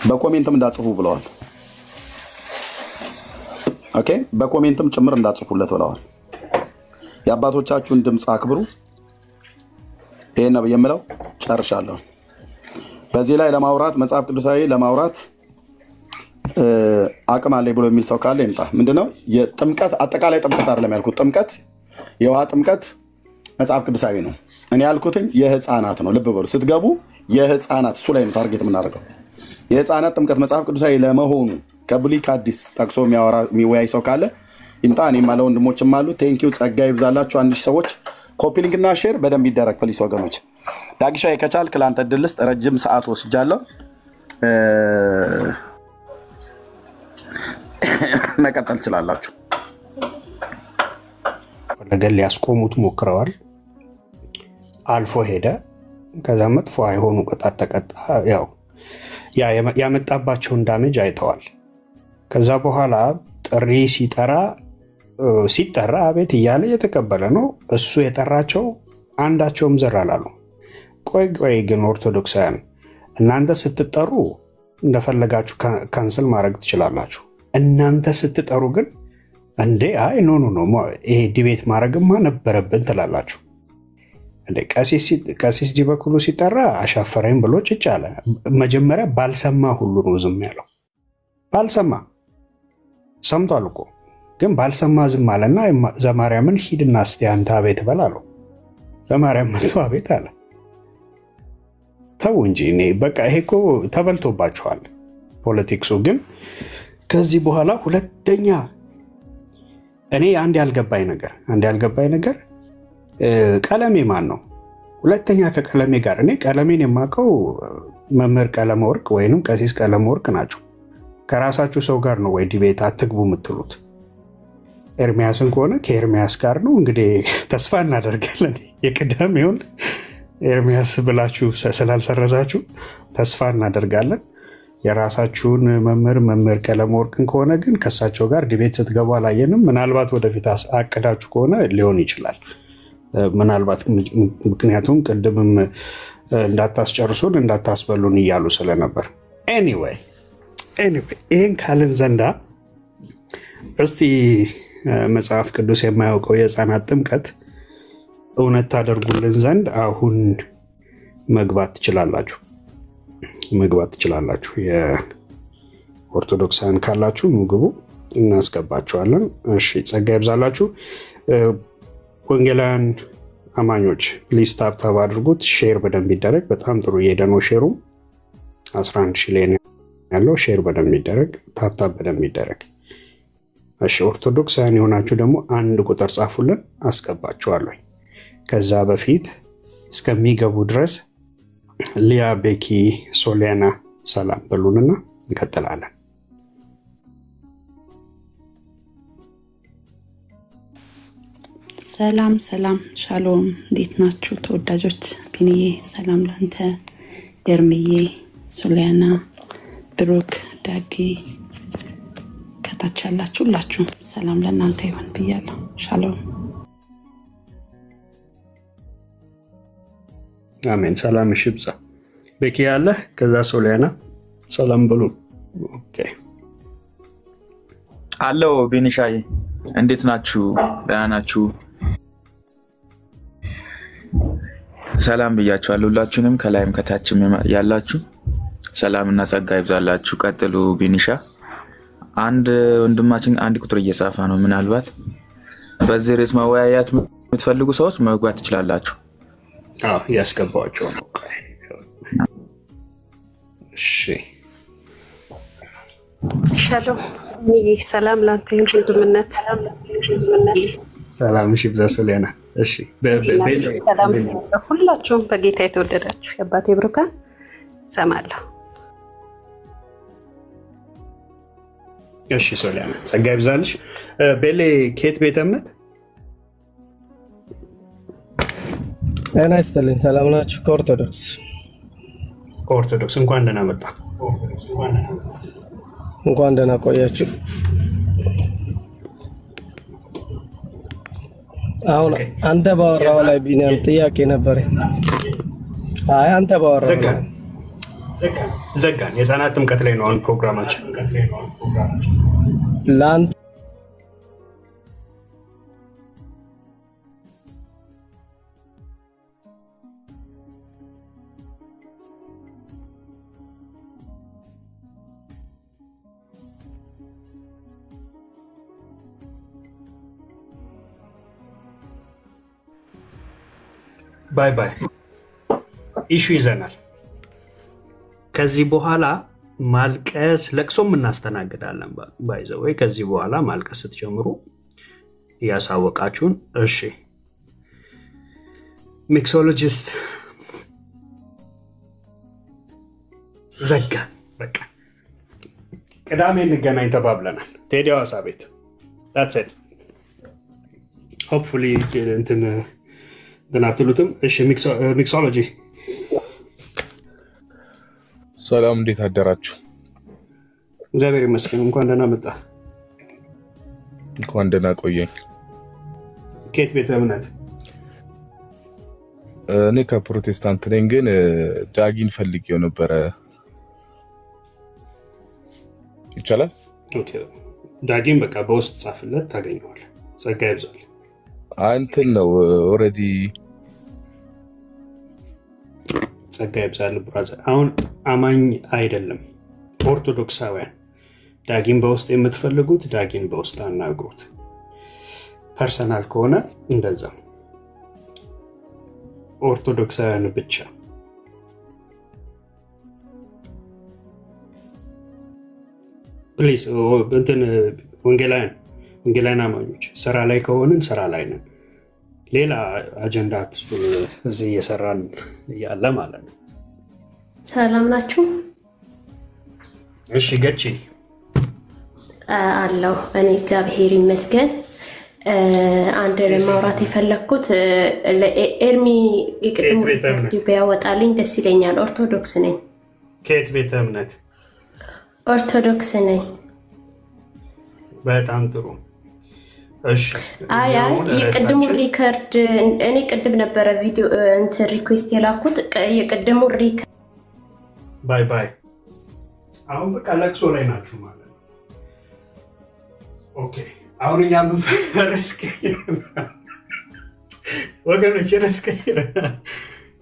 [SPEAKER 1] በኮሜንትም እንዳጽፉ ብለዋል። ኦኬ በኮሜንትም ጭምር እንዳጽፉለት ብለዋል። የአባቶቻችሁን ድምጽ አክብሩ። ይሄን ነው የምለው። ጨርሻለሁ። በዚህ ላይ ለማውራት መጽሐፍ ቅዱሳዊ ለማውራት አቅም አለኝ ብሎ የሚል ሰው ካለ ይምጣ። ምንድነው የጥምቀት አጠቃላይ ጥምቀት አይደለም ያልኩት። ጥምቀት የውሃ ጥምቀት መጽሐፍ ቅዱሳዊ ነው። እኔ ያልኩትኝ የህፃናት ነው። ልብ በሉ ስትገቡ የህፃናት እሱ ላይ ነው ታርጌት የምናደርገው። የህፃናት ጥምቀት መጽሐፍ ቅዱሳዊ ለመሆኑ ከብሉይ ከአዲስ ጠቅሶ የሚወያይ ሰው ካለ ይምጣ። እኔም አለ ወንድሞችም አሉ። ቴንኪው ጸጋ ይብዛላችሁ። 1000 ሰዎች ኮፒ ሊንክ እና ሼር በደንብ ይደረግ ፕሊስ ወገኖች። ዳግሻ ከቻልክ ለአንተ ዕድል ልስጥ። ረጅም ሰዓት ወስጃለሁ። መቀጠል ትችላላችሁ።
[SPEAKER 18] ነገር ሊያስቆሙት ሞክረዋል። አልፎ ሄደ። ከዛ መጥፎ አይሆኑ ቅጣት ተቀጣ። ያው ያመጣባቸውን ዳሜጅ አይተዋል። ከዛ በኋላ ጥሪ ሲጠራ አቤት እያለ የተቀበለ ነው። እሱ የጠራቸው አንዳቸውም ዘር አላሉ። ቆይ ግን ኦርቶዶክሳውያን እናንተ ስትጠሩ እንደፈለጋችሁ ካንስል ማድረግ ትችላላችሁ። እናንተ ስትጠሩ ግን እንዴ አይ ኖ ይሄ ዲቤት ማድረግማ ነበረብን ትላላችሁ። እንዴ ቀሲስ ዲበኩሉ ሲጠራ አሻፈረኝ ብሎ ጭጭ አለ። መጀመሪያ ባልሰማ ሁሉ ነው ዝም ያለው። ባልሰማ ሰምቷል እኮ ግን ባልሰማ ዝም አለና ዘማርያምን ሂድና እስቲ አንተ አቤት በላለው። ዘማርያም መጥቶ አቤት አለ። ተው እንጂ እኔ በቃ ይሄ እኮ ተበልቶባችኋል ፖለቲክሱ። ግን ከዚህ በኋላ ሁለተኛ እኔ አንድ ያልገባኝ ነገር ቀለሜ ማን ነው? ሁለተኛ ከቀለሜ ጋር እኔ ቀለሜን የማውቀው መምህር ቀለመ ወርቅ ወይንም ቀሲስ ቀለመ ወርቅ ናቸው። ከራሳችሁ ሰው ጋር ነው ወይ ዲቤት አትግቡ የምትሉት? ኤርሚያስን ከሆነ ከኤርሚያስ ጋር ነው እንግዲህ ተስፋ እናደርጋለን። የቅዳሜውን ኤርሚያስ ብላችሁ ስላልሰረዛችሁ ተስፋ እናደርጋለን። የራሳችሁን መምህር ቀለመ ወርቅን ከሆነ ግን ከሳቸው ጋር ዲቤት ስትገቡ አላየንም። ምናልባት ወደፊት አቅዳችሁ ከሆነ ሊሆን ይችላል። ምናልባት ምክንያቱም ቅድምም እንዳታስጨርሱን እንዳታስበሉን እያሉ ስለነበር ኤኒዌይ ይሄን ካልን ዘንዳ እስቲ መጽሐፍ ቅዱስ የማያውቀው የህፃናት ጥምቀት እውነት ታደርጉልን ዘንድ አሁን መግባት ትችላላችሁ። የኦርቶዶክሳን ካላችሁ ምግቡ እናስገባችኋለን። እሺ ጸጋ ይብዛላችሁ። ወንጌላውያን አማኞች ፕሊዝ ታፕ አድርጉት። ሼር በደንብ ይደረግ። በጣም ጥሩ እየሄደ ነው። ሼሩ 11,000 ላይ ያለው ሼር በደንብ ይደረግ። ታፕ በደንብ ይደረግ። እሺ ኦርቶዶክሳውያን የሆናችሁ ደግሞ 1 ቁጥር ጻፉልን አስገባችኋለሁ። ከዛ በፊት እስከሚገቡ ድረስ ሊያ፣ ቤኪ፣ ሶሊያና ሰላም በሉንና እንቀጥላለን።
[SPEAKER 19] ሰላም ሻሎም፣ እንዴት ናችሁ ተወዳጆች? ቢኒዬ ሰላም ላንተ፣ ኤርሚዬ፣ ሶሊያና፣ ብሩክ፣ ዳጊ ከታች ያላችሁ ሁላችሁ ሰላም ለእናንተ ይሁን ብያለሁ። ሻሎም
[SPEAKER 18] አሜን። ሰላም ይብዛ። ቤኪ ያለ ከዛ ሶሊያና ሰላም ብሉ። ኦኬ
[SPEAKER 10] አሎ ቢኒሻይ እንዴት ናችሁ? ደህና ናችሁ? ሰላም ብያችኋለሁ ሁላችሁንም ከላይም ከታችም ያላችሁ ሰላምና ጸጋ ይብዛላችሁ። ቀጥሉ ቢኒሻ። አንድ ወንድማችን 1 ቁጥር እየጻፈ ነው። ምናልባት በዚህ ርዕስ መወያየት የምትፈልጉ ሰዎች መግባት ትችላላችሁ።
[SPEAKER 18] ያስገባቸው ነው። እሺ
[SPEAKER 20] ሻሎም ሰላም ላንተ ይሁን ወንድምነት።
[SPEAKER 18] ሰላም እሺ ብዛ ሶሊያና። እሺ
[SPEAKER 20] ሰላም ሁላችሁም በጌታ የተወደዳችሁ የአባቴ ብሩካን ሰማለሁ።
[SPEAKER 18] እሺ ሶሊያና ጸጋ ይብዛልሽ። ቤሌ ኬት ቤተ እምነት
[SPEAKER 21] ጤና ይስጥልኝ። ሰላም ናችሁ? ከኦርቶዶክስ እንኳን ደህና መጣ። እንኳን ደህና ቆያችሁ። አሁን አንተ ባወራው ላይ ቢኒያም ጥያቄ ነበር። አይ አንተ ባወራው
[SPEAKER 18] ዘጋን የህፃናት ጥምቀት ላይ ነው አሁን ፕሮግራማችን።
[SPEAKER 21] ላንተ
[SPEAKER 18] ባይ ባይ ኢሹ ይዘናል። ከዚህ በኋላ ማልቀስ ለቅሶም እናስተናግዳለን። ባይዘው ወይ ከዚህ በኋላ ማልቀስ ስትጀምሩ ያሳወቃችሁን። እሺ ሚክሶሎጂስት ዘጋ። በቃ ቅዳሜ እንገናኝ ተባብለናል። ቴዲ ሐዋሳ ቤት that's it hopefully እንትን አትሉትም። እሺ ሚክሶሎጂ
[SPEAKER 22] ሰላም፣ እንዴት አደራችሁ?
[SPEAKER 18] እግዚአብሔር ይመስገን። እንኳን ደህና መጣ።
[SPEAKER 22] እንኳን ደህና ቆየኝ።
[SPEAKER 18] ኬት ቤተ እምነት?
[SPEAKER 22] እኔ ከፕሮቴስታንት ነኝ፣ ግን ዳጊን ፈልጌው ነበረ። ይቻላል?
[SPEAKER 18] ኦኬ ዳጊን በቃ በውስጥ ጻፍለት ታገኘዋለህ። ጸጋ ይብዛል።
[SPEAKER 22] እንትን ነው ኦልሬዲ
[SPEAKER 18] ጸጋ ይብዛል ብራዘር። አሁን አማኝ አይደለም ኦርቶዶክሳውያን ዳጊን በውስጥ የምትፈልጉት ዳጊን በውስጥ አናግሩት። ፐርሰናል ከሆነ እንደዛ ኦርቶዶክሳውያን ብቻ። ፕሊዝ እንትን ወንጌላውያን አማኞች ስራ ላይ ከሆንን ስራ ላይ ነን። ሌላ አጀንዳ አትስጡን። እዚህ እየሰራን ያለ ማለት ነው።
[SPEAKER 23] ሰላም ናችሁ?
[SPEAKER 18] እሺ ገቺ
[SPEAKER 23] አለው። እኔ እግዚአብሔር ይመስገን። አንድ ለማውራት የፈለኩት ለኤርሚ የቅድሙ ሪከርድ ቢያወጣልኝ ደስ ይለኛል። ኦርቶዶክስ ነኝ።
[SPEAKER 18] ከየት ቤተ እምነት?
[SPEAKER 23] ኦርቶዶክስ ነኝ።
[SPEAKER 18] በጣም ጥሩ። እሺ
[SPEAKER 23] አይ የቅድሙ ሪከርድ እኔ ቅድም ነበረ ቪዲዮ እንትን ሪኩዌስት የላኩት የቅድሙ ሪከርድ
[SPEAKER 18] ባይ ባይ። አሁን በቃ ለቅሶ ላይ ናችሁ ማለት ነው። ኦኬ አሁን እኛ ምን ፈረስከ ወገኖች ረስከይራ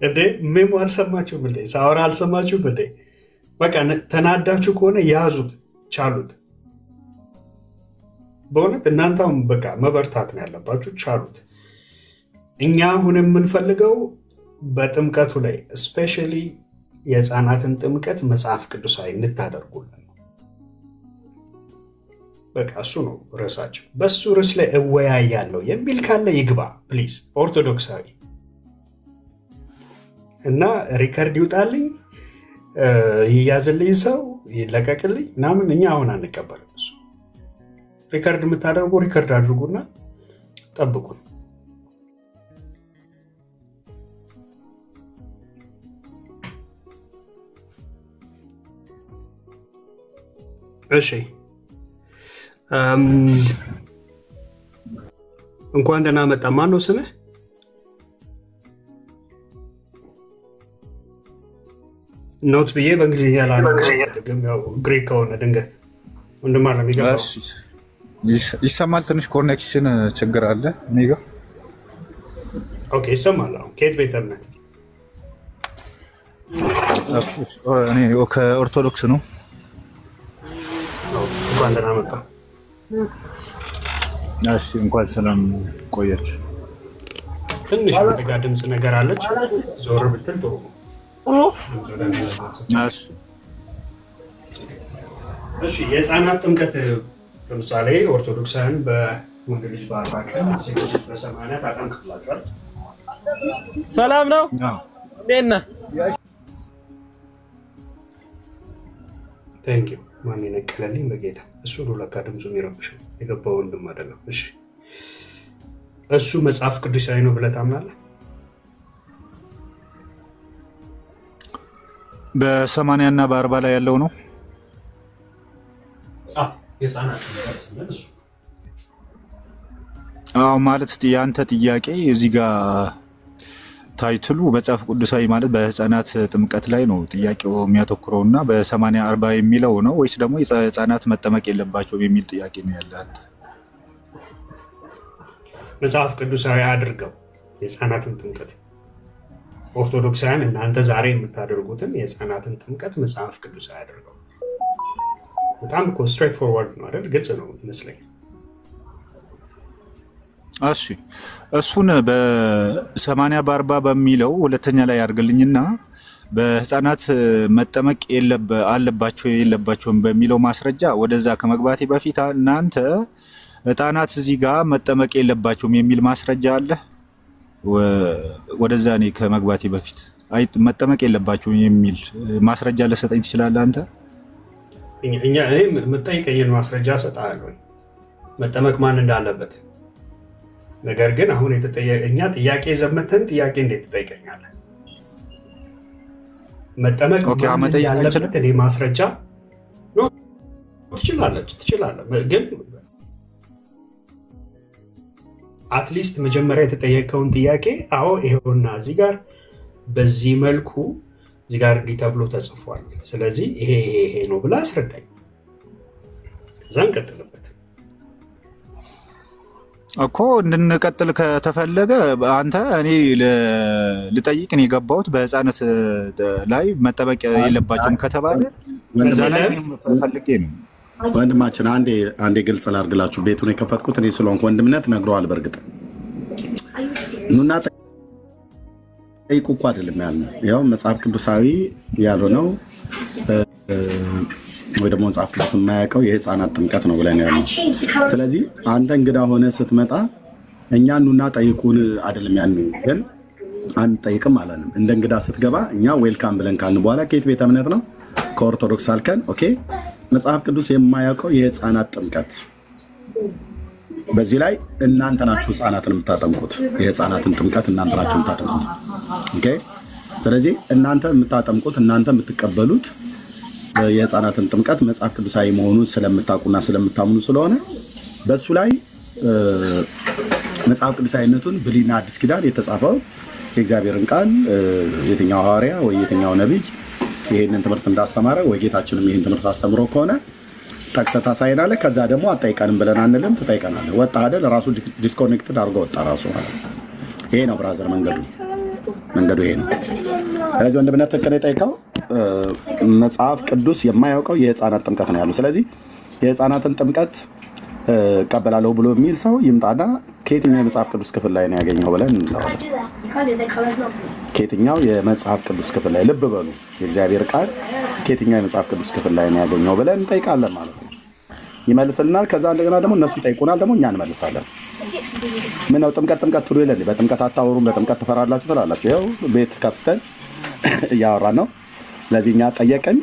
[SPEAKER 18] እንዴ ምን አልሰማችሁም እንዴ? ሳወራ አልሰማችሁም እንዴ? በቃ ተናዳችሁ ከሆነ ያዙት፣ ቻሉት። በእውነት እናንተም በቃ መበርታት ነው ያለባችሁ። ቻሉት። እኛ አሁን የምንፈልገው በጥምቀቱ ላይ ስፔሻሊ የህፃናትን ጥምቀት መጽሐፍ ቅዱሳዊ እንታደርጉልን። በቃ እሱ ነው ርዕሳችን። በሱ ርዕስ ላይ እወያያለሁ የሚል ካለ ይግባ ፕሊዝ። ኦርቶዶክሳዊ እና ሪከርድ ይውጣልኝ፣ ይያዝልኝ፣ ሰው ይለቀቅልኝ ምናምን። እኛ አሁን አንቀበልም እሱ። ሪከርድ የምታደርጉ ሪከርድ አድርጉና ጠብቁን። እሺ እንኳን ደህና መጣ። ማን ነው ስምህ? ኖት ብዬ በእንግሊዝኛ ላድርግም፣ ያው ግሪክ ከሆነ ድንገት ወንድም አለ የሚገባው
[SPEAKER 22] ይሰማል። ትንሽ ኮኔክሽን ችግር አለ እኔ ጋር።
[SPEAKER 18] ኦኬ ይሰማል። አሁን ከየት ቤተ እምነት?
[SPEAKER 22] እኔ ከኦርቶዶክስ ነው።
[SPEAKER 18] እንኳን ደህና መጣ።
[SPEAKER 22] እሺ እንኳን ሰላም ቆያችሁ።
[SPEAKER 18] ትንሽ አደጋ ድምጽ ነገር አለች። ዞር ብትል ጥሩ ነው። እሺ የህፃናት ጥምቀት ለምሳሌ ኦርቶዶክሳውያን በወንድ ልጅ በ40 ቀን ሴቶች በ80 ታጠምቃላችኋል።
[SPEAKER 3] ሰላም ነው። እንዴት ነህ?
[SPEAKER 18] ቴንክ ዩ። ማን የነቀለልኝ በጌታ እሱ ነው ለካ ድምፁ የሚረብሸው የገባው ወንድም አይደለም። እሺ እሱ መጽሐፍ ቅዱሳዊ ነው ብለህ ታምናለህ?
[SPEAKER 22] በ80 እና በ40 ላይ ያለው ነው።
[SPEAKER 18] የህፃናት ጥምቀት ስንል እሱ
[SPEAKER 22] ማለት ያንተ ጥያቄ እዚህ ጋር ታይትሉ መጽሐፍ ቅዱሳዊ ማለት በህፃናት ጥምቀት ላይ ነው ጥያቄው የሚያተኩረው እና በ80 40 የሚለው ነው ወይስ ደግሞ ህፃናት መጠመቅ የለባቸውም የሚል ጥያቄ ነው ያላት?
[SPEAKER 18] መጽሐፍ ቅዱሳዊ አድርገው የህፃናትን ጥምቀት ኦርቶዶክሳውያን እናንተ ዛሬ የምታደርጉትን የህፃናትን ጥምቀት መጽሐፍ ቅዱሳዊ አድርገው። በጣም እኮ ስትሬት ፎርዋርድ ነው አይደል? ግልጽ ነው ይመስለኛል።
[SPEAKER 22] እሺ እሱን በ80 በ40 በሚለው ሁለተኛ ላይ ያርግልኝና በህፃናት መጠመቅ አለባቸው የለባቸውም በሚለው ማስረጃ ወደዛ ከመግባቴ በፊት እናንተ ህፃናት እዚህ ጋር መጠመቅ የለባቸውም የሚል ማስረጃ አለ? ወደዛ እኔ ከመግባቴ በፊት መጠመቅ የለባቸውም የሚል ማስረጃ ለሰጠኝ ትችላለህ አንተ?
[SPEAKER 18] እኔ የምጠይቀኝን ማስረጃ እሰጥሃለሁ መጠመቅ ማን እንዳለበት። ነገር ግን አሁን እኛ ጥያቄ ዘመተን ጥያቄ እንዴት ትጠይቀኛለህ? መጠመቅ ማን እንዳለበት እኔ ማስረጃ ነው። ትችላለህ ግን አትሊስት መጀመሪያ የተጠየቀውን ጥያቄ አዎ ይሄውና እዚህ ጋር በዚህ መልኩ እዚህ ጋር እንዲህ ተብሎ ተጽፏል፣ ስለዚህ ይሄ ነው ብላ አስረዳኝ። ከዛ እንቀጥልበት
[SPEAKER 22] እኮ እንድንቀጥል ከተፈለገ አንተ እኔ ልጠይቅ ነው የገባሁት በህፃናት ላይ መጠበቅ የለባቸውም ከተባለ እዛ ላይ ፈልጌ ነው።
[SPEAKER 1] ወንድማችን አንዴ ግልጽ ላድርግላችሁ። ቤቱን የከፈትኩት እኔ ስለሆንኩ ወንድምነት ነግረዋል። በእርግጥ ኑና ጠይቁ እኮ አይደለም ያልነው። ያው መጽሐፍ ቅዱሳዊ ያልሆነው ወይ ደግሞ መጽሐፍ ቅዱስ የማያውቀው የህፃናት ጥምቀት ነው ብለን ያልነው። ስለዚህ አንተ እንግዳ ሆነ ስትመጣ እኛ ኑና ጠይቁን አይደለም ያልነው፣ ግን አንጠይቅም አላለም። እንደ እንግዳ ስትገባ እኛ ዌልካም ብለን ካልን በኋላ ከየት ቤተ እምነት ነው? ከኦርቶዶክስ አልከን። ኦኬ መጽሐፍ ቅዱስ የማያውቀው የህፃናት ጥምቀት፣ በዚህ ላይ እናንተ ናችሁ ህፃናትን የምታጠምቁት። የህፃናትን ጥምቀት እናንተ ናችሁ የምታጠምቁት። ኦኬ ስለዚህ እናንተ የምታጠምቁት እናንተ የምትቀበሉት የህፃናትን ጥምቀት መጽሐፍ ቅዱሳዊ መሆኑን ስለምታውቁና ስለምታምኑ ስለሆነ በሱ ላይ መጽሐፍ ቅዱሳዊነቱን ብሉይና አዲስ ኪዳን የተጻፈው የእግዚአብሔርን ቃል የትኛው ሐዋርያ ወይ የትኛው ነቢይ ይሄንን ትምህርት እንዳስተማረ ወይ ጌታችንም ይሄን ትምህርት አስተምሮ ከሆነ ጠቅሰህ ታሳየናለህ። ከዛ ደግሞ አጠይቀንም ብለን አንልም፣ ትጠይቀናለህ። ወጣ አይደል? ራሱ ዲስኮኔክትድ አድርጎ ወጣ ራሱ ማለት ይሄ ነው ብራዘር፣ መንገዱ ይሄ ነው። ስለዚህ ወንድምነት ትክክል የጠይቀው መጽሐፍ ቅዱስ የማያውቀው የህፃናት ጥምቀት ነው ያለው። ስለዚህ የህፃናትን ጥምቀት እቀበላለሁ ብሎ የሚል ሰው ይምጣና ከየትኛው የመጽሐፍ ቅዱስ ክፍል ላይ ነው ያገኘው ብለን እንለዋለን። ከየትኛው የመጽሐፍ ቅዱስ ክፍል ላይ፣ ልብ በሉ የእግዚአብሔር ቃል ከየትኛው የመጽሐፍ ቅዱስ ክፍል ላይ ነው ያገኘው ብለን እንጠይቃለን ማለት ነው። ይመልስልናል። ከዛ እንደገና ደግሞ እነሱ ይጠይቁናል፣ ደግሞ እኛ እንመልሳለን። ምን ነው ጥምቀት ትሉ ይላል። በጥምቀት አታወሩም፣ በጥምቀት ትፈራላችሁ ትላላችሁ። ይኸው ቤት ከፍተን እያወራን ነው። ስለዚህ እኛ ጠየቅን።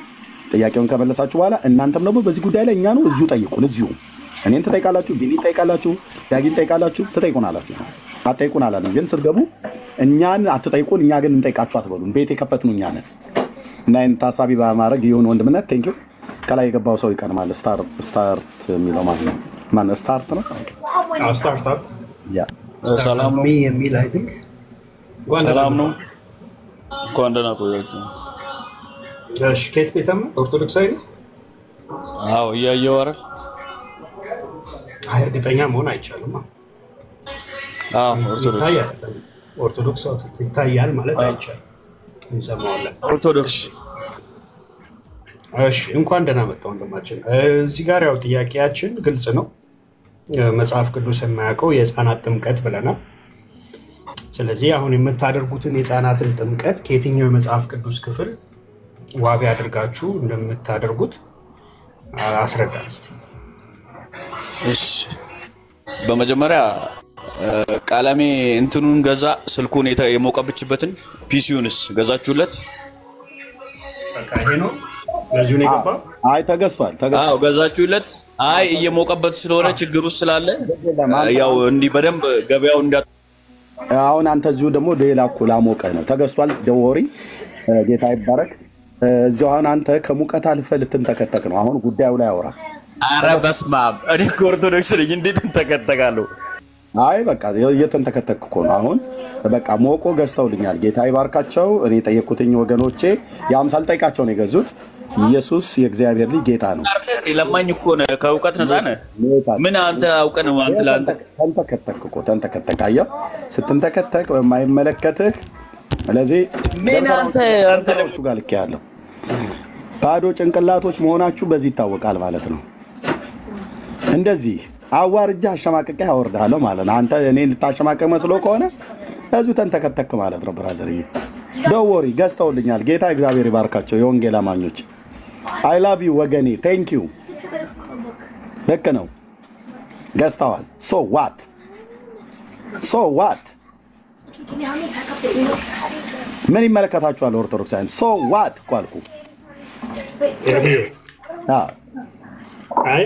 [SPEAKER 1] ጥያቄውን ከመለሳችሁ በኋላ እናንተም ደግሞ በዚህ ጉዳይ ላይ እኛ ነው እዚሁ ጠይቁን። እዚሁ እኔን ትጠይቃላችሁ፣ ቢኒ ትጠይቃላችሁ፣ ዳጊን ትጠይቃላችሁ፣ ትጠይቁናላችሁ። አትጠይቁን አላለም፣ ግን ስትገቡ እኛን አትጠይቁን፣ እኛ ግን እንጠይቃችሁ አትበሉን። ቤት የከፈትነው እኛ ነን እና ይህን ታሳቢ በማድረግ ይሁን ወንድምነት። ቴንኪው። ከላይ የገባው ሰው ይቀድማል። ስታርት የሚለው ማለት ነው። ማን ስታርት ነው?
[SPEAKER 18] ስታርት
[SPEAKER 1] ያ
[SPEAKER 4] ሰላም ነው
[SPEAKER 18] የሚል አይ ቲንክ
[SPEAKER 4] ሰላም ነው። እንኳን ደህና ቆያችሁ።
[SPEAKER 18] እሺ ከየት ቤተ እምነት? ኦርቶዶክሳዊ ነው?
[SPEAKER 4] አዎ እያየሁ አይደል?
[SPEAKER 18] አይ እርግጠኛ መሆን አይቻልም።
[SPEAKER 4] አዎ
[SPEAKER 18] ኦርቶዶክስ ይታያል ማለት አይቻልም። እንሰማዋለን።
[SPEAKER 4] ኦርቶዶክስ
[SPEAKER 18] እሺ እንኳን ደህና መጣ ወንድማችን። እዚህ ጋር ያው ጥያቄያችን ግልጽ ነው። መጽሐፍ ቅዱስ የማያውቀው የህፃናት ጥምቀት ብለናል። ስለዚህ አሁን የምታደርጉትን የህፃናትን ጥምቀት ከየትኛው የመጽሐፍ ቅዱስ ክፍል ዋቢ አድርጋችሁ እንደምታደርጉት አስረዳን እስቲ።
[SPEAKER 4] እሺ በመጀመሪያ ቃላሜ እንትኑን ገዛ ስልኩን የሞቀብችበትን ፒሲዩንስ ገዛችሁለት?
[SPEAKER 18] በቃ ይሄ ነው ለዚሁ ነው የገባው?
[SPEAKER 1] አይ ተገዝቷል።
[SPEAKER 4] አዎ ገዛችሁለት? አይ እየሞቀበት ስለሆነ ችግሩ ስላለ ያው እንዲህ በደንብ ገበያው እንዳ
[SPEAKER 1] አሁን አንተ እዚሁ ደግሞ ሌላ እኮ ላሞቀ ነው ተገዝቷል። ደወሪ ጌታ ይባረክ። እዚሁ አሁን አንተ ከሙቀት አልፈ ልትንተከተክ ነው። አሁን ጉዳዩ ላይ አውራ።
[SPEAKER 4] ኧረ በስመ አብ እኔ ኦርቶዶክስ ነኝ እንዴት እንተከተካለሁ?
[SPEAKER 1] አይ በቃ እየተንተከተክ እኮ ነው። አሁን በቃ ሞቆ ገዝተውልኛል። ጌታ ይባርካቸው። እኔ ጠየቅኩትኝ ወገኖቼ ያም ሳልጠይቃቸው ነው የገዙት። ኢየሱስ የእግዚአብሔር ልጅ ጌታ ነው።
[SPEAKER 4] ለማኝ እኮ ነው ከእውቀት ነፃ ነህ። ምን አንተ አውቀህ ነው አንተ ለአንተ
[SPEAKER 1] ተንተከተክ እኮ ተንተከተክ። አየህ ስትንተከተክ በማይመለከትህ ስለዚህ
[SPEAKER 4] ምን አንተ
[SPEAKER 1] ጋር ልክ ያለው ባዶ ጭንቅላቶች መሆናችሁ በዚህ ይታወቃል ማለት ነው። እንደዚህ አዋርጃ አሸማቀቀ ያወርዳለሁ ማለት ነው። አንተ እኔ ልታሸማቀቅ መስሎ ከሆነ እዚሁ ተንተከተክ ማለት ነው። ብራዘርዬ ደወሪ ገዝተውልኛል። ጌታ እግዚአብሔር ይባርካቸው የወንጌል አማኞች። አይ ላቭ ዩ ወገኔ ቴንክ ዩ። ልክ ነው ገዝተዋል። ሶ ዋት ምን ይመለከታችኋል ኦርቶዶክሳውያን? ሶ ዋት እኮ አልኩ።
[SPEAKER 18] አይ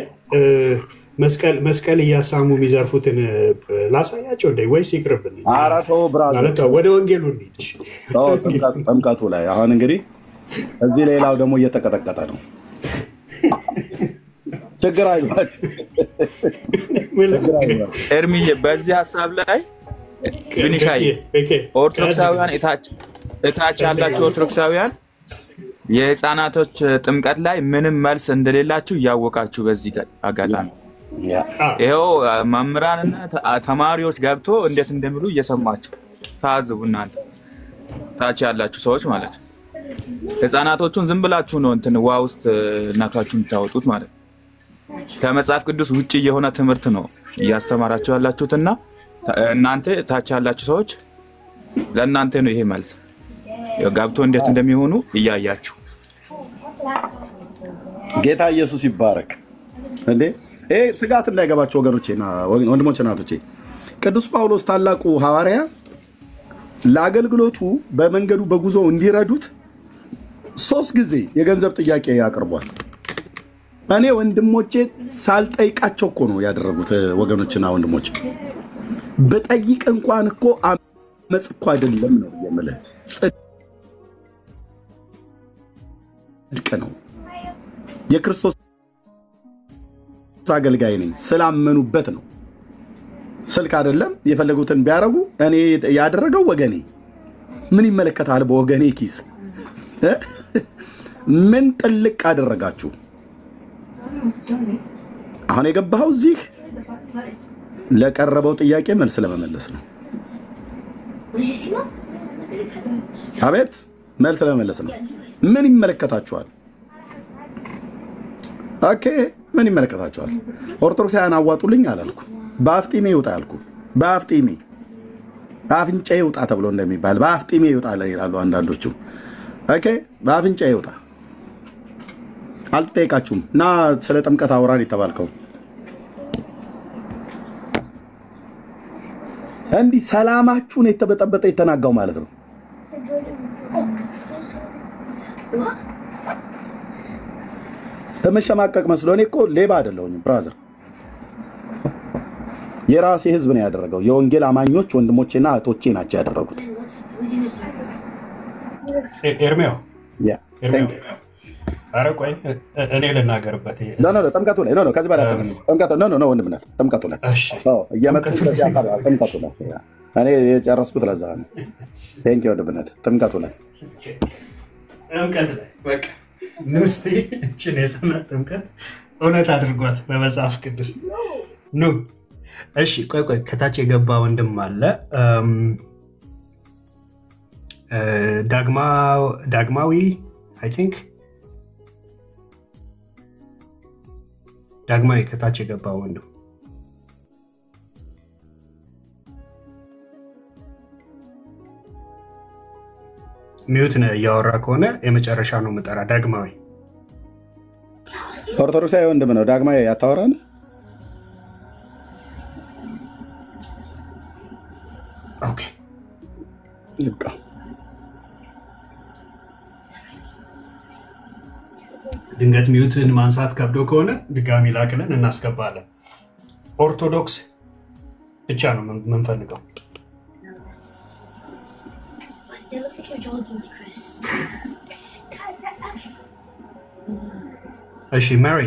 [SPEAKER 18] መስቀል እያሳሙ የሚዘርፉትን ላሳያቸው እንደ ወይስ ይቅርብን?
[SPEAKER 1] ኧረ ተው ብራዘር
[SPEAKER 18] ወደ ወንጌሉ እንሂድ።
[SPEAKER 1] ጥምቀቱ ላይ አሁን እንግዲህ እዚህ ሌላው ደግሞ እየተቀጠቀጠ ነው። ችግር አይሏችሁ
[SPEAKER 10] ኤርሚዬ በዚህ ሀሳብ ላይ ብንሻይ ኦርቶዶክሳውያን እታች ያላችሁ ኦርቶዶክሳውያን የህፃናቶች ጥምቀት ላይ ምንም መልስ እንደሌላችሁ እያወቃችሁ በዚህ አጋጣሚ ይሄው መምህራንና ተማሪዎች ገብቶ እንዴት እንደሚሉ እየሰማችሁ ታዝቡ። እናንተ ታች ያላችሁ ሰዎች ማለት ነው። ህፃናቶቹን ዝም ብላችሁ ነው እንትን ውሃ ውስጥ እናካችሁ የምታወጡት ማለት ነው። ከመጽሐፍ ቅዱስ ውጪ የሆነ ትምህርት ነው እያስተማራችሁ ያላችሁትና እናንተ ታች ያላችሁ ሰዎች ለእናንተ ነው ይሄ መልስ። ገብቶ እንዴት እንደሚሆኑ እያያችሁ
[SPEAKER 1] ጌታ ኢየሱስ ይባረክ። እንዴ ስጋት እንዳይገባቸው ወገኖቼና ወንድሞቼ እናቶቼ ቅዱስ ጳውሎስ ታላቁ ሐዋርያ ለአገልግሎቱ በመንገዱ በጉዞ እንዲረዱት 3 ጊዜ የገንዘብ ጥያቄ ያቀርቧል። እኔ ወንድሞቼ ሳልጠይቃቸው እኮ ነው ያደረጉት። ወገኖችና ወንድሞቼ በጠይቅ እንኳን እኮ አመጽ እኮ አይደለም ነው የምልህ፣ ጽድቅ ነው። የክርስቶስ አገልጋይ ነኝ ስላመኑበት ነው። ስልክ አይደለም የፈለጉትን ቢያረጉ እኔ ያደረገው ወገኔ ምን ይመለከታል? በወገኔ ኪስ ምን ጥልቅ አደረጋችሁ? አሁን የገባው እዚህ ለቀረበው ጥያቄ መልስ ለመመለስ ነው። አቤት መልስ ለመመለስ ነው። ምን ይመለከታችኋል? ኦኬ ምን ይመለከታችኋል? ኦርቶዶክሳውያን አዋጡልኝ አላልኩ። በአፍጢሜ ይውጣ አልኩ። በአፍጢሜ በአፍንጫ ይውጣ ተብሎ እንደሚባል በአፍጢሜ ይውጣ ይላሉ አንዳንዶቹ። ኦኬ በአፍንጫ ይውጣ። አልጠይቃችሁም እና ስለ ጥምቀት አውራን የተባልከው እንዲህ ሰላማችሁን የተበጠበጠ የተናጋው ማለት ነው። በመሸማቀቅ መስሎ እኔ እኮ ሌባ አይደለሁኝ ብራዘር። የራሴ ህዝብ ነው ያደረገው። የወንጌል አማኞች ወንድሞቼና እህቶቼ ናቸው ያደረጉት።
[SPEAKER 18] ኤርሚያው ኧረ ቆይ እኔ ልናገርበት።
[SPEAKER 1] ጥምቀቱ ላይ ከዚህ በላይ ወንድምነት ጥምቀቱ ላይ ጥምቀቱ ላይ እኔ የጨረስኩት ለዛ ነው። ቴንክ ዩ ወንድምነት ጥምቀቱ ላይ
[SPEAKER 18] በቃ ንስቲ እችን የሰናት ጥምቀት እውነት አድርጓት በመጽሐፍ ቅዱስ ኑ። እሺ ቆይ ከታች የገባ ወንድም አለ ዳግማዊ አይ ቲንክ ዳግማዊ ከታች የገባ ወንድም ሚዩት ነህ እያወራ ከሆነ የመጨረሻ ነው የምጠራ። ዳግማዊ
[SPEAKER 1] ኦርቶዶክሳዊ ወንድም ነው። ዳግማዊ ያታወራን
[SPEAKER 18] ኦኬ
[SPEAKER 1] ይብቃ።
[SPEAKER 18] ድንገት ሚዩትን ማንሳት ከብዶ ከሆነ ድጋሚ ላክልን እናስገባለን። ኦርቶዶክስ ብቻ ነው የምንፈልገው። እሺ ሜሪ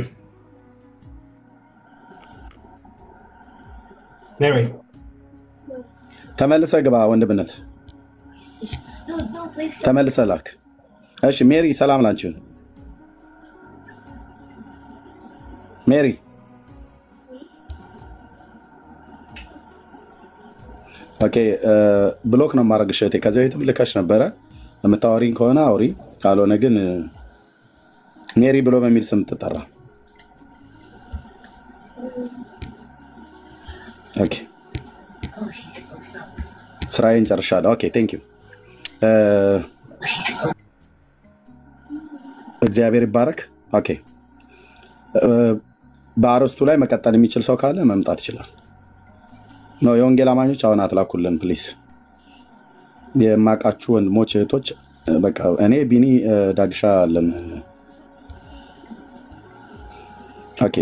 [SPEAKER 1] ተመልሰ ግባ ወንድምነት ተመልሰ ላክ። እሺ ሜሪ ሰላም ላንቺ ይሁን። ሜሪ ኦኬ ብሎክ ነው ማድረግሽ እህቴ። ከዚህ በፊትም ልከሽ ነበረ። የምታወሪኝ ከሆነ አውሪ፣ ካልሆነ ግን ሜሪ ብሎ በሚል ስም ትጠራ። ኦኬ ስራዬን ጨርሻለሁ። ኦኬ ቴንክ ዩ። እግዚአብሔር ይባረክ። ኦኬ በአርስቱ ላይ መቀጠል የሚችል ሰው ካለ መምጣት ይችላል። ነው የወንጌል አማኞች አሁን አትላኩልን ፕሊስ። የማውቃችሁ ወንድሞች እህቶች፣ በቃ እኔ ቢኒ ዳግሻ አለን። ኦኬ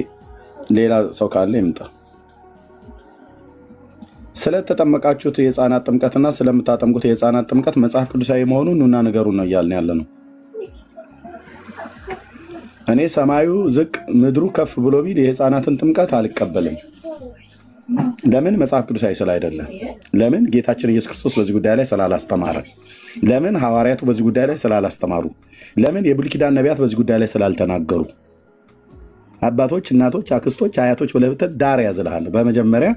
[SPEAKER 1] ሌላ ሰው ካለ ይምጣ። ስለተጠመቃችሁት የህፃናት ጥምቀትና ስለምታጠምቁት የህፃናት ጥምቀት መጽሐፍ ቅዱሳዊ መሆኑን ኑና ንገሩን ነው እያልን ያለ ነው። እኔ ሰማዩ ዝቅ ምድሩ ከፍ ብሎ ቢል የህፃናትን ጥምቀት አልቀበልም። ለምን? መጽሐፍ ቅዱሳዊ ስላይደለ። ለምን? ጌታችን ኢየሱስ ክርስቶስ በዚህ ጉዳይ ላይ ስላላስተማረ። ለምን? ሐዋርያቱ በዚህ ጉዳይ ላይ ስላላስተማሩ። ለምን? የብሉይ ኪዳን ነቢያት በዚህ ጉዳይ ላይ ስላልተናገሩ። አባቶች፣ እናቶች፣ አክስቶች፣ አያቶች ብለህ ብትል ዳር ያዝልሃል። በመጀመሪያ